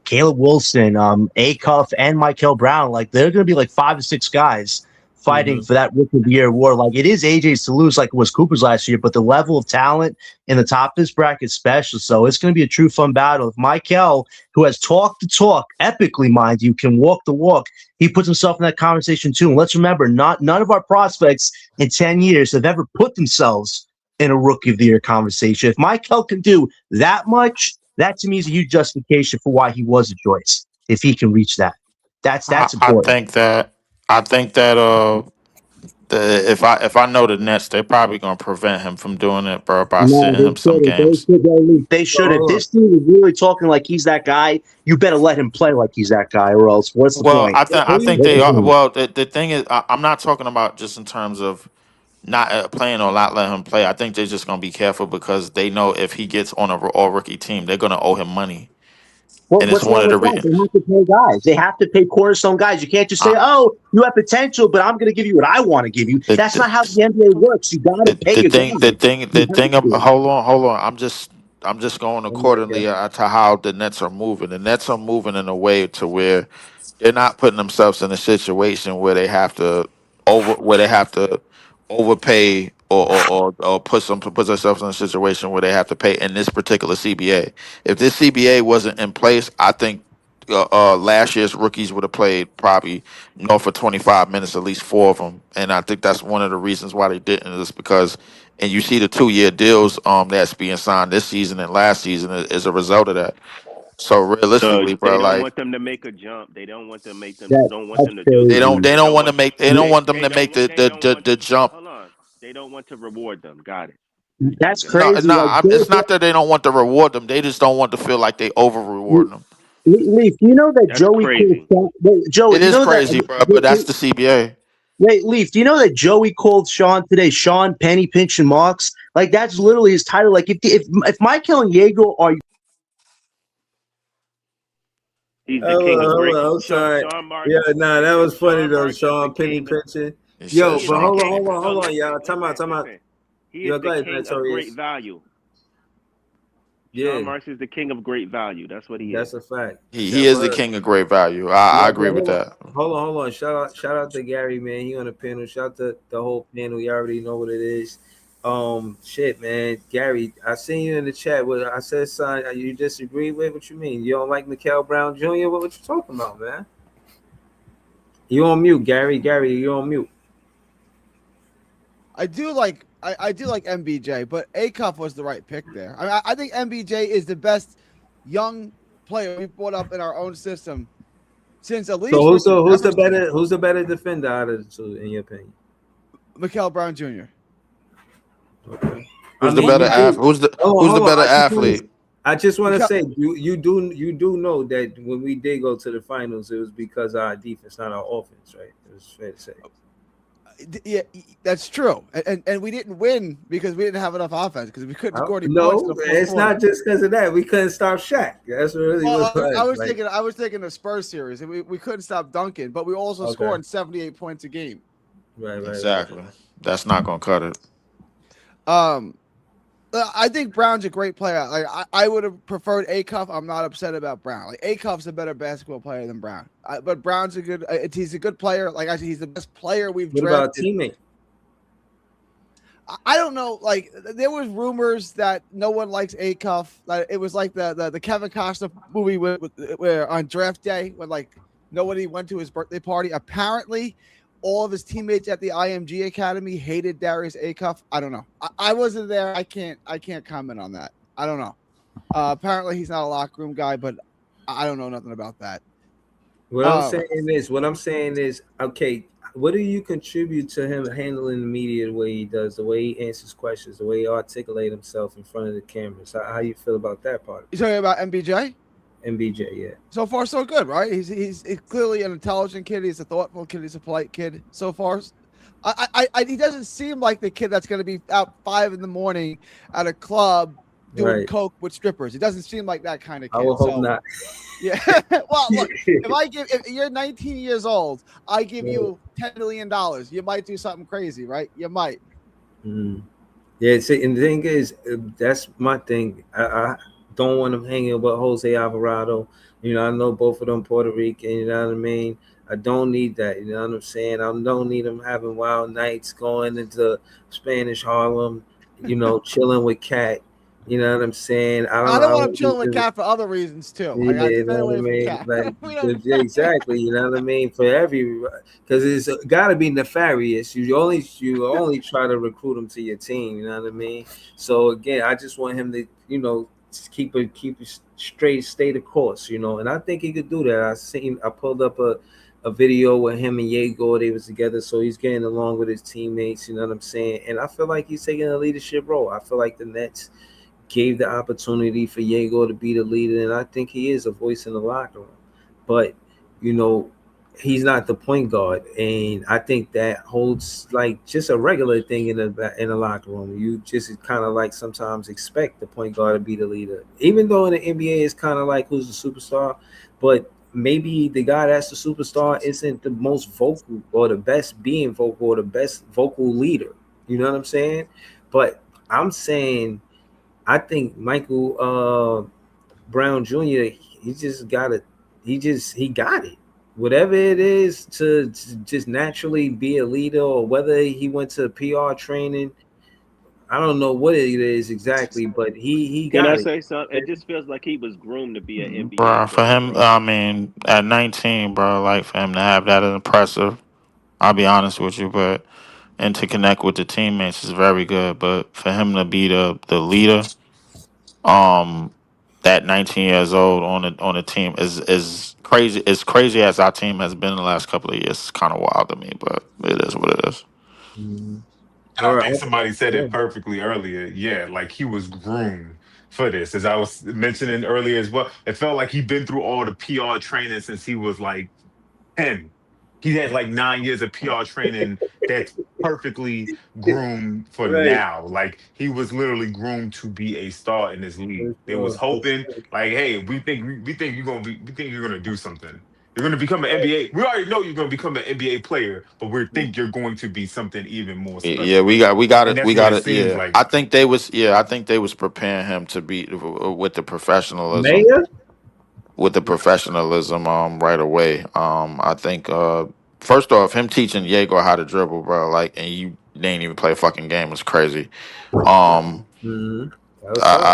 Caleb Wilson, Acuff, and Michael Brown. Like they're going to be like 5 to 6 guys fighting Mm-hmm. for that Rookie of the Year award. Like it is AJ's to lose, like it was Cooper's last year, but the level of talent in the top of this bracket is special. So it's going to be a true fun battle. If Michael, who has talked the talk epically, mind you, can walk the walk, he puts himself in that conversation too. And let's remember, none of our prospects in 10 years have ever put themselves in a rookie of the year conversation. If Michael can do that much, that to me is a huge justification for why he was a choice. If he can reach that, that's I important. think that if I know the Nets, they're probably gonna prevent him from doing it, bro, by No, sitting they him some shouldn't. games. They should. If Hold on. this team is really talking like he's that guy, you better let him play like he's that guy, or else what's the Well, point? I Who you think What's they the think? are. point? Well, the thing is, I'm not talking about just in terms of not playing or not letting him play. I think they're just gonna be careful because they know if he gets on a all rookie team, they're gonna owe him money. And it's What's one wrong of the with that? They have to pay guys. They have to pay cornerstone guys. You can't just say, "Oh, you have potential, but I'm going to give you what I want to give you." That's not how the NBA works. You got to pay your guys. You have to. hold on. I'm just going Oh my accordingly god. to how the Nets are moving. The Nets are moving in a way to where they're not putting themselves in a situation where they have to overpay or put themselves in a situation where they have to pay in this particular CBA. If this CBA wasn't in place, I think last year's rookies would have played probably north of 25 minutes, at least four of them, and I think that's one of the reasons why they didn't is because. And you see the 2 year deals that's being signed this season and last season as a result of that. So So realistically, they bro, don't like want them to make a jump. They don't want them make them. That, Don't want that's them to do they something. don't crazy. they They don't don't want to want. make they don't want them They to make don't want. They don't want. the jump. Hold on. They don't want to reward them. Got it. That's Got it. No, crazy. no, Like, it's not that they don't want to reward them. They just don't want to feel like they over rewarding them. Leaf, do you know that That's Joey called crazy. Wait, Joey, It you is know that crazy, bro, but that's the CBA. wait, Leaf, do you know that Joey called Sean today Sean Penny Pinch and Marks? Like that's literally his title. Like if Michael and Diego are He's the king of Hold great. on, I'm Sean sorry. Sean Marks. Yeah, nah, that was funny Sean though. Marks is the Sean Penny king. pinching. He Yo, said He's but the Sean king. Penny. No, hold on, y'all. Time out, time out. listen. He is Yo, go the ahead, king of great Notorious. value. Yeah, Sean Marks is the king of great value. That's what he is. that's a fact. He That is the word. king of great value. Yeah, I but agree with that. hold on. Shout out to Gary, man. He on the panel. Shout out to the whole panel. You already know what it is. Shit, man. Gary, I seen you in the chat. What I said, son, you disagree with what you mean? You don't like Mikael Brown Jr.? What you talking about, man? You on mute, Gary. Gary, you on mute. I do like MBJ, but Acuff was the right pick there. I think MBJ is the best young player we brought up in our own system since at least. So who's Richard the better defender out of the two, in your opinion? Mikael Brown Jr. Okay. Who's the better athlete? Who's the better athlete? I just want to say you do know that when we did go to the finals, it was because of our defense, not our offense, right? It was fair to say. Yeah, that's true, and we didn't win because we didn't have enough offense because we couldn't score any points. No, it's not just because of that. We couldn't stop Shaq. That's really what I was thinking the Spurs series, and we couldn't stop Duncan, but we also scoring 78 points a game. Right. Exactly. That's not gonna cut it. I think Brown's a great player. Like I would have preferred Acuff. I'm not upset about Brown. Like Acuff's a better basketball player than Brown. But Brown's he's a good player. Like I said, he's the best player we've drafted. What about teammate? I don't know. Like there was rumors that no one likes Acuff. Like it was like the Kevin Costner movie where on draft day when like nobody went to his birthday party. Apparently, all of his teammates at the IMG Academy hated Darius Acuff. I don't know. I wasn't there. I can't comment on that. I don't know. Apparently, he's not a locker room guy, but I don't know nothing about that. What I'm saying is, okay, what do you contribute to him handling the media the way he does, the way he answers questions, the way he articulates himself in front of the cameras? How you feel about that part? You talking about MBJ? MBJ, yeah. So far, so good, right? He's clearly an intelligent kid. He's a thoughtful kid. He's a polite kid. So far, he doesn't seem like the kid that's going to be out 5 a.m. at a club doing coke with strippers. It doesn't seem like that kind of kid. I will hope not. Yeah. Well, look, if you're 19 years old, I give you $10 million. You might do something crazy, right? You might. Mm. Yeah. See, and the thing is, that's my thing. I don't want him hanging with Jose Alvarado. You know, I know both of them Puerto Rican. You know what I mean? I don't need that. You know what I'm saying? I don't need him having wild nights going into Spanish Harlem. You know, chilling with Cat. You know what I'm saying? I don't want him chilling with Cat for other reasons too. Yeah, you know what I mean? Like, exactly. You know what I mean? Because it's got to be nefarious. You only try to recruit him to your team. You know what I mean? So again, I just want him to, you know, keep a straight state of course. You know, and I think he could do that. I pulled up a video with him and Diego. They was together, so he's getting along with his teammates. You know what I'm saying? And I feel like he's taking a leadership role. I feel like the Nets gave the opportunity for Diego to be the leader, and I think he is a voice in the locker room. But, you know, he's not the point guard, and I think that holds like just a regular thing in the locker room. You just kind of like sometimes expect the point guard to be the leader, even though in the NBA it's kind of like who's the superstar, but maybe the guy that's the superstar isn't the most vocal or the best being vocal or the best vocal leader. You know what I'm saying? But I'm saying I think Michael Brown Jr. He just got it. He got it. Whatever it is to just naturally be a leader, or whether he went to PR training, I don't know what it is exactly, but he Can I got it. say something? It just feels like he was groomed to be an NBA Bro, for player, him, bro. I mean, at 19, bro, like for him to have that is impressive. I'll be honest with you, but and to connect with the teammates is very good. But for him to be the leader, um, at 19 years old on the team is crazy. As crazy as our team has been in the last couple of years, it's kind of wild to me. But it is what it is. Mhm. And All I right. think somebody said Yeah. it perfectly earlier. Yeah, like he was groomed for this. As I was mentioning earlier as well, it felt like he'd been through all the PR training since he was like 10. He has like 9 years of PR training that's perfectly groomed for Right. now. Like he was literally groomed to be a star in this league. For They was sure, for hoping, sure. like, hey, we think you're gonna be we think you're gonna do something. You're gonna become an NBA. We already know you're gonna become an NBA player, but we think you're going to be something even more Yeah, special. we got And it, that's we what got it it. seems Yeah, like. I think they was preparing him to be with the professionalism, Mayor? right away. I think first off, him teaching Diego how to dribble, bro, like, and you they ain't even play a fucking game was crazy. Um, Mm-hmm. That was tough.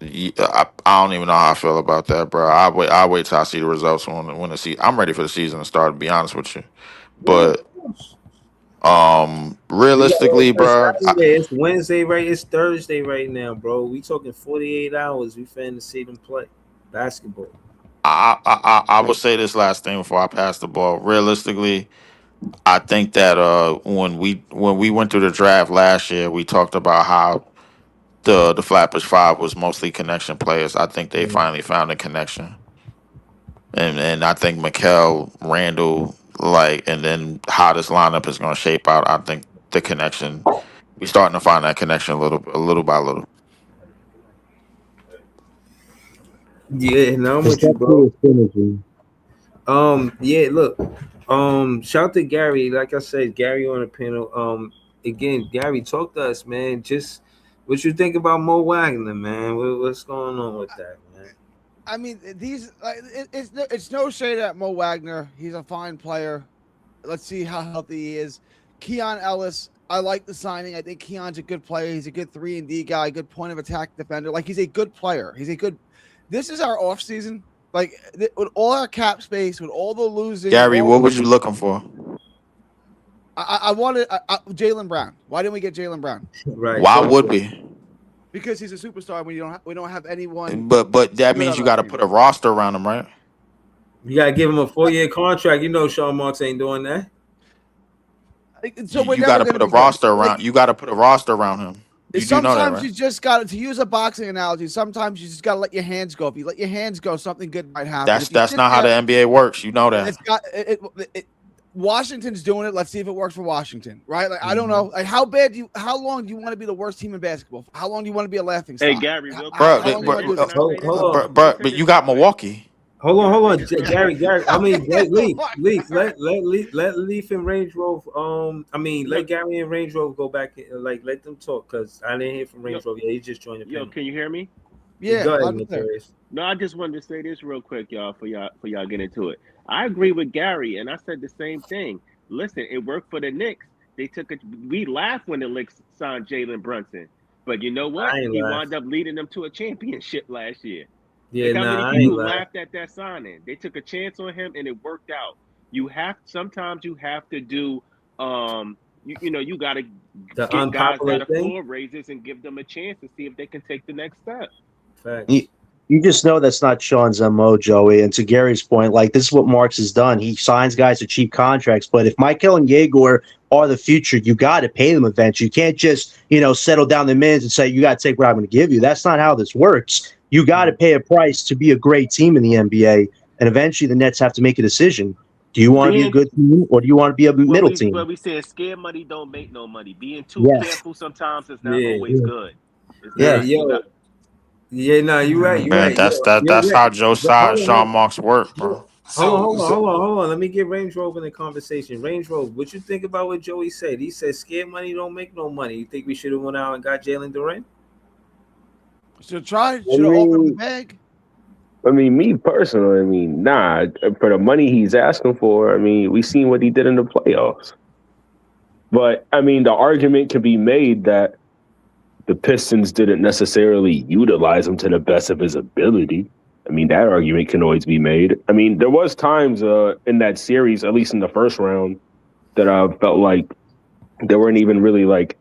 I, I don't even know how I feel about that, bro. I wait till I see the results when the season. I'm ready for the season to start. To be honest with you, Yeah, of but course. We got realistically, it's bro, Saturday, it's Wednesday, right? It's Thursday right now, bro. We talking 48 hours. We finna see them play basketball. I will say this last thing before I pass the ball. Realistically, I think that when we went through the draft last year, we talked about how the Flatbush Five was mostly connection players. I think they Mm. finally found a connection, and I think Mikel, Randall, like, and then how this lineup is going to shape out. I think the connection we starting to find that connection a little by little. Yeah, no, I'm There's with you, bro. definitely a synergy. Yeah, look. Shout to Gary. Like I said, Gary on the panel. Again, Gary, talk to us, man. Just what you think about Mo Wagner, man? What's going on with that, man? I mean, it's no shade at Mo Wagner. He's a fine player. Let's see how healthy he is. Keon Ellis, I like the signing. I think Keon's a good player. He's a good 3-and-D guy, good point of attack defender. Like, he's a good player. He's a good. This is our off season. Like, with all our cap space, with all the losing, Gary, what was you looking for? I wanted Jaylen Brown. Why didn't we get Jaylen Brown? Right. Why Talk would to us. we? Because he's a superstar. And we don't have anyone But that good means on you our got to team. put a roster around him, right? You gotta give him a 4-year contract. You know, Sean Marks ain't doing that. So we're You got never to going put to a be good. roster around. You got to put a roster around him. You do know that, Sometimes right? you just got to use a boxing analogy. Sometimes you just got to let your hands go. If you let your hands go, something good might happen. If you That's sit not how the there, NBA works. You know that. it's got Washington's doing it. Let's see if it works for Washington, right? Like, I don't Mm-hmm. know. Like, how long do you want to be the worst team in basketball? How long do you want to be a laughing Hey stock? Gary, real quick, Bro, can How I long do you say want to this? do Can this? I say this? Let me say but you this real got quick. Milwaukee. Hold on, Can I hold say on, this real quick? Gary. I mean, Leaf. Oh Let Leaf and Range Rover. Yo, Let Gary and Range Rover go back. Like, let them talk, cause I didn't hear from yo, Range Rover. Yeah, he just joined the yo, panel. can you hear me? yeah, Go ahead, loud and clear. Notorious. No, I just wanted to say this real quick, y'all, for y'all get into it. I agree with Gary, and I said the same thing. Listen, it worked for the Knicks. They took it. We laughed when the Knicks signed Jalen Brunson, but you know what? I ain't He laugh. wound up leading them to a championship last year. Yeah, Look how many nah, I ain't people laugh. laughed at that signing. They took a chance on him, and it worked out. Sometimes you have to do. You got to The get guys unpopular that are thing. floor raisers and give them a chance to see if they can take the next step. You, Facts. you just know that's not Sean's MO, Joey. And to Gary's point, like this is what Marks has done. He signs guys to cheap contracts. But if Michael and Yegor are the future, you got to pay them eventually. You can't just, settle down the minutes and say, you got to take what I'm going to give you. That's not how this works. You got to pay a price to be a great team in the NBA. And eventually the Nets have to make a decision. Do you want to be a good team or do you want to be a middle What team? we said, scared money don't make no money. Being too Yes. careful sometimes is not Yeah, always good. It's yeah, Yeah. not. You yo, got yeah. No, you're right. You're Man, right. Yo, you're that's right. how Joe But Side and Sean Marks work, hold bro. So, so hold on. Let me get Range Rover in the conversation. Range Rover, what you think about what Joey said? He said, "Scared money don't make no money." You think we should have went out and got Jalen Duren? Should have tried. I Should have offered him the mean, bag. me personally, nah. For the money he's asking for, we seen what he did in the playoffs. But the argument can be made that the Pistons didn't necessarily utilize him to the best of his ability. That argument can always be made. There was times in that series, at least in the first round, that I felt like they weren't even really like.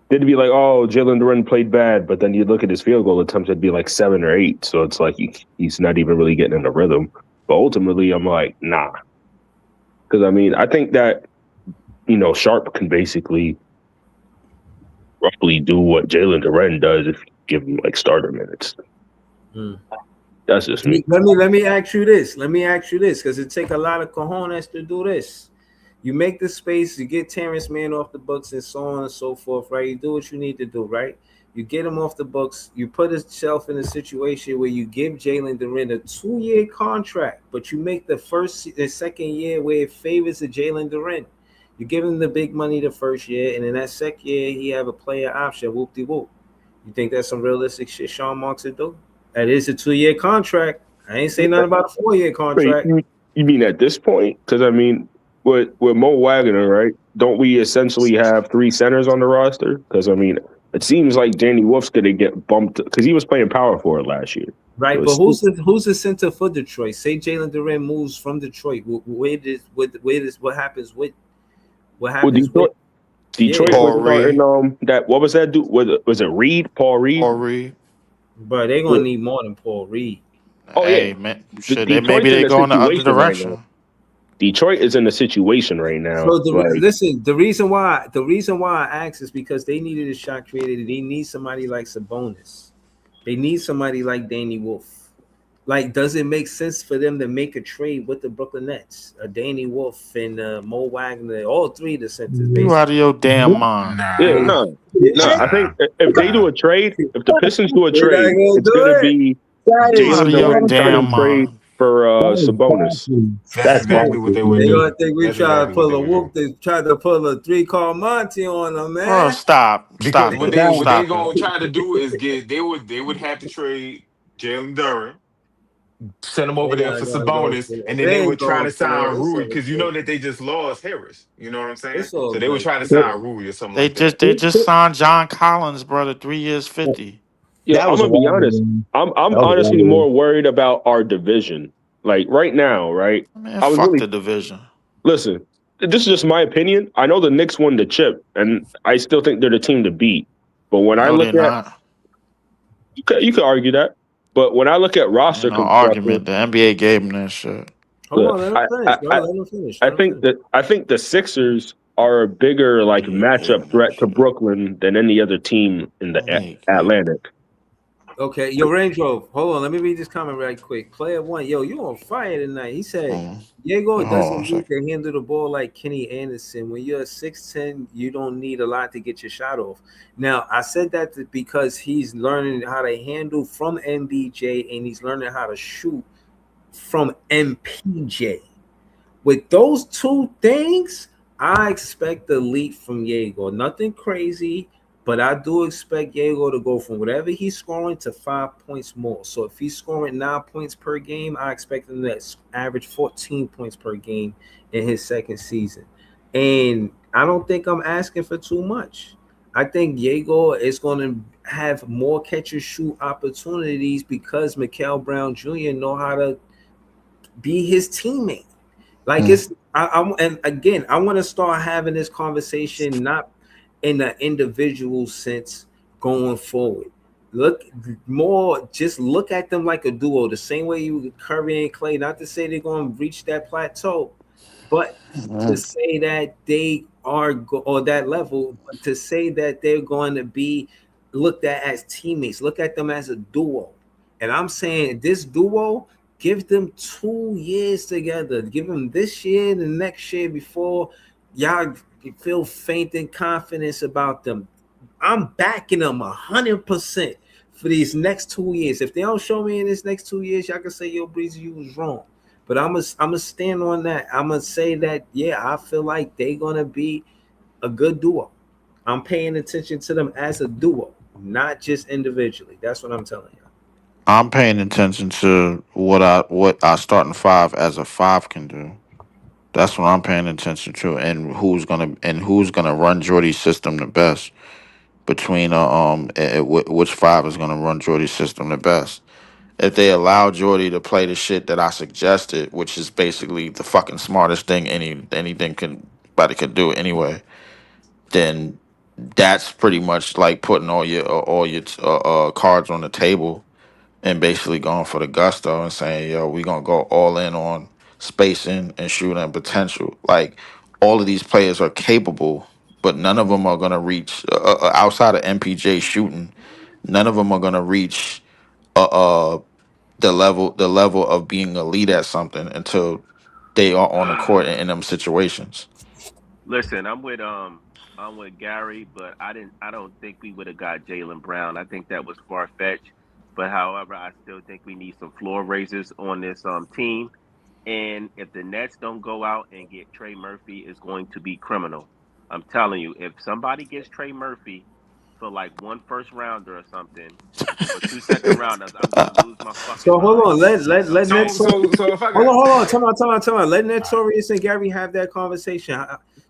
They'd be like, "Oh, Jalen Duren played bad," but then you look at his field goal attempts, it'd be like 7 or 8. So it's like he's not even really getting in the rhythm. But ultimately, I'm like, nah, because I think that Sharp can basically roughly do what Jalen Duren does if you give him like starter minutes. That's just me. Let me ask you this. Because it take a lot of cojones to do this. You make the space, you get Terrence Mann off the books and so on and so forth, right? You do what you need to do, right? You get him off the books. You put yourself in a situation where you give Jalen Duren a 2-year contract, but you make the second year where it favors the Jalen Duren. You give him the big money the first year, and in that second year, he have a player option. Whoop-de-whoop. You think that's some realistic shit Sean Marks would do? That is a 2-year contract. I ain't saying nothing about a 4-year contract. You mean at this point? Because with Mo Wagner, right? Don't we essentially have 3 centers on the roster? Because it seems like Danny Wolf's gonna get bumped because he was playing power forward last year. Right, So but who's the center for Detroit? Say Jalen Duren moves from Detroit. What happens with Detroit yeah, Paul was Reed. starting that. What was that dude? Was it Reed? Paul Reed? Paul Reed. but they're gonna need more than Paul Reed. Oh yeah, Hey man, shit. Maybe Detroit's in they a go in the other situation right now. direction. Detroit is in a situation right now. So the reason why I asked is because they needed a shot creator. They need somebody like Sabonis. They need somebody like Danny Wolf. Like, does it make sense for them to make a trade with the Brooklyn Nets? Danny Wolf and Mo Wagner, all 3 of the centers, You basically. out of your damn mind. Yeah, nah, no. I nah. think if they do a trade, if the Pistons do a They're not trade, gonna it's do gonna it. be You out Jalen of your Duren trying damn to trade mind. for Sabonis. That's That's my exactly what they would They opinion. gonna do. think we That's try to exactly what pull they a would do. whoop. They tried to pull a 3-call Monty on them, Bro, man. stop. Because Stop it. what they Stop it. gonna try to do is they would have to trade Jalen Duren, send him over They there not for gonna go Sabonis, for that. and then They they ain't would try going to for that. sign It's Rui all because you know good. that they just lost Harris. You know what I'm saying? It's all So they would good. try to It's all sign good. Rui or something They like that. just signed John Collins, brother. 3 years, 50. Yeah, That I'm was a gonna be robbery. honest. I'm That was a honestly robbery. more worried about our division. Like right now, right? Man, I was fuck the really division. listen. This is just my opinion. I know the Knicks won the chip, and I still think they're the team to beat. But when I No, look they're at not. you could argue that, but when I look at Ain't roster no construction, argument. The NBA gave him that shit. Hold look, on, let him finish, bro. Let him finish. I Let him think finish. the Sixers are a bigger like NBA gave matchup him that threat to shit. Brooklyn than any other team in the NBA gave him. Atlantic. Okay, yo, Range Rover. Hold on, let me read this comment right quick. Player 1, yo, you on fire tonight. He said, Diego Hold on a doesn't need second. to handle the ball like Kenny Anderson. When you're 6'10", you don't need a lot to get your shot off. Now, I said that because he's learning how to handle from MBJ and he's learning how to shoot from MPJ. With those 2 things, I expect the leap from Diego. Nothing crazy. But I do expect Diego to go from whatever he's scoring to 5 points more. So if he's scoring 9 points per game, I expect him to average 14 points per game in his second season. And I don't think I'm asking for too much. I think Diego is going to have more catch and shoot opportunities because Mikael Brown Jr. know how to be his teammate. Like and again, I want to start having this conversation not in the individual sense going forward. Just look at them like a duo, the same way you Curry and Clay. Not to say they're going to reach that plateau, but to say that they are or that level, but to say that they're going to be looked at as teammates. Look at them as a duo, and I'm saying this duo Give them 2 years together. Give them this year, the next year before y'all feel faint in confidence about them. I'm backing them 100% for these next 2 years. If they don't show me in this next 2 years, y'all can say, yo, Breezy, you was wrong. But I'm gonna stand on that. I'm gonna say that, yeah, I feel like they're gonna be a good duo. I'm paying attention to them as a duo, not just individually. That's what I'm telling you. I'm paying attention to what our starting five as a five can do. That's what I'm paying attention to, and who's gonna run Jordy's system the best between which five is gonna run Jordy's system the best. If they allow Jordy to play the shit that I suggested, which is basically the fucking smartest thing anybody could do anyway, then that's pretty much like putting all your cards on the table and basically going for the gusto and saying, yo, we gonna go all in on spacing and shooting and potential. Like all of these players are capable, but none of them are gonna reach outside of MPJ shooting. None of them are gonna reach uh the level of being a lead at something until they are on the court in them situations. Listen, I'm with Gary, but I don't think we would have got Jalen Brown. I think that was far fetched. But however, I still think we need some floor raisers on this team. And if the Nets don't go out and get Trey Murphy, it's going to be criminal. I'm telling you, if somebody gets Trey Murphy for like one first rounder or something, or two second rounders, I'm gonna lose my fucking So hold mind. on, let I'm So Nets. so so if I got Hold on. Tell me. Let Notorious and Gary have that conversation.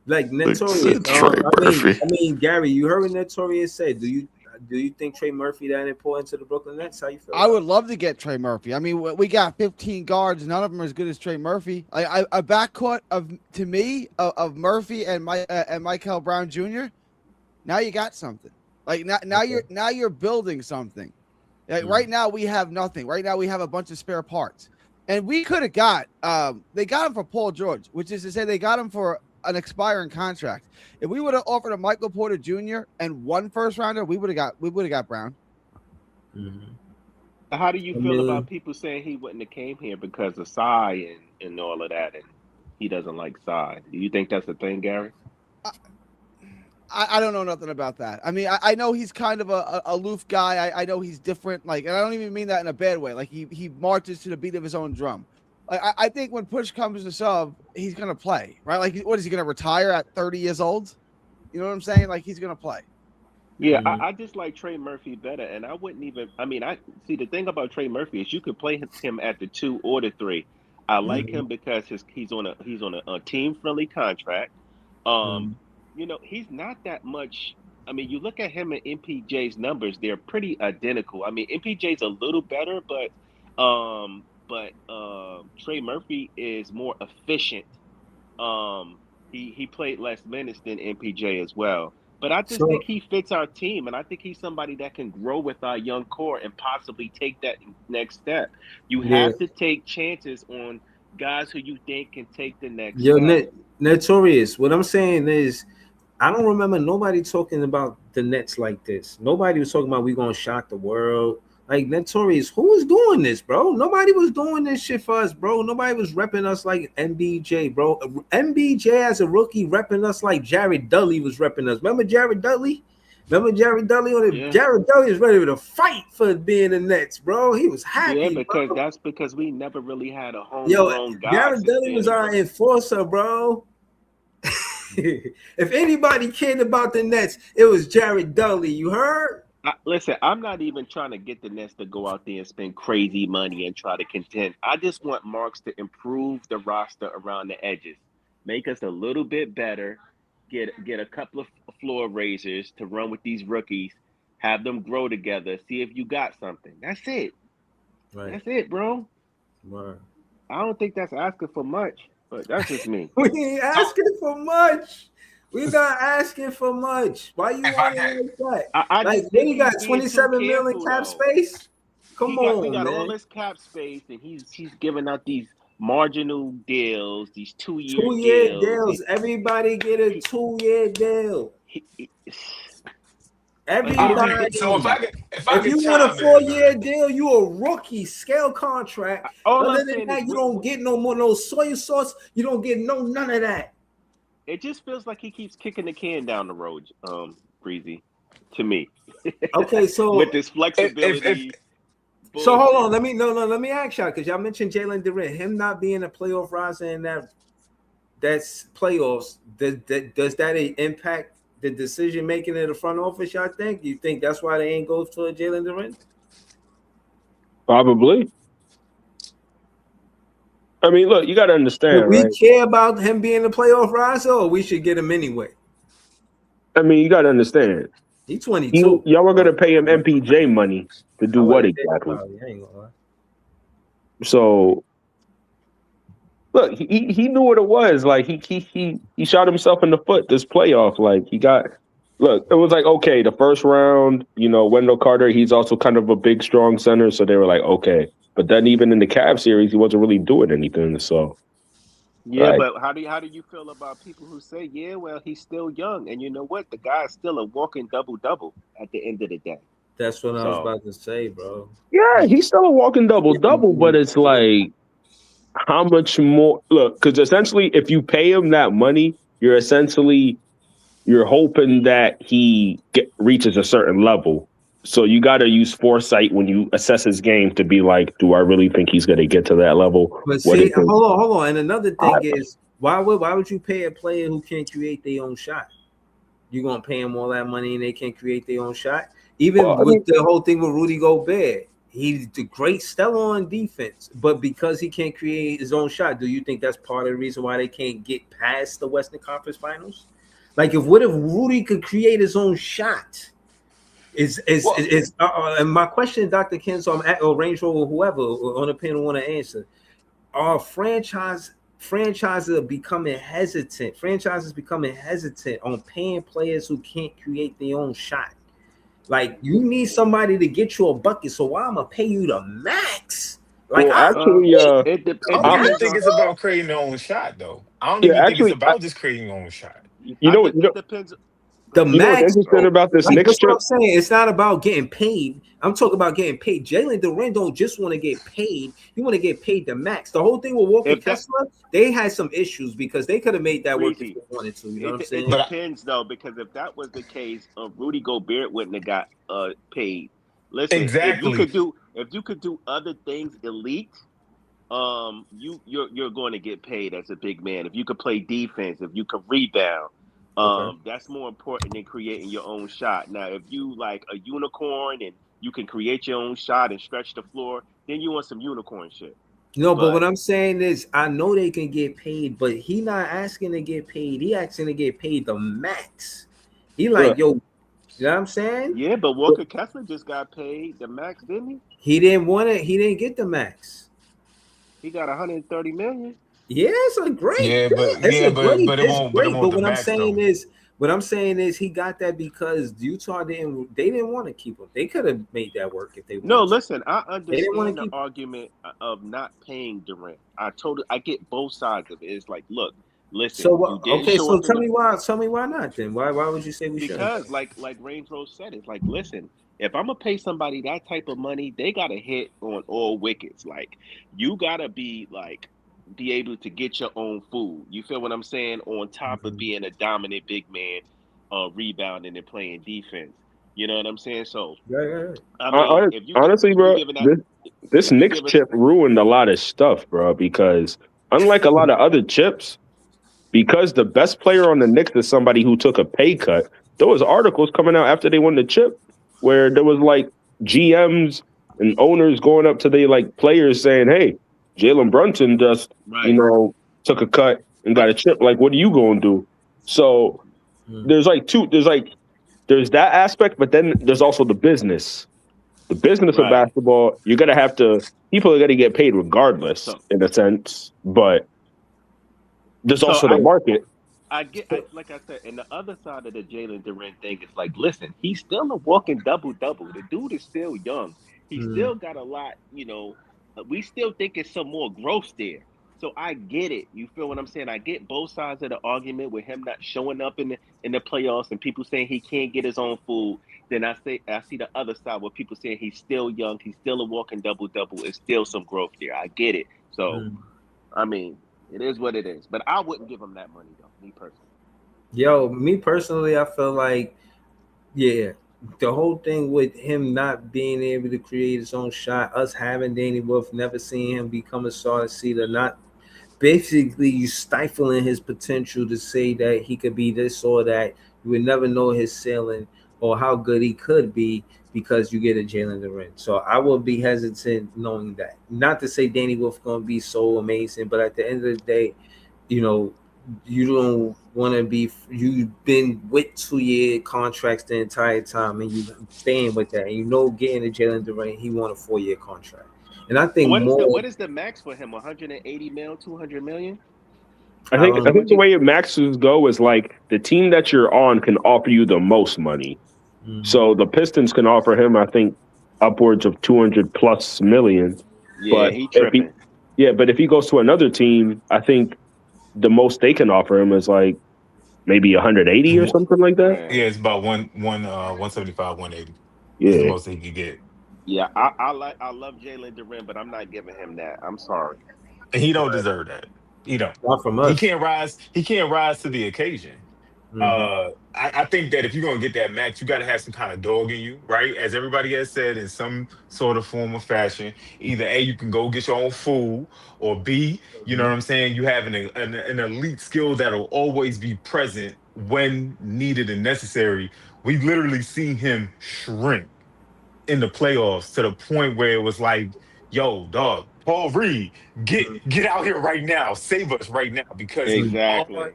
Like Notorious. Trey Murphy. Gary, you heard what Notorious said. Do you think Trey Murphy that important to the Brooklyn Nets? How you feel? I would love to get Trey Murphy. I mean, we got 15 guards. None of them are as good as Trey Murphy. A backcourt of Murphy and Michael Brown Jr. Now you got something. Like now you're building something. Like right now we have nothing. Right now we have a bunch of spare parts, and we could have got. They got him for Paul George, which is to say they got him for an expiring contract. If we would have offered a Michael Porter Jr. and one first rounder, we would have got Brown. Mm-hmm. How do you feel about people saying he wouldn't have came here because of Psy and all of that, and he doesn't like Psy? Do you think that's a thing, Gary? I don't know nothing about that. I mean, I know he's kind of a aloof guy. I know he's different. Like, and I don't even mean that in a bad way. Like he marches to the beat of his own drum. Like I think when push comes to shove, he's gonna play, right? Like, what is he gonna retire at 30 years old? You know what I'm saying? Like he's gonna play. Yeah, I just like Trey Murphy better, and I wouldn't even. I mean, I see the thing about Trey Murphy is you could play him at the 2 or the 3. I like him because he's on a team friendly contract. Um, he's not that much. I mean, you look at him and MPJ's numbers; they're pretty identical. I mean, MPJ's a little better, but Trey Murphy is more efficient. He played less minutes than MPJ as well. But I just think So he fits our team, and I think he's somebody that can grow with our young core and possibly take that next step. You yeah, have to take chances on guys who you think can take the next yo, step. Notorious. What I'm saying is, I don't remember nobody talking about the Nets like this. Nobody was talking about we gonna shock the world. Like Notorious, who was doing this, bro? Nobody was doing this shit for us, bro. Nobody was repping us like MBJ, bro. MBJ as a rookie repping us like Jared Dudley was repping us. Remember Jared Dudley? Yeah, Jared Dudley was ready to fight for being the Nets, bro. He was yeah, happy, because bro. that's because we never really had a Yo, homegrown guy Jared since Dudley being was a our rookie. enforcer, bro. If anybody cared about the Nets, it was Jared Dudley. You heard? Listen, I'm not even trying to get the Nets to go out there and spend crazy money and try to contend. I just want Marks to improve the roster around the edges, make us a little bit better, get a couple of floor raisers to run with these rookies, have them grow together, see if you got something. That's it. Right. That's it, bro. Right. I don't think that's asking for much, but that's just me. We ain't so asking for much. We not asking for much. Why you if I want it got like that? I Like, just what think you he's got? being too 27 million careful cap though. space? Come We on, got all man. this cap space, and he's giving out these marginal deals, these 2 year 2 year deals. deals. Everybody get a He, 2 year deal. he, he- Everybody. So if I If could you want a chime in, man. 4-year deal, you a rookie scale contract. All Other I'm than saying that, is, you don't get no more no soy sauce. You don't get none of that. it just feels like he keeps kicking the can down the road, Breezy, to me. Okay, so With this If flexibility. hold Bullshit. on. Let me ask y'all because y'all mentioned Jalen Durant, him not being a playoff riser in that's playoffs. Does that impact the decision making in the front office? Y'all think? You think that's why they ain't go for Jalen Durant? Probably. I mean, look, you got to Do understand, we right? care about him being a playoff riser, or we should get him anyway? I mean, you got to understand. He's 22. Y'all were going to pay him MPJ money to do I what would have think exactly? about it. I ain't gonna lie. So look, he knew what it was. Like he shot himself in the foot this playoff. Like he got look, it was like okay, the first round, Wendell Carter, he's also kind of a big, strong center, so they were like, okay. But then even in the Cavs series, he wasn't really doing anything. So Yeah, like, but how do you feel about people who say, yeah, well, he's still young, and you know what, the guy's still a walking double at the end of the day. That's what I was So about to say, bro. yeah, he's still a walking double, but it's like how much more look, because essentially if you pay him that money, you're hoping that he reaches a certain level. So you got to use foresight when you assess his game to be like, do I really think he's going to get to that level? But What is see, it? hold on. And another thing is, why would you pay a player who can't create their own shot? You gonna pay them all that money and they can't create their own shot? Even Well, I with mean, the whole thing with Rudy Gobert, he's the great stellar on defense, but because he can't create his own shot, do you think that's part of the reason why they can't get past the Western Conference Finals? Like, what if Rudy could create his own shot? And my question, Dr. Ken, so I'm at or Range Rover, whoever on the panel want to answer. Are franchises becoming hesitant? Franchises becoming hesitant on paying players who can't create their own shot. Like, you need somebody to get you a bucket, so why I'm gonna pay you the max? Like, well, I actually, it I don't even depends think on. it's about creating their own shot, though. I don't yeah, even think it's actually, about just creating your own shot. It depends. Go the ahead. what's max, interesting bro. about this Like, Knicks that's what I'm trip? saying. It's not about getting paid. I'm talking about getting paid. Jalen Duran don't just want to get paid. You want to get paid the max. The whole thing with Walker If that Kessler, they had some issues because they could have made that work if Breezy, they wanted to. You know what I'm it saying? But depends though, because if that was the case, Rudy Gobert wouldn't have got paid. Listen, exactly. if you could do other things elite, you're going to get paid as a big man. If you could play defense, if you could rebound, Okay. that's more important than creating your own shot. Now, if you like a unicorn and you can create your own shot and stretch the floor, then you want some unicorn shit. No, but But what I'm saying is, I know they can get paid, but he not asking to get paid. He asking to get paid the max. He like, Look, yo, you know what I'm saying? yeah, but Walker Kessler just got paid the max, didn't he? He didn't want it. He didn't get the max. He got 130 million. Yeah, it's a great. Yeah, but It's yeah, a but great. but it It's won't. But it great. won't But the max though. what I'm saying is, he got that because Utah didn't. They didn't want to keep him. They could have made that work if they No, wanted to. listen, I They didn't want understand to the keep him. argument of not paying Durant. I get both sides of it. It's like, look, So listen, what? you didn't Okay, show so up in tell the me why. Tell me why not then? Why would you say we shouldn't? because like Range Rose said, it's like, listen, if I'm gonna pay somebody that type of money, they gotta hit on all wickets. Like, you gotta be able to get your own food. You feel what I'm saying? On top of Mhm. being a dominant big man, rebounding and playing defense. You know what I'm saying? So Right. I mean, honestly, if you bro, giving that this if you Knicks give us chip ruined a lot of stuff, bro. Because unlike a lot of other chips, because the best player on the Knicks is somebody who took a pay cut. There was articles coming out after they won the chip where there was like GMs and owners going up to the like players saying, "Hey, Jalen Brunson just right, took a cut and got but a chip. Like, what are you going to do?" So Mm. there's like two. There's that aspect, but then there's also the business. The business of right. basketball. You're gonna have to. People are gonna get paid regardless, So in a sense, but there's so also the market. like I said, and the other side of the Jalen Durant thing is like, listen, he's still a walking double. The dude is still young. He Mm. still got a lot, we still think it's some more growth there. So I get it. You feel what I'm saying? I get both sides of the argument with him not showing up in the playoffs and people saying he can't get his own food. Then I see the other side where people saying he's still young, he's still a walking double, is still some growth there. I get it. So I mean, it is what it is. But I wouldn't give him that money though, me personally. Yo, me personally, I feel like, yeah, the whole thing with him not being able to create his own shot, us having Danny Wolf, never seeing him become a star seeder, not basically you stifling his potential to say that he could be this or that. You would never know his ceiling or how good he could be because you get a Jalen Durant. So I will be hesitant knowing that. Not to say Danny Wolf going to be so amazing, but at the end of the day, you know, you don't want to be. You've been with 2-year contracts the entire time, and you staying with that. And you know, getting a Jalen Durant, he won a 4-year contract. And I think what is the max for him? 180 mil, 200 million? I think the way maxes go is like the team that you're on can offer you the most money. Mm-hmm. So the Pistons can offer him, I think, upwards of 200 plus million. Yeah, he tripping. But if he goes to another team, I think the most they can offer him is like maybe 180 or something like that. Yeah, it's about 175, 180. Yeah, it's the most he could get. Yeah, I love Jalen Durant, but I'm not giving him that. I'm sorry. And he don't deserve that. He don't. Not from us. He can't rise to the occasion. Mm-hmm. I think that if you're gonna get that max, you got to have some kind of dog in you, right? As everybody has said, in some sort of form or fashion. Either A, you can go get your own food, or B, you know what I'm saying, you have an elite skill that'll always be present when needed and necessary. We've literally seen him shrink in the playoffs to the point where it was like, yo, dog, Paul Reed, get out here right now, save us right now, because exactly.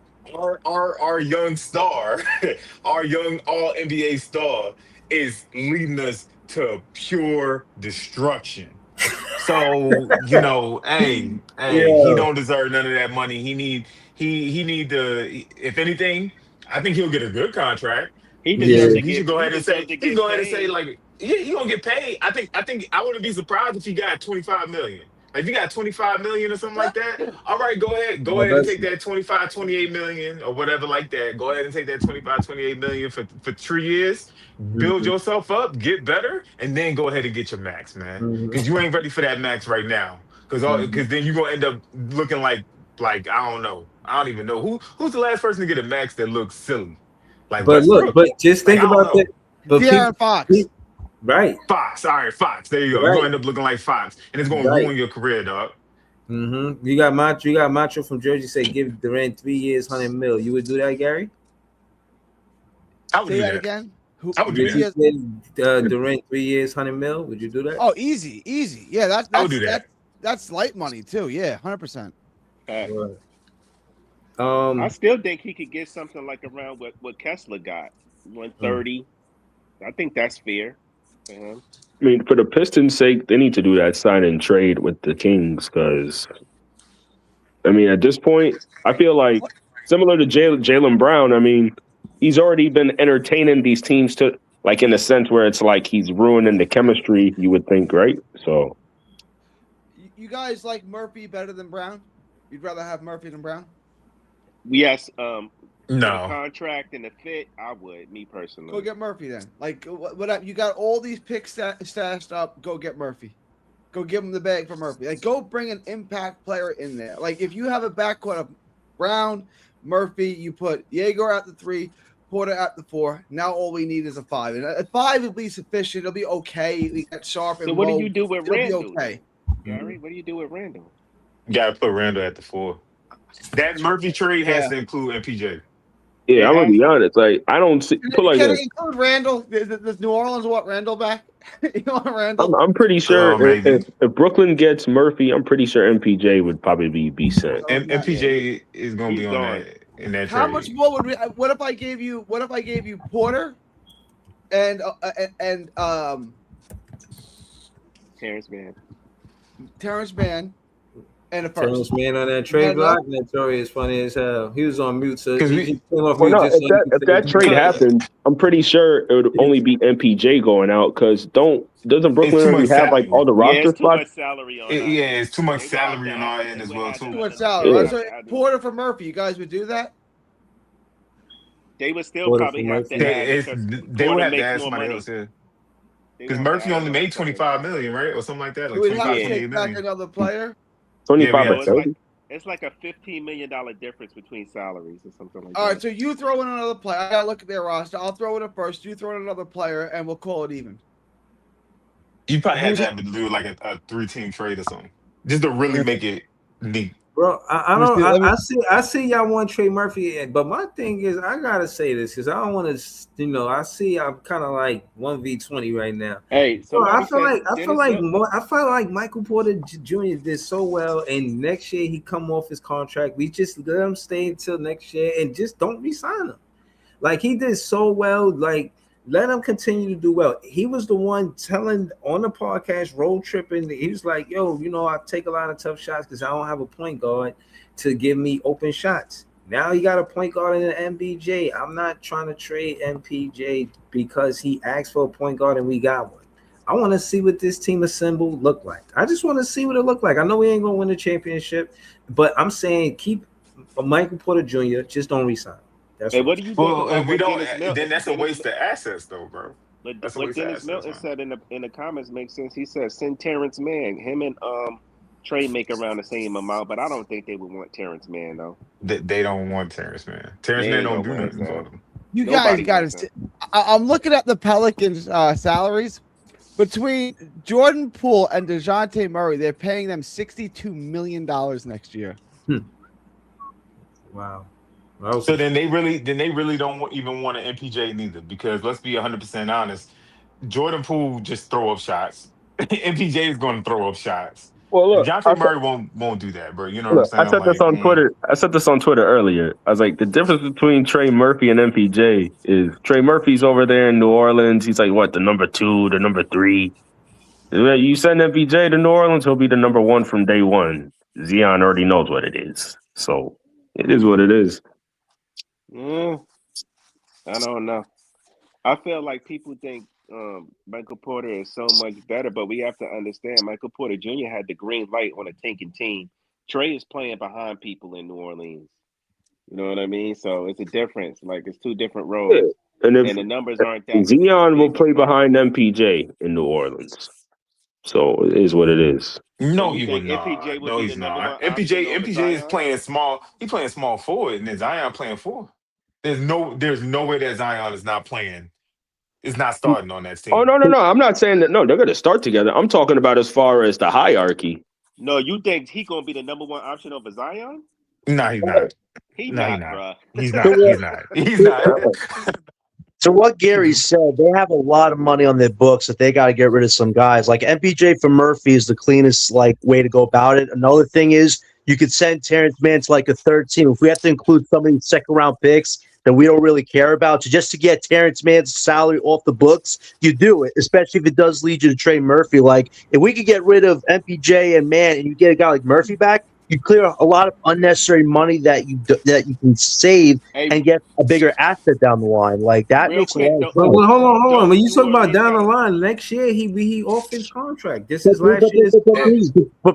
Our young star, our young all NBA star is leading us to pure destruction. So, you know, hey, he don't deserve none of that money. He need to, if anything, I think he'll get a good contract. He should go ahead and say like, yeah, he gonna get paid. I think I wouldn't be surprised if he got 25 million. Like, if you got 25 million or something like that, all right, go ahead and take that 25, 28 million or whatever like that. Go ahead and take that 25, 28 million for 3 years, build yourself up, get better, and then go ahead and get your max, man. Because you ain't ready for that max right now. Because then you're gonna end up looking like I don't know. I don't even know who's the last person to get a max that looks silly. Like, but look, but just think about that. De'Aaron Fox. Right. Fox. All right, Fox. There you go. Right. You're going to end up looking like Fox. And it's going to ruin your career, dog. Mm-hmm. You got Macho from Jersey say give Durant 3 years, 100 mil. You would do that, Gary? I would say do that that again. I would do that. Durant 3 years, 100 mil. Would you do that? Oh, easy. Yeah, I would do that. That's light money too. Yeah, 100%. Right. I still think he could get something like around what Kessler got, 130. I think that's fair. I mean, for the Pistons' sake, they need to do that sign and trade with the Kings because, I mean, at this point, I feel like similar to Jaylen Brown, I mean, he's already been entertaining these teams to, like, in a sense where it's like he's ruining the chemistry, you would think, right? So, you guys like Murphy better than Brown? You'd rather have Murphy than Brown? Yes. No the contract and the fit, I would. Me personally, go get Murphy then. Like, what? You got all these picks stashed up. Go get Murphy. Go give him the bag for Murphy. Like, go bring an impact player in there. Like, if you have a backcourt of Brown, Murphy, you put Jaeger at the 3, Porter at the 4. Now all we need is a 5, and a 5 will be sufficient. It'll be okay. We got Sharp and so what Mo. Do you do with Randall? Okay. Gary, what do you do with Randall? You gotta put Randall at the 4. That Murphy trade has to include MPJ. Yeah, I'm gonna be honest. Like, I don't see. Can it include Randall? Does New Orleans want Randall back? You want Randall? I'm pretty sure if Brooklyn gets Murphy, I'm pretty sure MPJ would probably be sent. And MPJ is gonna be on that in that trade. How much more would we? What if I gave you Porter and Terrence Mann. And a first. Terrence Mann on that trade block, Notorious funny as hell. He was on mute, so he came off mute. If that trade happened, I'm pretty sure it would only be MPJ going out because doesn't Brooklyn already have like all the roster spots? It's too much salary on our end as well too. Too much salary. Yeah. So Porter for Murphy, you guys would do that? They would still Order for probably have to Murphy. add because They would Porter have to makes add more somebody money. else here. They would Because have to Murphy add only another made player. 25 million, right? Or something like that. You Like would have 25, to Yeah. 28 take back million. another player. 25 Yeah. or So 30. it's like a $15 million difference between salaries or something like All that. right, so you throw in another player. I gotta look at their roster. I'll throw in a first. You throw in another player, and we'll call it even. You probably have Who's to have to do like a 3-team trade or something. Just to really make it neat. Bro, I Let me don't. see. Let me. I see y'all want Trey Murphy, but my thing is, I gotta say this because I don't want to. I see I'm kind of like 1v20 right now. Hey, Bro, somebody said Dennis Miller. I feel like Michael Porter Jr. did so well, and next year he come off his contract. We just let him stay until next year and just don't re-sign him. Like he did so well, like. Let him continue to do well. He was the one telling on the podcast, road tripping. He was like, yo, I take a lot of tough shots because I don't have a point guard to give me open shots. Now he got a point guard in the MBJ. I'm not trying to trade MPJ because he asked for a point guard and we got one. I want to see what this team assembled look like. I just want to see what it look like. I know we ain't going to win the championship, but I'm saying keep Michael Porter Jr. Just don't resign. That's Hey, what do you think Well, about if we what don't, Dennis Miller? then that's a waste of assets, though, bro. That's a What waste of Dennis assets, Milton man. said in the comments makes sense. He said send Terrence Mann. Him and Trey make around the same amount, but I don't think they would want Terrence Mann though. They don't want Terrence Mann. Terrence They Mann ain't don't gonna do want his nothing for ass. them. You Nobody guys wants got him. to. I'm looking at the Pelicans' salaries. Between Jordan Poole and DeJounte Murray, they're paying them $62 million next year. wow. So then they really don't even want an MPJ neither, because let's be 100% honest. Jordan Poole just throw up shots. MPJ is going to throw up shots. Well, look, Dejounte Murray won't do that, bro. You know what I'm look, I saying? said this Like, on Twitter. I said this on Twitter earlier. I was like, the difference between Trey Murphy and MPJ is Trey Murphy's over there in New Orleans. He's like, what, the number 2, the number 3. You send MPJ to New Orleans, he'll be the number 1 from day one. Zion already knows what it is. So it is what it is. I don't know. I feel like people think Michael Porter is so much better, but we have to understand Michael Porter Jr. had the green light on a tanking team. Trey is playing behind people in New Orleans. You know what I mean? So it's a difference. Like it's two different Yeah. roles, And if and the numbers aren't that Zion will big play difference. behind MPJ in New Orleans. So it is what it is. So no, you he would think MPJ not. would No, be he's the number not. one option over MPJ is Zion? playing small. He playing small forward, and then Zion playing 4. There's no way that Zion is not playing. Is not starting on that Oh, team. no. I'm not saying that. No, they're going to start together. I'm talking about as far as the hierarchy. No, you think he gonna be the number one option over Zion? No, he's not. He No, he's not, not. bruh. He's So, not. He's not. He's not. so what Gary said, they have a lot of money on their books that they got to get rid of some guys. Like MPJ for Murphy is the cleanest way to go about it. Another thing is you could send Terrence Mann to a third team. If we have to include some of these second round picks that we don't really care about, so just to get Terrence Mann's salary off the books, you do it, especially if it does lead you to Trey Murphy. Like if we could get rid of MPJ and Mann and you get a guy like Murphy back, you clear a lot of unnecessary money that you can save Hey, and get a bigger asset down the line. Like that real makes a quick, lot of But sense. hold on. don't When the you New talk about Orleans down the got line, next year he off his contract. This But, is last year's.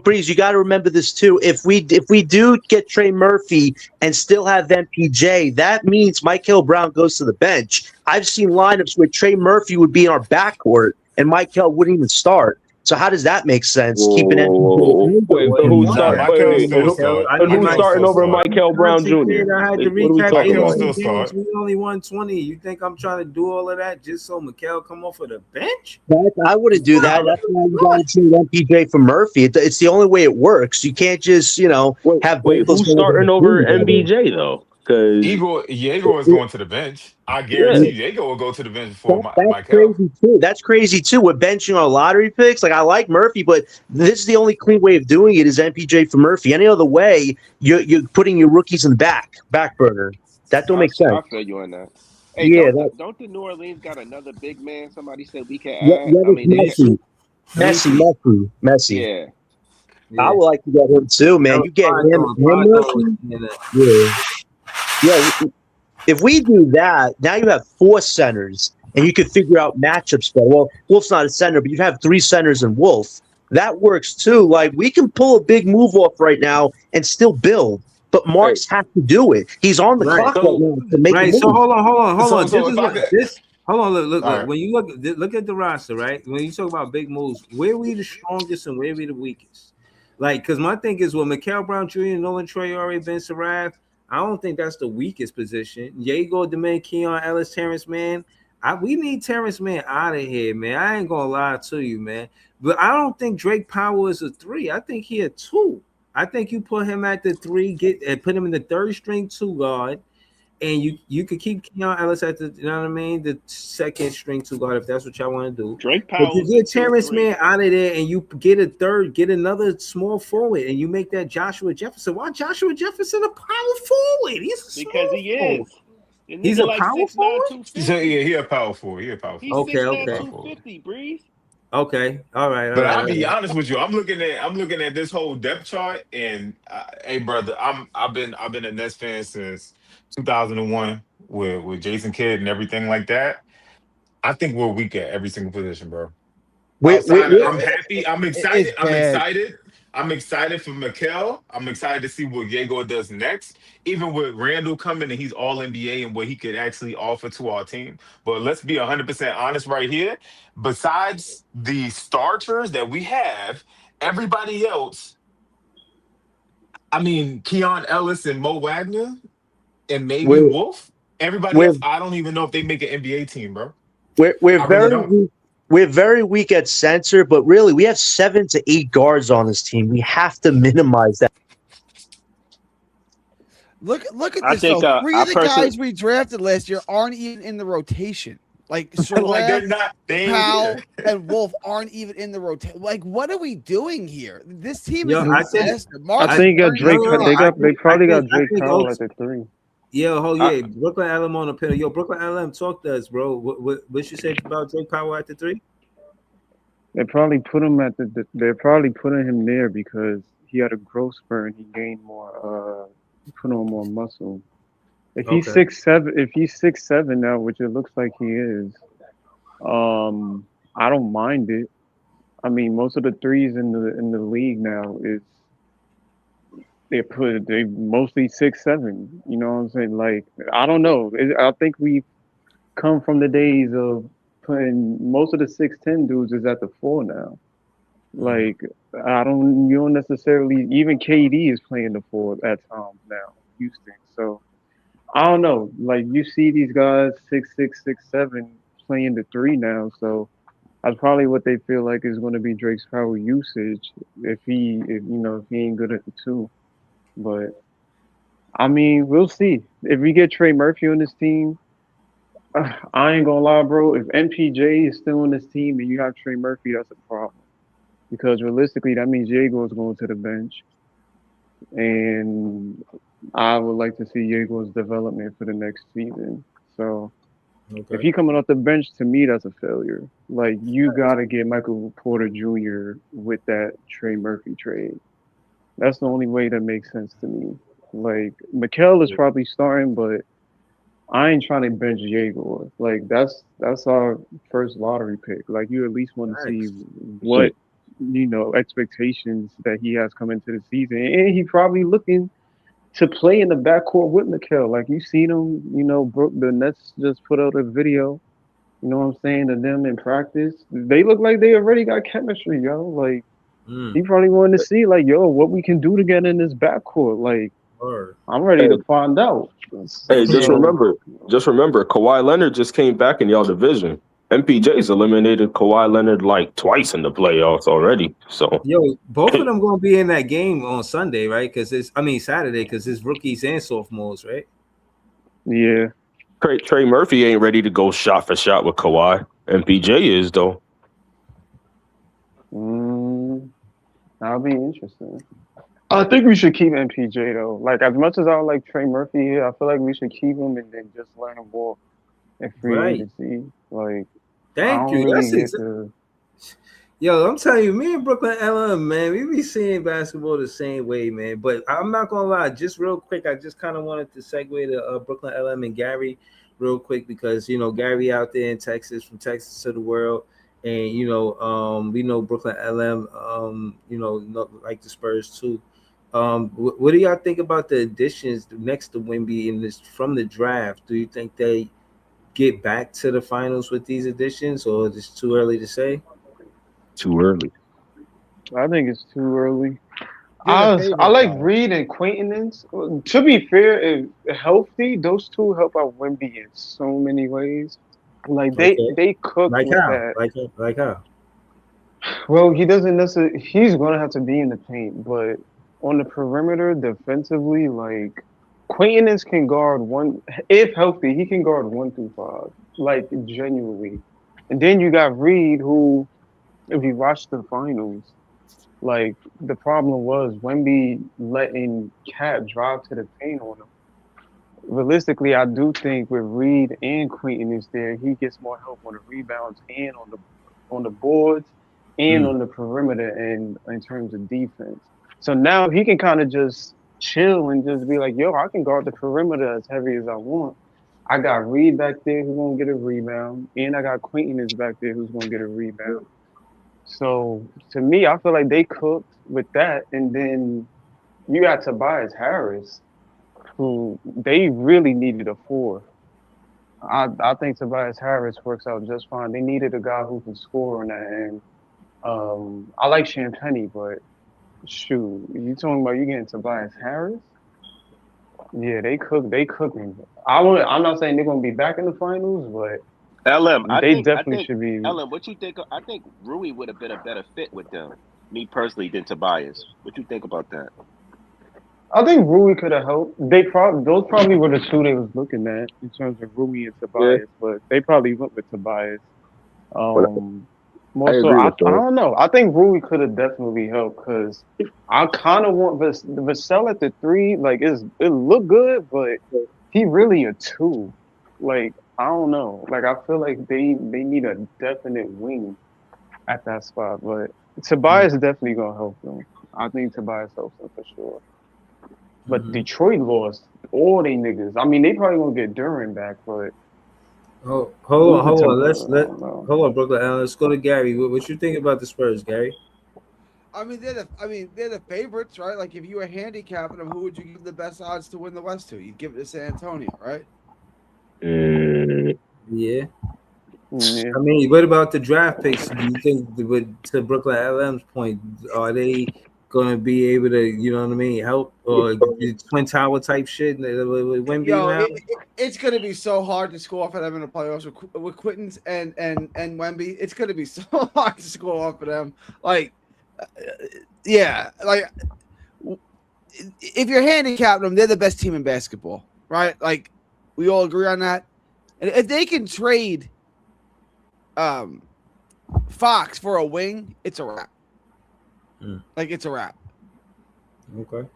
Breeze, you got to remember this too. If we do get Trey Murphy and still have MPJ, that means Michael Brown goes to the bench. I've seen lineups where Trey Murphy would be in our backcourt and Michael wouldn't even start. So how does that make sense? Keeping MPJ. Wait, but who's Nah, start? Michael will Wait, still who, start. and who's Michael will starting still over start. Michael Brown Jr.? I had to What are we recap talking Michael will about? still 18 games. start. We only won 20. You think I'm trying to do all of that just so Mikel come off of the bench? I wouldn't do that. That's why you got to trade MPJ for Murphy. It's the only way it works. You can't just have Wait, both those who's guys on starting the over team together. MBJ though? Because Igor is going to the bench. I guarantee you, Igor will go to the bench before That's Michael. crazy too. That's crazy too. We're benching our lottery picks. Like I like Murphy, but this is the only clean way of doing it is MPJ for Murphy. Any other way, you're putting your rookies in the back burner. That don't make sense. I feel you on that. Hey, Yeah, don't the New Orleans got another big man? Somebody said we can yeah, add. I it's mean, they Messi. yeah. I would like to get him too, man. You get him Murphy. Yeah. If we do that, now you have 4 centers, and you can figure out matchups better. Well, Wolf's not a center, but you have 3 centers in Wolf. That works too. Like we can pull a big move off right now and still build. but Marks has to do it. He's on the clock right now to make a move. So hold on. So if I could, Hold on, look. right. When you look at the roster, right? When you talk about big moves, where we the strongest and where we the weakest? Like, because my thing is, well, Mikael Brown Jr., Nolan Traore, Ben Sarav, I don't think that's the weakest position. Diego Demand, Keon Ellis, Terrence Mann. We need Terrence Mann out of here, man. I ain't gonna lie to you, man. But I don't think Drake Powell is a 3. I think he a 2. I think you put him at the 3, put him in the 3rd string 2 guard. And you could keep Keon Ellis at the, you know what I mean, the 2nd string 2 guard if that's what y'all want to do. Drake Powell. But you get Terrence Mann out of there and you get another small forward, and you make that Joshua Jefferson. Why Joshua Jefferson a power forward? Because he is. He's a power forward. So yeah, he a power forward. He's okay. 250, Breeze. Okay, all right. But I'll be honest with you. I'm looking at this whole depth chart, and hey, brother, I've been a Nets fan since 2001 with Jason Kidd and everything like that. I think we're weak at every single position, bro. I'm happy. I'm excited. I'm excited for Mikael. I'm excited to see what Diego does next. Even with Randall coming and he's all NBA and what he could actually offer to our team. But let's be 100% honest right here. Besides the starters that we have, everybody else, I mean, Keon Ellis and Mo Wagner and maybe Wolf. Everybody else, I don't even know if they make an NBA team, bro. We're very weak at center, but really we have 7 to 8 guards on this team. We have to minimize that. Look at this. Three of the guys we drafted last year aren't even in the rotation. Like Powell and Wolf aren't even in the rotation. Like, what are we doing here? This team is a disaster. I think they probably got Drake Powell at the 3. Yeah, Brooklyn LM on the panel. Yo, Brooklyn LM, talk to us, bro. What you say about Drake Powell at the 3? They probably put him they're probably putting him there because he had a growth spurt and he gained more put on more muscle. If he's 6'7", now, which it looks like he is, I don't mind it. I mean, most of the threes in the league now is they mostly 6'7". You know what I'm saying? Like, I don't know. I think we've come from the days of putting most of the 6'10" dudes is at the 4 now. Like, you don't necessarily, even KD is playing the 4 at times now, Houston. So I don't know. Like, you see these guys 6'6", 6'7" playing the 3 now. So that's probably what they feel like is going to be Drake's power usage if he ain't good at the 2. But I mean, we'll see. If we get Trey Murphy on this team, I ain't gonna lie, bro. If MPJ is still on this team and you have Trey Murphy, that's a problem. Because realistically, that means Diego is going to the bench. And I would like to see Diego's development for the next season. So if he's coming off the bench, to me, that's a failure. Like, you got to get Michael Porter Jr. with that Trey Murphy trade. That's the only way that makes sense to me. Like, Mikael is probably starting, but I ain't trying to bench Diego. Like, that's our first lottery pick. Like, you at least want to see what, expectations that he has come into the season. And he probably looking to play in the backcourt with Mikael. Like, you seen him, the Nets just put out a video, you know what I'm saying, of them in practice. They look like they already got chemistry, yo. Like, he probably wanted to see, like, what we can do together in this backcourt. Like, I'm ready to find out. Hey, just remember, Kawhi Leonard just came back in y'all division. MPJ's eliminated Kawhi Leonard like twice in the playoffs already. So both of them gonna be in that game on Sunday, right? Saturday, because it's rookies and sophomores, right? Yeah. Trey Murphy ain't ready to go shot for shot with Kawhi. MPJ is though. That'll be interesting. I think we should keep MPJ though. Like, as much as I like Trey Murphy here, I feel like we should keep him and then just let him walk in free agency. Like, thank you. Yo, I'm telling you, me and Brooklyn LM, man, we be seeing basketball the same way, man. But I'm not gonna lie, just real quick, I just kind of wanted to segue to Brooklyn LM and Gary real quick because Gary out there in Texas, from Texas to the world. And we know Brooklyn LM, like the Spurs too. What do y'all think about the additions next to Wemby in this from the draft? Do you think they get back to the finals with these additions, or is it too early to say? Too early. I think it's too early. They're the I favorite, like though. Reed and Quaintance. To be fair, if healthy, those two help out Wemby in so many ways. Like Okay, they cook like with how? that. Like how? Well, he doesn't necessarily. He's gonna have to be in the paint, but on the perimeter defensively, like Quaintance can guard one if healthy. He can guard 1 through 5, like genuinely. And then you got Reed, who, if you watch the finals, like the problem was Wemby letting Cat drive to the paint on him. Realistically, I do think with Reed and Quentin is there, he gets more help on the rebounds and on the boards and Mm. on the perimeter and in terms of defense. So now he can kind of just chill and just be like, yo, I can guard the perimeter as heavy as I want. I got Reed back there who's gonna get a rebound, and I got Quentin is back there who's gonna get a rebound. So to me, I feel like they cooked with that, and then you got Tobias Harris, who they really needed a four. I think Tobias Harris works out just fine. They needed a guy who can score on that end. I like Champagny, but shoot, you talking about you getting Tobias Harris? Yeah, they cook. They cooking. I'm not saying they're gonna be back in the finals, but LM, they definitely should be. LM, what you think? I think Rui would have been a better fit with them, me personally, than Tobias. What you think about that? I think Rui could have helped. Those probably were the two they was looking at in terms of Rui and Yeah, Tobias, but they probably went with Tobias. but Um, I More so, agree with I that. don't know. I think Rui could have definitely helped because I kind of want Vassell at the three. Like, it look good, but he really a two. Like, I don't know. Like, I feel like they need a definite wing at that spot. But Tobias is definitely gonna help them. I think Tobias helps them for sure. But Mm-hmm. Detroit lost all they niggas. I mean, they probably gonna get Duran back, but Oh, losing hold to on. I don't know. Hold on, Brooklyn. Let's go to Gary. What you think about the Spurs, Gary? They're the favorites, right? Like if you were handicapping them, who would you give the best odds to win the West to? You'd give it to San Antonio, right? Mm, Yeah. Yeah. I mean, what about the draft picks? Do you think, to Brooklyn LM's point, are they going to be able to, you know what I mean, help or Twin Tower type shit with Wemby Yo, now? it's gonna be so hard to score off of them in the playoffs with Quittens and Wemby. It's gonna be so hard to score off of them. Like, yeah, like if you're handicapping them, they're the best team in basketball, right? Like, we all agree on that. And if they can trade Fox for a wing, it's a wrap. Like, it's a wrap. Okay.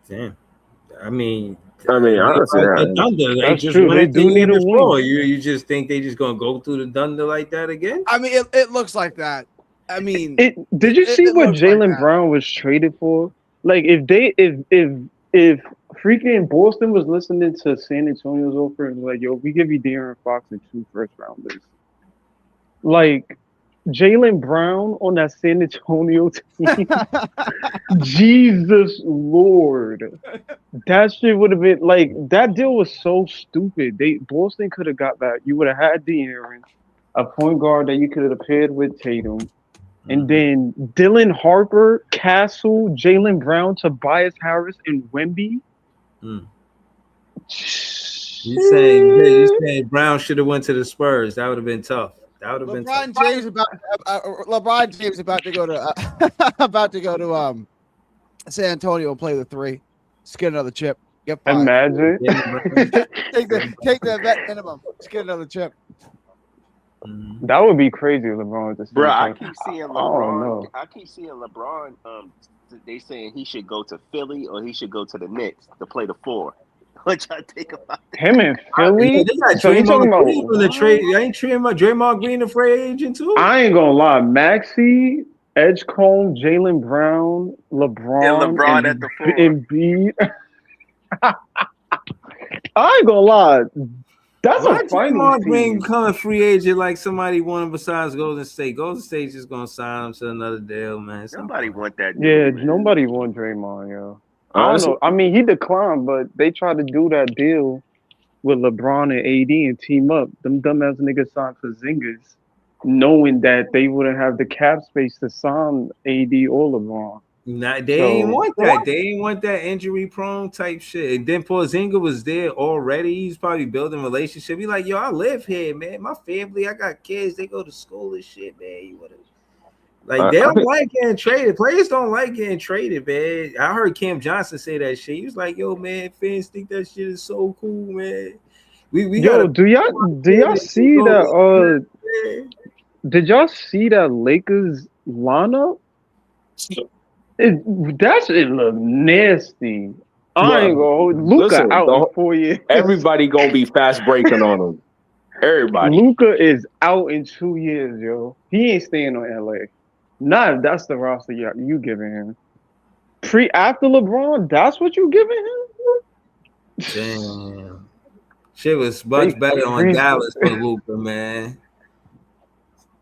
Damn. I mean, honestly, the Thunder, they That's just true. won They it the do year need a before. wing. You just think they just gonna go through the Thunder like that again? I mean, it looks like that. I mean, Did you see it what looks like Jalen that. Brown was traded for? Like if freaking Boston was listening to San Antonio's offer and was like, yo, we give you De'Aaron Fox and 2 first-rounders. Like Jalen Brown on that San Antonio team. Jesus Lord. That shit would have been like that deal was so stupid. Boston could have got that. You would have had De'Aaron, a point guard that you could have paired with Tatum. And then Dylan Harper, Castle, Jalen Brown, Tobias Harris, and Wemby. You saying Brown should have went to the Spurs? That would have been tough. That would have been tough. LeBron James about to go to San Antonio and play the 3. Just get another chip. Get 5. Imagine. take the vet minimum. Just get another chip. That would be crazy, LeBron. Bro, I keep seeing LeBron. know. I keep seeing LeBron. They saying he should go to Philly or he should go to the Knicks to play the 4. What y'all think about that? Him in Philly? They got So you talking about Green on the trade? Ain't Draymond Green a free agent too? I ain't gonna lie, Maxey, Edgecombe, Jalen Brown, LeBron, And at the 4. Embiid. I ain't gonna lie. That's Why a finals Draymond Green team. become a free agent like somebody wanted besides Golden State? Golden State just gonna sign him to another deal, man. Nobody want that Yeah, dude, man. nobody won Draymond, yo. I don't Honestly, know. I mean, he declined, but they tried to do that deal with LeBron and AD and team up. Them dumbass niggas signed for Zingers, knowing that they wouldn't have the cap space to sign AD or LeBron. Nah, they ain't So want that. They ain't want that injury prone type shit. And then Porzingis was there already. He's probably building relationship. He like, yo, I live here, man. My family, I got kids. They go to school and shit, man. You wanna like they don't like getting traded. Players don't like getting traded, man. I heard Cam Johnson say that shit. He was like, yo, man, fans think that shit is so cool, man. We yo, gotta do y'all see that? Did y'all see that Lakers lineup? That shit look nasty. I ain't gonna hold Luka out in 4 years. Everybody gonna be fast breaking on him. Everybody. Luka is out in 2 years, yo. He ain't staying on LA. Nah, if that's the roster you giving him. After LeBron, that's what you giving him? Damn. Shit was much better on Dallas for Luka, man.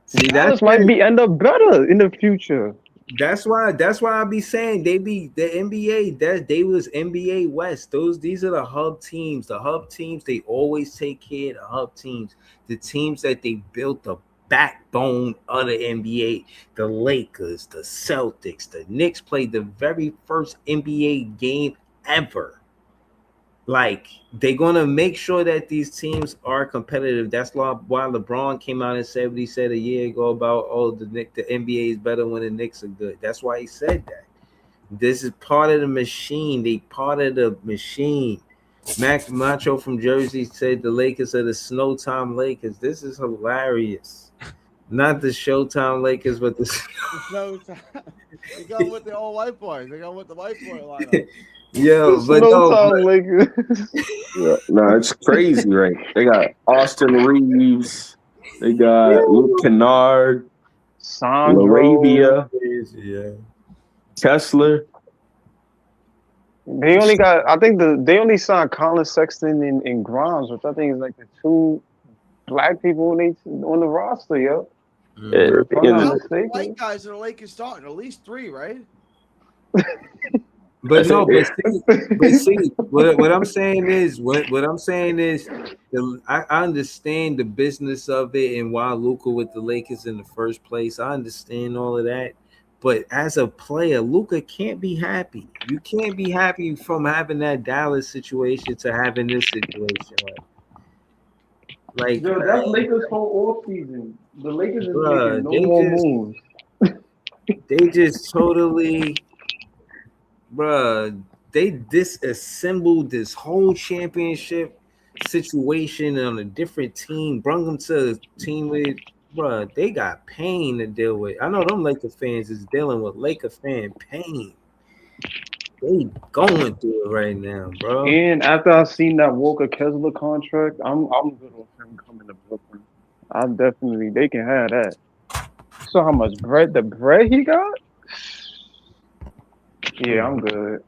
See, Dallas might end up better in the future. That's why I be saying they be the NBA. They was NBA West. These are the hub teams. The hub teams, they always take care of the hub teams. The teams that they built the backbone of the NBA. The Lakers, the Celtics, the Knicks played the very first NBA game ever. Like, they're gonna make sure that these teams are competitive. That's why LeBron came out and said what he said a year ago about the NBA is better when the Knicks are good. That's why he said that. This is part of the machine. They part of the machine. Mac Macho from Jersey said the Lakers are the Snowtime Lakers. This is hilarious. Not the Showtime Lakers, but the Snowtime. They go with the old white boys. They go with the white boy lineup. Yo, but no, it's crazy, right? They got Austin Reeves, they got Luke Kennard, Larabia, Kessler. They only got, I think they only signed Colin Sexton and Grimes, which I think is like the two black people on the roster, yo. The white guys are the Lakers starting, at least 3, right? But no, but see, what I'm saying is, I understand the business of it and why Luka with the Lakers in the first place. I understand all of that, but as a player, Luka can't be happy. You can't be happy from having that Dallas situation to having this situation. Like yo, that's Lakers' whole offseason. The Lakers is making no more moves. They just totally. Bruh, they disassembled this whole championship situation on a different team, brought them to a team with, bruh, they got pain to deal with. I know them Laker fans is dealing with Laker fan pain. They going through it right now, bro. And after I seen that Walker Kessler contract, I'm good with him coming to Brooklyn. They can have that. So how much bread he got? Yeah, I'm good.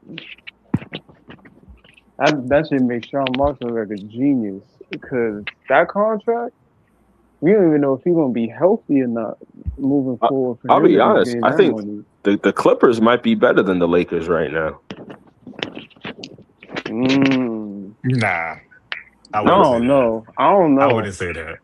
That should make Sean Marshall like a genius, because that contract, we don't even know if he's gonna be healthy or not moving forward. I'll be honest. I think the Clippers might be better than the Lakers right now. Nah, I don't know. I wouldn't say that.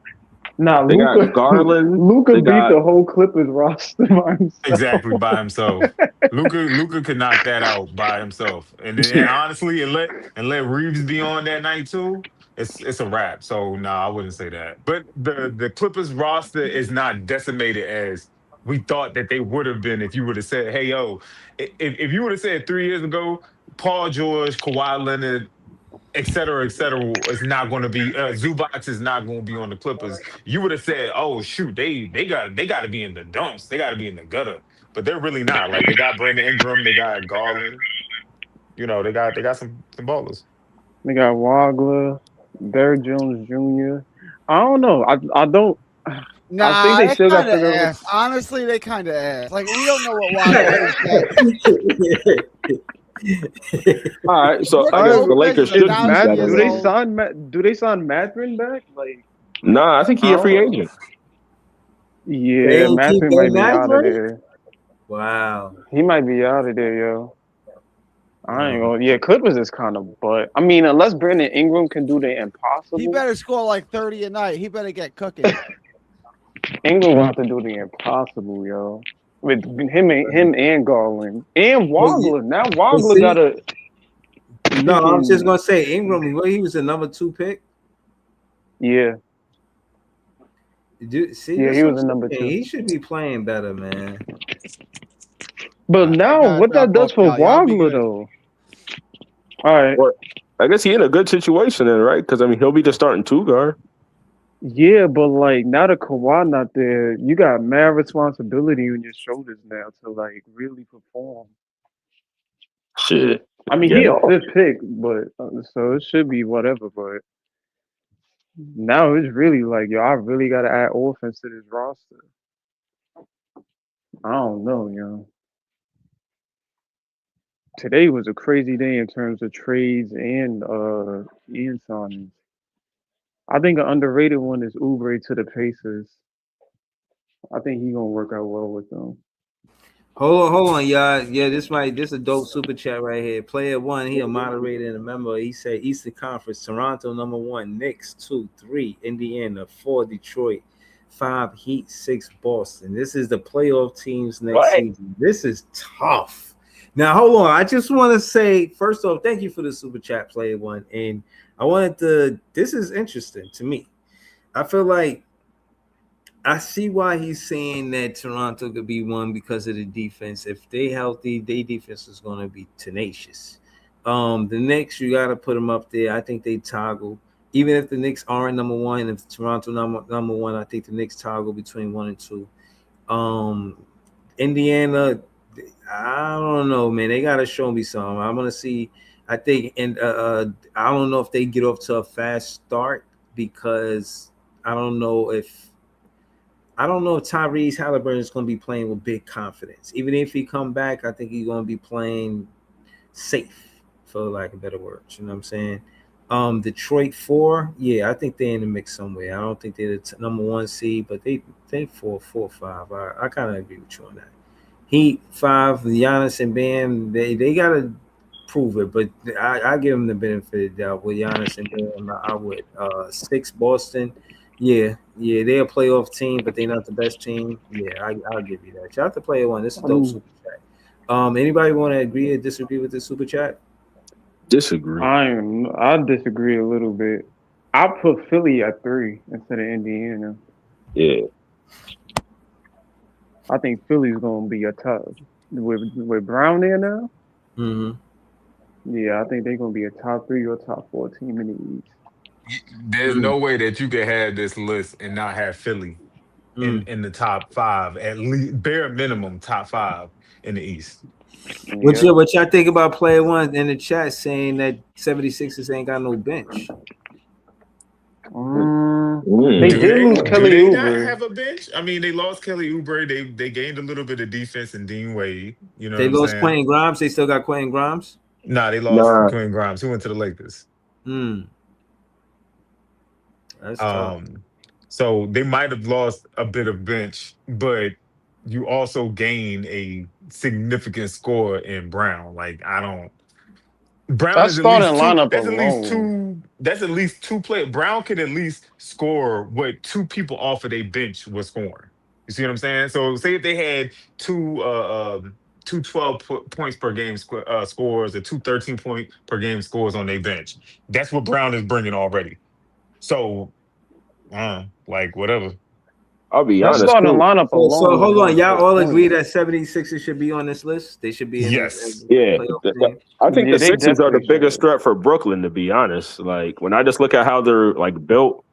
Nah, they got Garland. Luka beat the whole Clippers roster by himself. Exactly, by himself. Luka could knock that out by himself. And honestly, and let Reeves be on that night too, it's a wrap. So I wouldn't say that. But the Clippers roster is not decimated as we thought that they would have been if you would have said, hey, yo, if you would have said 3 years ago, Paul George, Kawhi Leonard, et cetera, is not going to be Zubac is not going to be on the Clippers. You would have said, "Oh shoot, they got to be in the dumps. They got to be in the gutter." But they're really not. Like, they got Brandon Ingram, they got Garland. You know, they got some ballers. They got Wagner, Derrick Jones Jr. I don't know. I don't. Nah, I think they still got to figure out. Honestly, they kind of ass. Like, we don't know what Wagner is. All right, so I Brooke guess the Lopez Lakers is a should Is use thousand that Matt? as years Do they old. sign Matt? Do they sign Mathurin back? Like, Nah, I think he I a free don't. agent. They Yeah, ain't keep Mathurin their might be out of Mathurin? there. Wow. He might be out of there, yo. I ain't No. gonna. Yeah, Clippers is kind of butt. I mean, unless Brandon Ingram can do the He impossible, better score like 30 a night. He better get cooking. Ingram will have to do the impossible, yo. With him and Garland and Wagner. Now But Wagner see, got a no, I was just freaking gonna say Ingram. Well, he was the number 2 pick. yeah. See, Yeah, that's he what was a I'm number saying. 2. He should be playing better, man. But I now, gotta what that drop does off for y'all be Wagner good. though? All right. Well, I guess he in a good situation then, right? Because I mean, he'll be the starting 2 guard. Yeah, but like now that Kawhi not there, you got mad responsibility on your shoulders now to like really perform. Shit. I mean, Yeah, he a no. 5th pick, but so it should be whatever. But now it's really like, yo, I really got to add offense to this roster. I don't know, yo. Today was a crazy day in terms of trades and signings. I think an underrated one is Oubre to the Pacers. I think he gonna work out well with them. Hold on, y'all. Yeah, this a dope super chat right here. Player 1, he a moderator and a member. He said Eastern Conference, Toronto number 1, Knicks 2, 3, Indiana 4, Detroit 5, Heat 6, Boston. This is the playoff teams next season. This is tough. Now hold on. I just want to say first off, thank you for the super chat, Player 1, and I wanted to. This is interesting to me. I feel like I see why he's saying that Toronto could be one because of the defense. If they healthy, their defense is going to be tenacious. The Knicks, you got to put them up there. I think they toggle. Even if the Knicks aren't number 1, if Toronto number 1, I think the Knicks toggle between 1 and 2. Indiana, I don't know, man. They got to show me something. I want to see. I think, and I don't know if they get off to a fast start because I don't know if Tyrese Halliburton is going to be playing with big confidence. Even if he come back, I think he's going to be playing safe, for lack of better words. You know what I'm saying? Detroit 4, yeah, I think they're in the mix somewhere. I don't think they're the number 1 seed, but they 4, 5. I kind of agree with you on that. Heat 5, Giannis and Bam, they got to prove it, but I give them the benefit of the doubt with Giannis and Bam. I would 6 Boston. Yeah, they're a playoff team, but they're not the best team. Yeah, I'll give you that. Shout out to Player 1. This is a dope super chat. Anybody want to agree or disagree with this super chat? Disagree. I disagree a little bit. I put Philly at 3 instead of Indiana. Yeah. I think Philly's gonna be a top with Brown there now. Mm-hmm. Yeah, I think they're gonna be a top 3 or top 4 team in the East. There's no way that you could have this list and not have Philly in the top 5, at least bare minimum top 5 in the East. What y'all think about Player 1 in the chat saying that 76ers ain't got no bench? They did lose Kelly Do they not Oubre. have a bench? I mean, they lost Kelly Oubre. They gained a little bit of defense in Dean Wade. You know They what I'm lost saying? Quentin Grimes. They still got Quentin Grimes? Nah, they lost Quentin Grimes. Who went to the Lakers? That's tough. So they might have lost a bit of bench, but you also gain a significant score in Brown. Like Brown That is at least starting two. lineup That's at least alone. two. That's at least 2 players. Brown could at least score what 2 people off of their bench was scoring. You see what I'm saying? So say if they had two 12 points per game scores or 2 13-point per game scores on their bench. That's what Brown is bringing already. So, like whatever. I'll be That honest starting too. lineup So alone is hold gonna on. Y'all put all agree points. that 76ers should be on this list? They should be in Yes. the Yeah. playoff team. I think Yeah, the they Sixers are the definitely biggest should. threat for Brooklyn, to be honest. Like when I just look at how they're like built,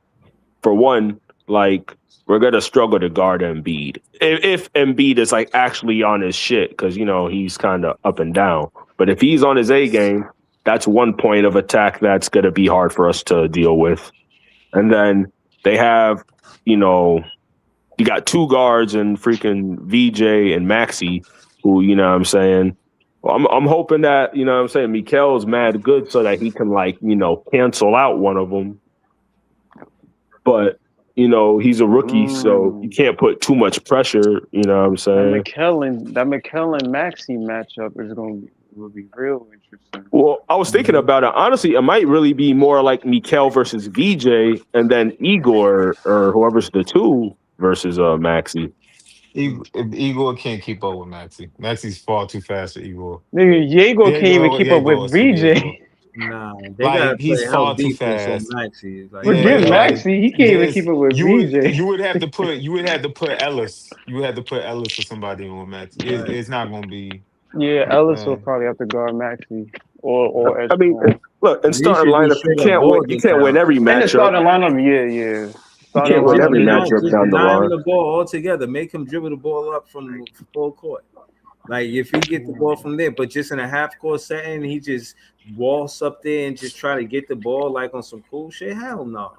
for one, like we're gonna struggle to guard Embiid. If Embiid is like actually on his shit, because he's kind of up and down. But if he's on his A game, that's one point of attack that's gonna be hard for us to deal with. And then they have, you got 2 guards and freaking VJ and Maxi, who, what I'm saying, Well, I'm hoping that, you know what I'm saying, Mikel's mad good so that he can, like, you know, cancel out one of them. But, you know, he's a rookie, so you can't put too much pressure, you know what I'm saying? That McKellen Maxi matchup is will be real interesting. Well, I was thinking about it. Honestly, it might really be more like Mikel versus VJ and then Igor or whoever's the two versus Maxi. Igor can't keep up with Maxi. Maxi's far too fast for Igor. Nigga, Diego can't even Diego, keep up with Diego. VJ. Nah, they gotta Like play he's help far too defense on fast. Maxi. Like they Forget Yeah, gotta. like Maxi, he can't even keep there's up with VJ. you would have to put Ellis. You would have to put Ellis or somebody on Maxi. Right. It's not gonna be. Yeah, Ellis will Uh, probably have to guard Maxi or I mean, Edgecombe. look, in They starting should do lineup, straight up you Boston can't win now. every And the matchup. starting lineup, yeah. You Starting can't win Just lineup every you is know, matchup just down the deny him line. the ball altogether. Make him dribble the ball up from full court. Like if he get the ball from there, but just in a half court setting, he just walks up there and just try to get the ball like on some cool shit. Hell no.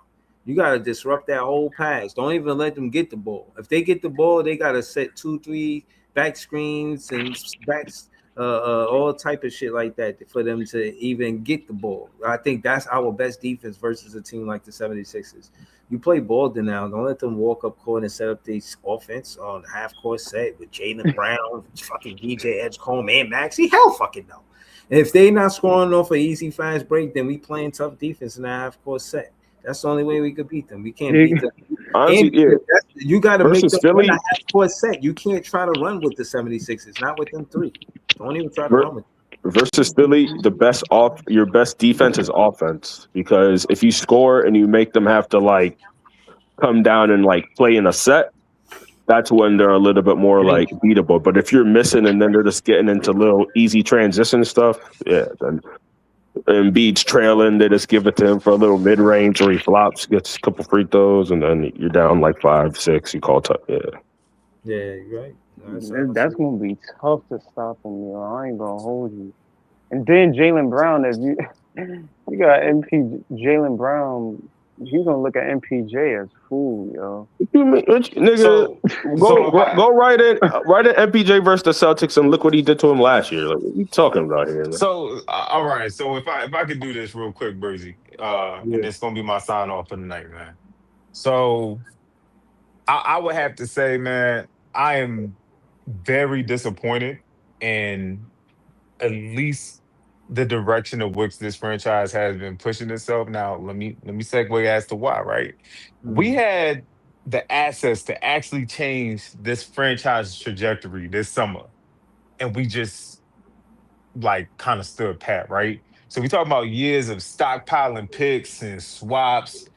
You gotta disrupt that whole pass. Don't even let them get the ball. If they get the ball, they gotta set 2-3 back screens and backs all type of shit like that for them to even get the ball. I think that's our best defense versus a team like the 76ers. You play ball then now. Don't let them walk up court and set up these offense on half court set with Jaylen Brown, fucking DJ Edgecombe, and Maxi. Hell fucking no. If they not scoring off an easy fast break, then we playing tough defense in the half court set. That's the only way we could beat them. We can't beat them. Honestly, And you got to make versus them run a Philly, half court set. You can't try to run with the 76ers, not with them three. Don't even try to run with them. versus Philly, your best defense is offense because if you score and you make them have to like come down and like play in a set, that's when they're a little bit more like beatable. But if you're missing and then they're just getting into little easy transition stuff, yeah, then Embiid's trailing, they just give it to him for a little mid range or he flops, gets a couple free throws, and then you're down like 5-6. You call tough, yeah. Yeah, you're right. That's gonna be tough to stop him, yo. I ain't gonna hold you. And then Jaylen Brown, if you got Jaylen Brown, he's gonna look at MPJ as fool, yo. Nigga, so go right in MPJ versus the Celtics and look what he did to him last year. Like, what are you talking about here, man? So all right. So if I could do this real quick, Breezy, and it's gonna be my sign off for the night, man. So I would have to say, man, I am very disappointed in at least the direction of which this franchise has been pushing itself. Now, let me segue as to why, right? We had the assets to actually change this franchise's trajectory this summer, and we just like kind of stood pat, right? So we talk about years of stockpiling picks and swaps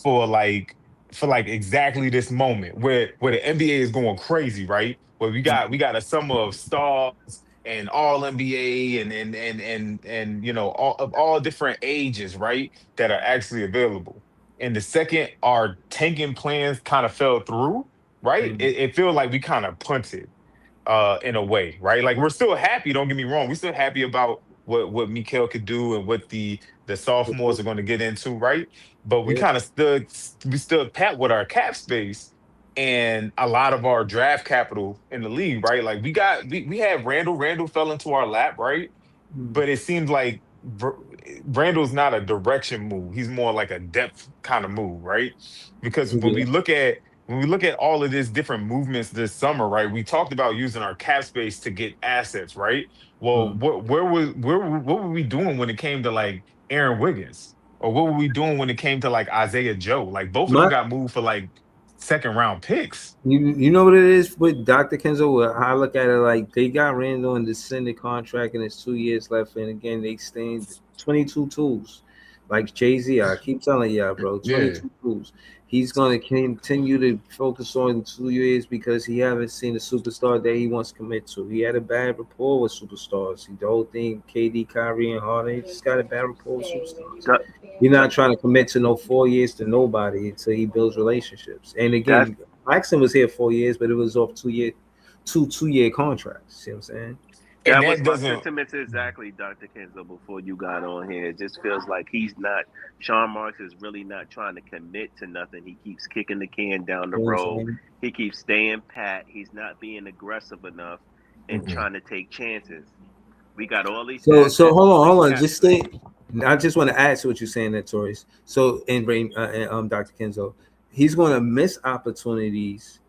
for like exactly this moment where the NBA is going crazy, right? Where we got a summer of stars and all NBA and you know all of all different ages, right? That are actually available. And the second our tanking plans kind of fell through, right? It feels like we kind of punted in a way, right? Like we're still happy, don't get me wrong. We're still happy about what Mikael could do and what the sophomores are going to get into, right? But we kind of stood pat with our cap space and a lot of our draft capital in the league, right? Like we had Randall fell into our lap, right? But it seems like Randall's not a direction move. He's more like a depth kind of move, right? Because when we look at all of these different movements this summer, right? We talked about using our cap space to get assets, right? Well, what were we doing when it came to like Aaron Wiggins, or what were we doing when it came to like Isaiah Joe? Like both of them got moved for like second round picks. You know what it is with Dr. Kenzo? I look at it like they got Randall in the extended contract and it's 2 years left, and again they extend 22 tools. Like Jay-Z, I keep telling y'all, bro, 22 tools. He's going to continue to focus on 2 years because he haven't seen a superstar that he wants to commit to. He had a bad rapport with superstars. The whole thing, KD, Kyrie, and Harden, just got a bad rapport with superstars. You're not trying to commit to no 4 years to nobody until he builds relationships. And again, Jackson was here 4 years, but it was off 2 year contracts. See what I'm saying? That was my sentiments exactly, Dr. Kenzo, before you got on here. It just feels like Sean Marks is really not trying to commit to nothing. He keeps kicking the can down the road. He keeps staying pat. He's not being aggressive enough and trying to take chances. We got all these So assets. hold on. Cap Just space. stay. I just want to add to what you're saying, that Torres. So and Dr. Kenzo, he's going to miss opportunities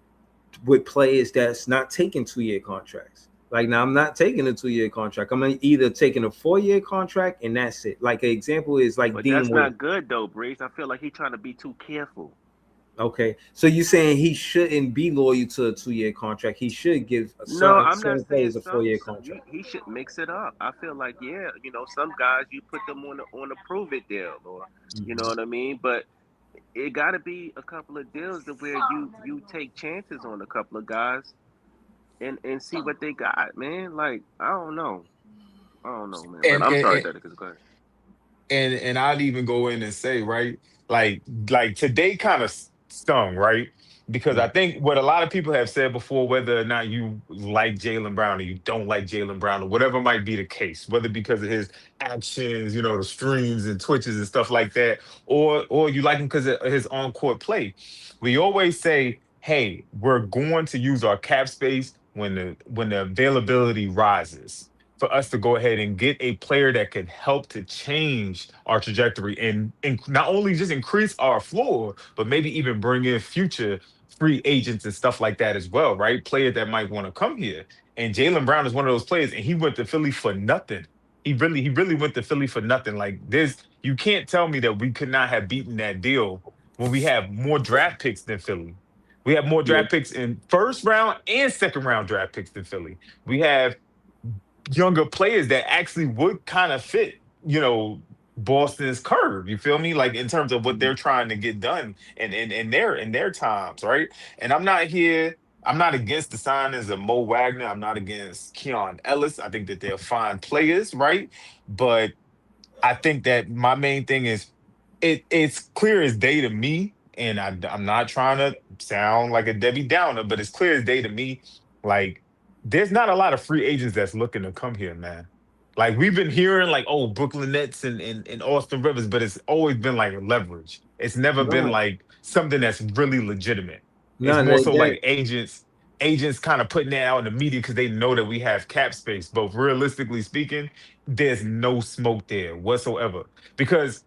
with players that's not taking 2-year contracts. Like now, I'm not taking a 2-year contract. I'm either taking a 4-year contract and that's it. Like an example is like But Dean that's Wade. not good though, Breeze. I feel like he's trying to be too careful. Okay, so you're saying he shouldn't be loyal to a 2-year contract. He should give No, I'm not certain saying players a some. 4-year You, contract. he should mix it up. I feel like yeah, some guys you put them on a prove it deal, or you know Mhm. what I mean. But it got to be a couple of deals to where you take chances on a couple of guys and see what they got, man. Like I don't know, man. But And I'm and sorry, and, Dedicus. Go ahead. and I'd even go in and say, right, like today kind of stung, right? Because I think what a lot of people have said before, whether or not you like Jalen Brown or you don't like Jalen Brown or whatever might be the case, whether because of his actions, the streams and twitches and stuff like that, or you like him because of his on court play, we always say, hey, we're going to use our cap space when the availability rises for us to go ahead and get a player that could help to change our trajectory and not only just increase our floor, but maybe even bring in future free agents and stuff like that as well, right? Players that might want to come here. And Jalen Brown is one of those players, and he went to Philly for nothing. He really went to Philly for nothing. Like this, you can't tell me that we could not have beaten that deal when we have more draft picks than Philly. We have more Yeah. draft picks in first round and second round draft picks than Philly. We have younger players that actually would kind of fit, Boston's curve. You feel me? Like in terms of what they're trying to get done and in their times, right? And I'm not against the signings of Mo Wagner. I'm not against Keon Ellis. I think that they're fine players, right? But I think that my main thing is it's clear as day to me, and I'm not trying to sound like a Debbie Downer, but it's clear as day to me. Like, there's not a lot of free agents that's looking to come here, man. Like we've been hearing, like, oh, Brooklyn Nets and Austin Rivers, but it's always been like leverage. It's never been No, like something that's really legitimate. It's no, more so that like agents kind of putting that out in the media because they know that we have cap space. But realistically speaking, there's no smoke there whatsoever because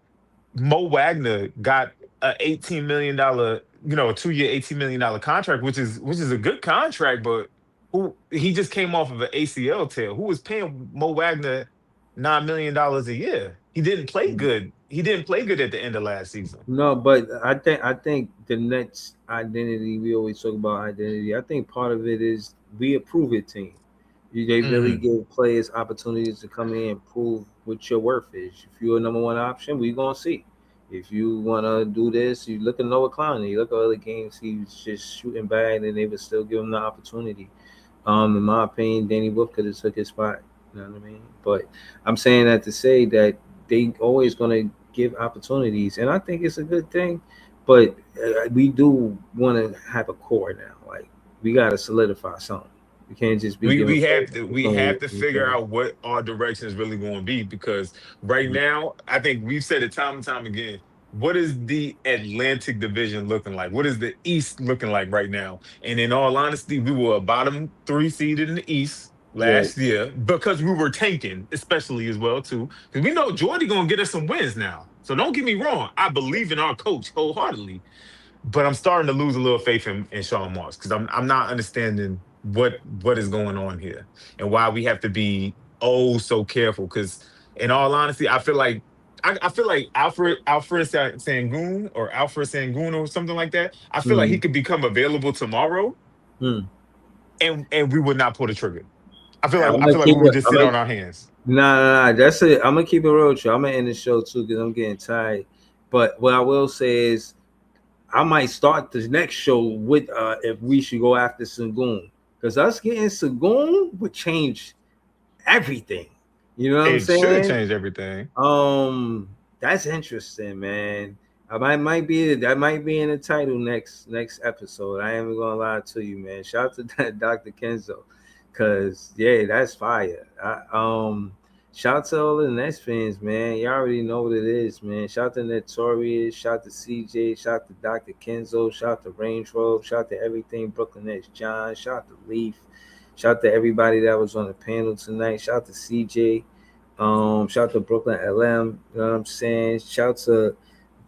Mo Wagner got a $18 million, a 2-year $18 million contract, which is a good contract, but who he just came off of an ACL tear. Who was paying Mo Wagner $9 million a year? He didn't play good. He didn't play good at the end of last season. no, but I think the Nets identity. We always talk about identity. I think part of it is we a prove it team. They really Hmm. give players opportunities to come in and prove what your worth is. If you're a number one option, we gonna see. If you wanna do this, you look at Noah Clowney. You look at other games, he's just shooting bad, and they would still give him the opportunity. In my opinion, Danny Wolf could have took his spot. You know what I mean? But I'm saying that to say that they always gonna give opportunities, and I think it's a good thing. But we do want to have a core now. Like we got to solidify something. We can't just be We giving we players have to we have opportunities. to figure out what our direction is really going to be because right now I think we've said it time and time again. What is the Atlantic Division looking like? What is the East looking like right now? And in all honesty, we were a bottom three seed in the East Right. last year because we were tanking, especially as well too. Because we know Jordy gonna get us some wins now. So don't get me wrong. I believe in our coach wholeheartedly. But I'm starting to lose a little faith in Sean Moss because I'm not understanding what is going on here and why we have to be oh so careful. Because in all honesty, I feel like Alfred Sangoon or something like that. I feel like he Mm. could become available tomorrow Mm. and we would not pull the trigger. I feel like I'm I gonna feel like we keep would it. just I'm sit gonna, on our hands. nah. That's it. I'm gonna keep it real with you. I'm gonna end the show too because I'm getting tired. But what I will say is I might start the next show with if we should go after Sangoon because us getting Sangoon would change everything. You know what I'm It should saying? change everything. That's interesting, man. I might be in the title next episode. I ain't gonna lie to you, man. Shout out to that Dr. Kenzo, cause yeah, that's fire. Shout out to all the Nets fans, man. You already know what it is, man. Shout out to Notorious, shout out to CJ, shout out to Dr. Kenzo, shout out to Range Road, shout out to everything Brooklyn Nets John, shout out to Leaf. Shout out to everybody that was on the panel tonight. Shout out to CJ. Shout out to Brooklyn LM. You know what I'm saying? Shout out to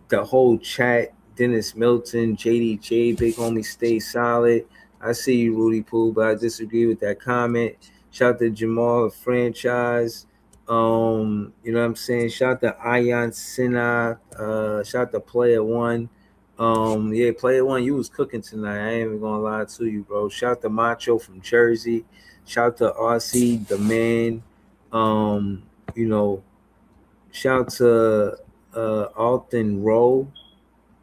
the whole chat. Dennis Milton, JDJ, Big Homie, stay solid. I see you, Rudy Poo, but I disagree with that comment. Shout out to Jamal, the franchise. You know what I'm saying? Shout out to Ayan Sina. Shout out to Player One. Yeah, Player One, you was cooking tonight. I ain't even gonna lie to you, bro. Shout out to Macho from Jersey. Shout out to RC, the man. Um, you know, shout out to Alton Rowe.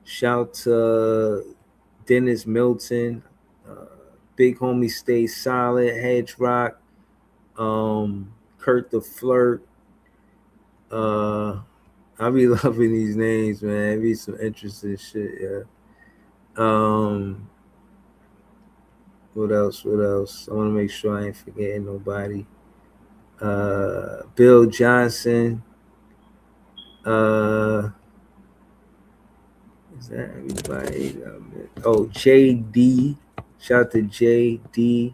Shout to Dennis Milton, uh, Big Homie Stay Solid, Hedge Rock, Kurt the Flirt. I be loving these names, man. It be some interesting shit, yeah. What else? What else? I want to make sure I ain't forgetting nobody. Bill Johnson. Is that everybody? Oh, JD. Shout out to JD.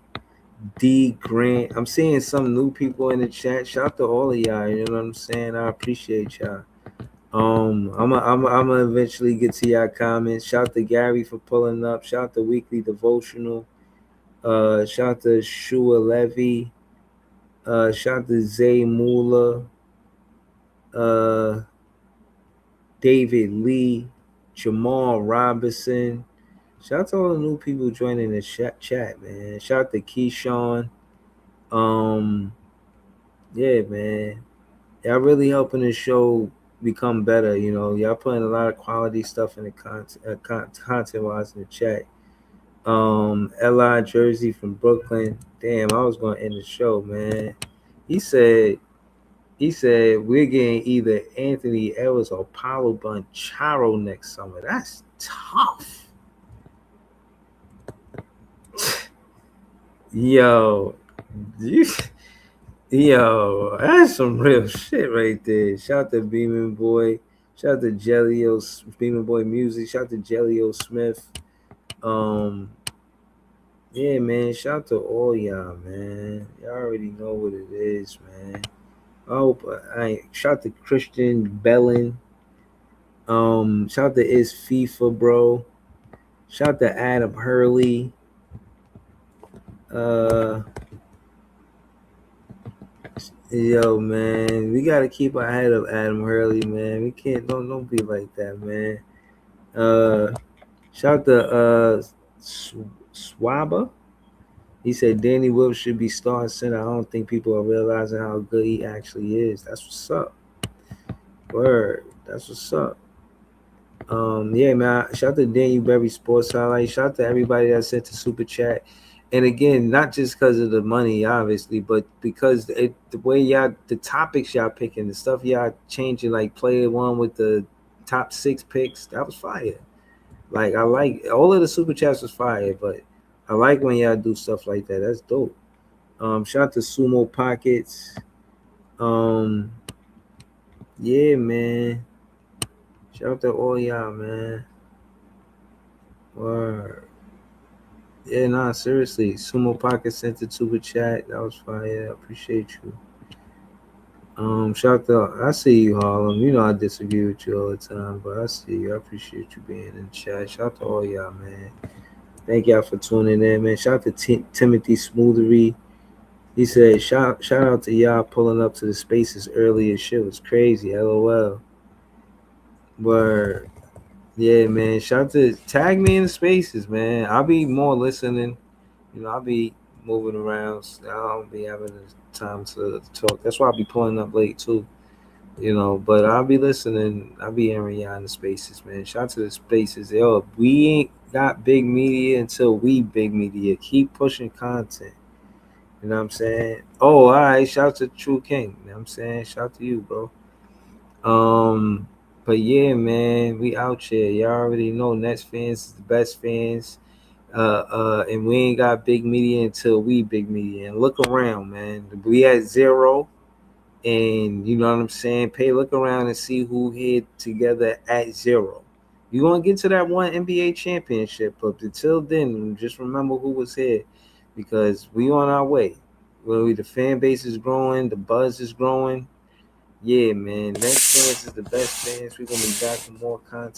D Grant. I'm seeing some new people in the chat. Shout out to all of y'all. You know what I'm saying? I appreciate y'all. I'm gonna eventually get to y'all comments. Shout out to Gary for pulling up. Shout out to Weekly Devotional. Shout out to Shua Levy. Shout out to Zay Mula. David Lee. Jamal Robinson. Shout out to all the new people joining the chat, man. Shout out to Keyshawn. Yeah, man. Y'all really helping the show become better. You know, y'all putting a lot of quality stuff in the content wise in the chat. Li Jersey from Brooklyn. Damn, I was gonna end the show, man. He said we're getting either Anthony Edwards or Paulo Banchero next summer. That's tough. Yo, yo, that's some real shit right there. Shout out to Beeman Boy. Shout out to Jellio Beeman Boy Music. Shout out to Jellio Smith. Yeah, man. Shout out to all y'all, man. Y'all already know what it is, man. I hope shout out to Christian Bellin. Shout out to Is FIFA, bro. Shout out to Adam Hurley. Yo, man, we gotta keep ahead of Adam Hurley, man. We can't don't be like that, man. Shout out to Swaba. He said Danny Wilkes should be starting center. I don't think people are realizing how good he actually is. That's what's up. Word. That's what's up. Yeah, man. Shout out to Daniel Berry Sports Highlight. Shout out to everybody that sent the super chat. And again, not just because of the money, obviously, but because the way the topics y'all picking, the stuff y'all changing, like Player One with the top 6 picks, that was fire. Like, I like all of the super chats was fire, but I like when y'all do stuff like that. That's dope. Shout out to Sumo Pockets. Yeah, man. Shout out to all y'all, man. Word. Yeah, nah, seriously. Sumo Pocket sent the super chat. That was fire. I appreciate you. Shout out to, I see you, Harlem. You know I disagree with you all the time, but I see you. I appreciate you being in the chat. Shout out to all y'all, man. Thank y'all for tuning in, man. Shout out to Timothy Smoothery. He said, shout out to y'all pulling up to the spaces earlier. Shit was crazy. LOL. Word. Yeah, man. Shout out to tag me in the spaces, man. I'll be more listening. You know, I'll be moving around. So I don't be having the time to talk. That's why I'll be pulling up late too. You know, but I'll be listening. I'll be hearing y'all in the spaces, man. Shout out to the spaces. Yo, we ain't got big media until we big media. Keep pushing content. You know what I'm saying? Oh, all right. Shout out to True King. You know what I'm saying? Shout out to you, bro. But yeah, man, we out here. Y'all already know Nets fans is the best fans. And we ain't got big media until we big media. And look around, man. We at 0. And you know what I'm saying? Look around and see who hit together at 0. You're gonna get to that one NBA championship, but until then, just remember who was here. because we on our way. Well, the fan base is growing, the buzz is growing. Yeah, man. Next fans is the best fans. We're gonna be back with more content.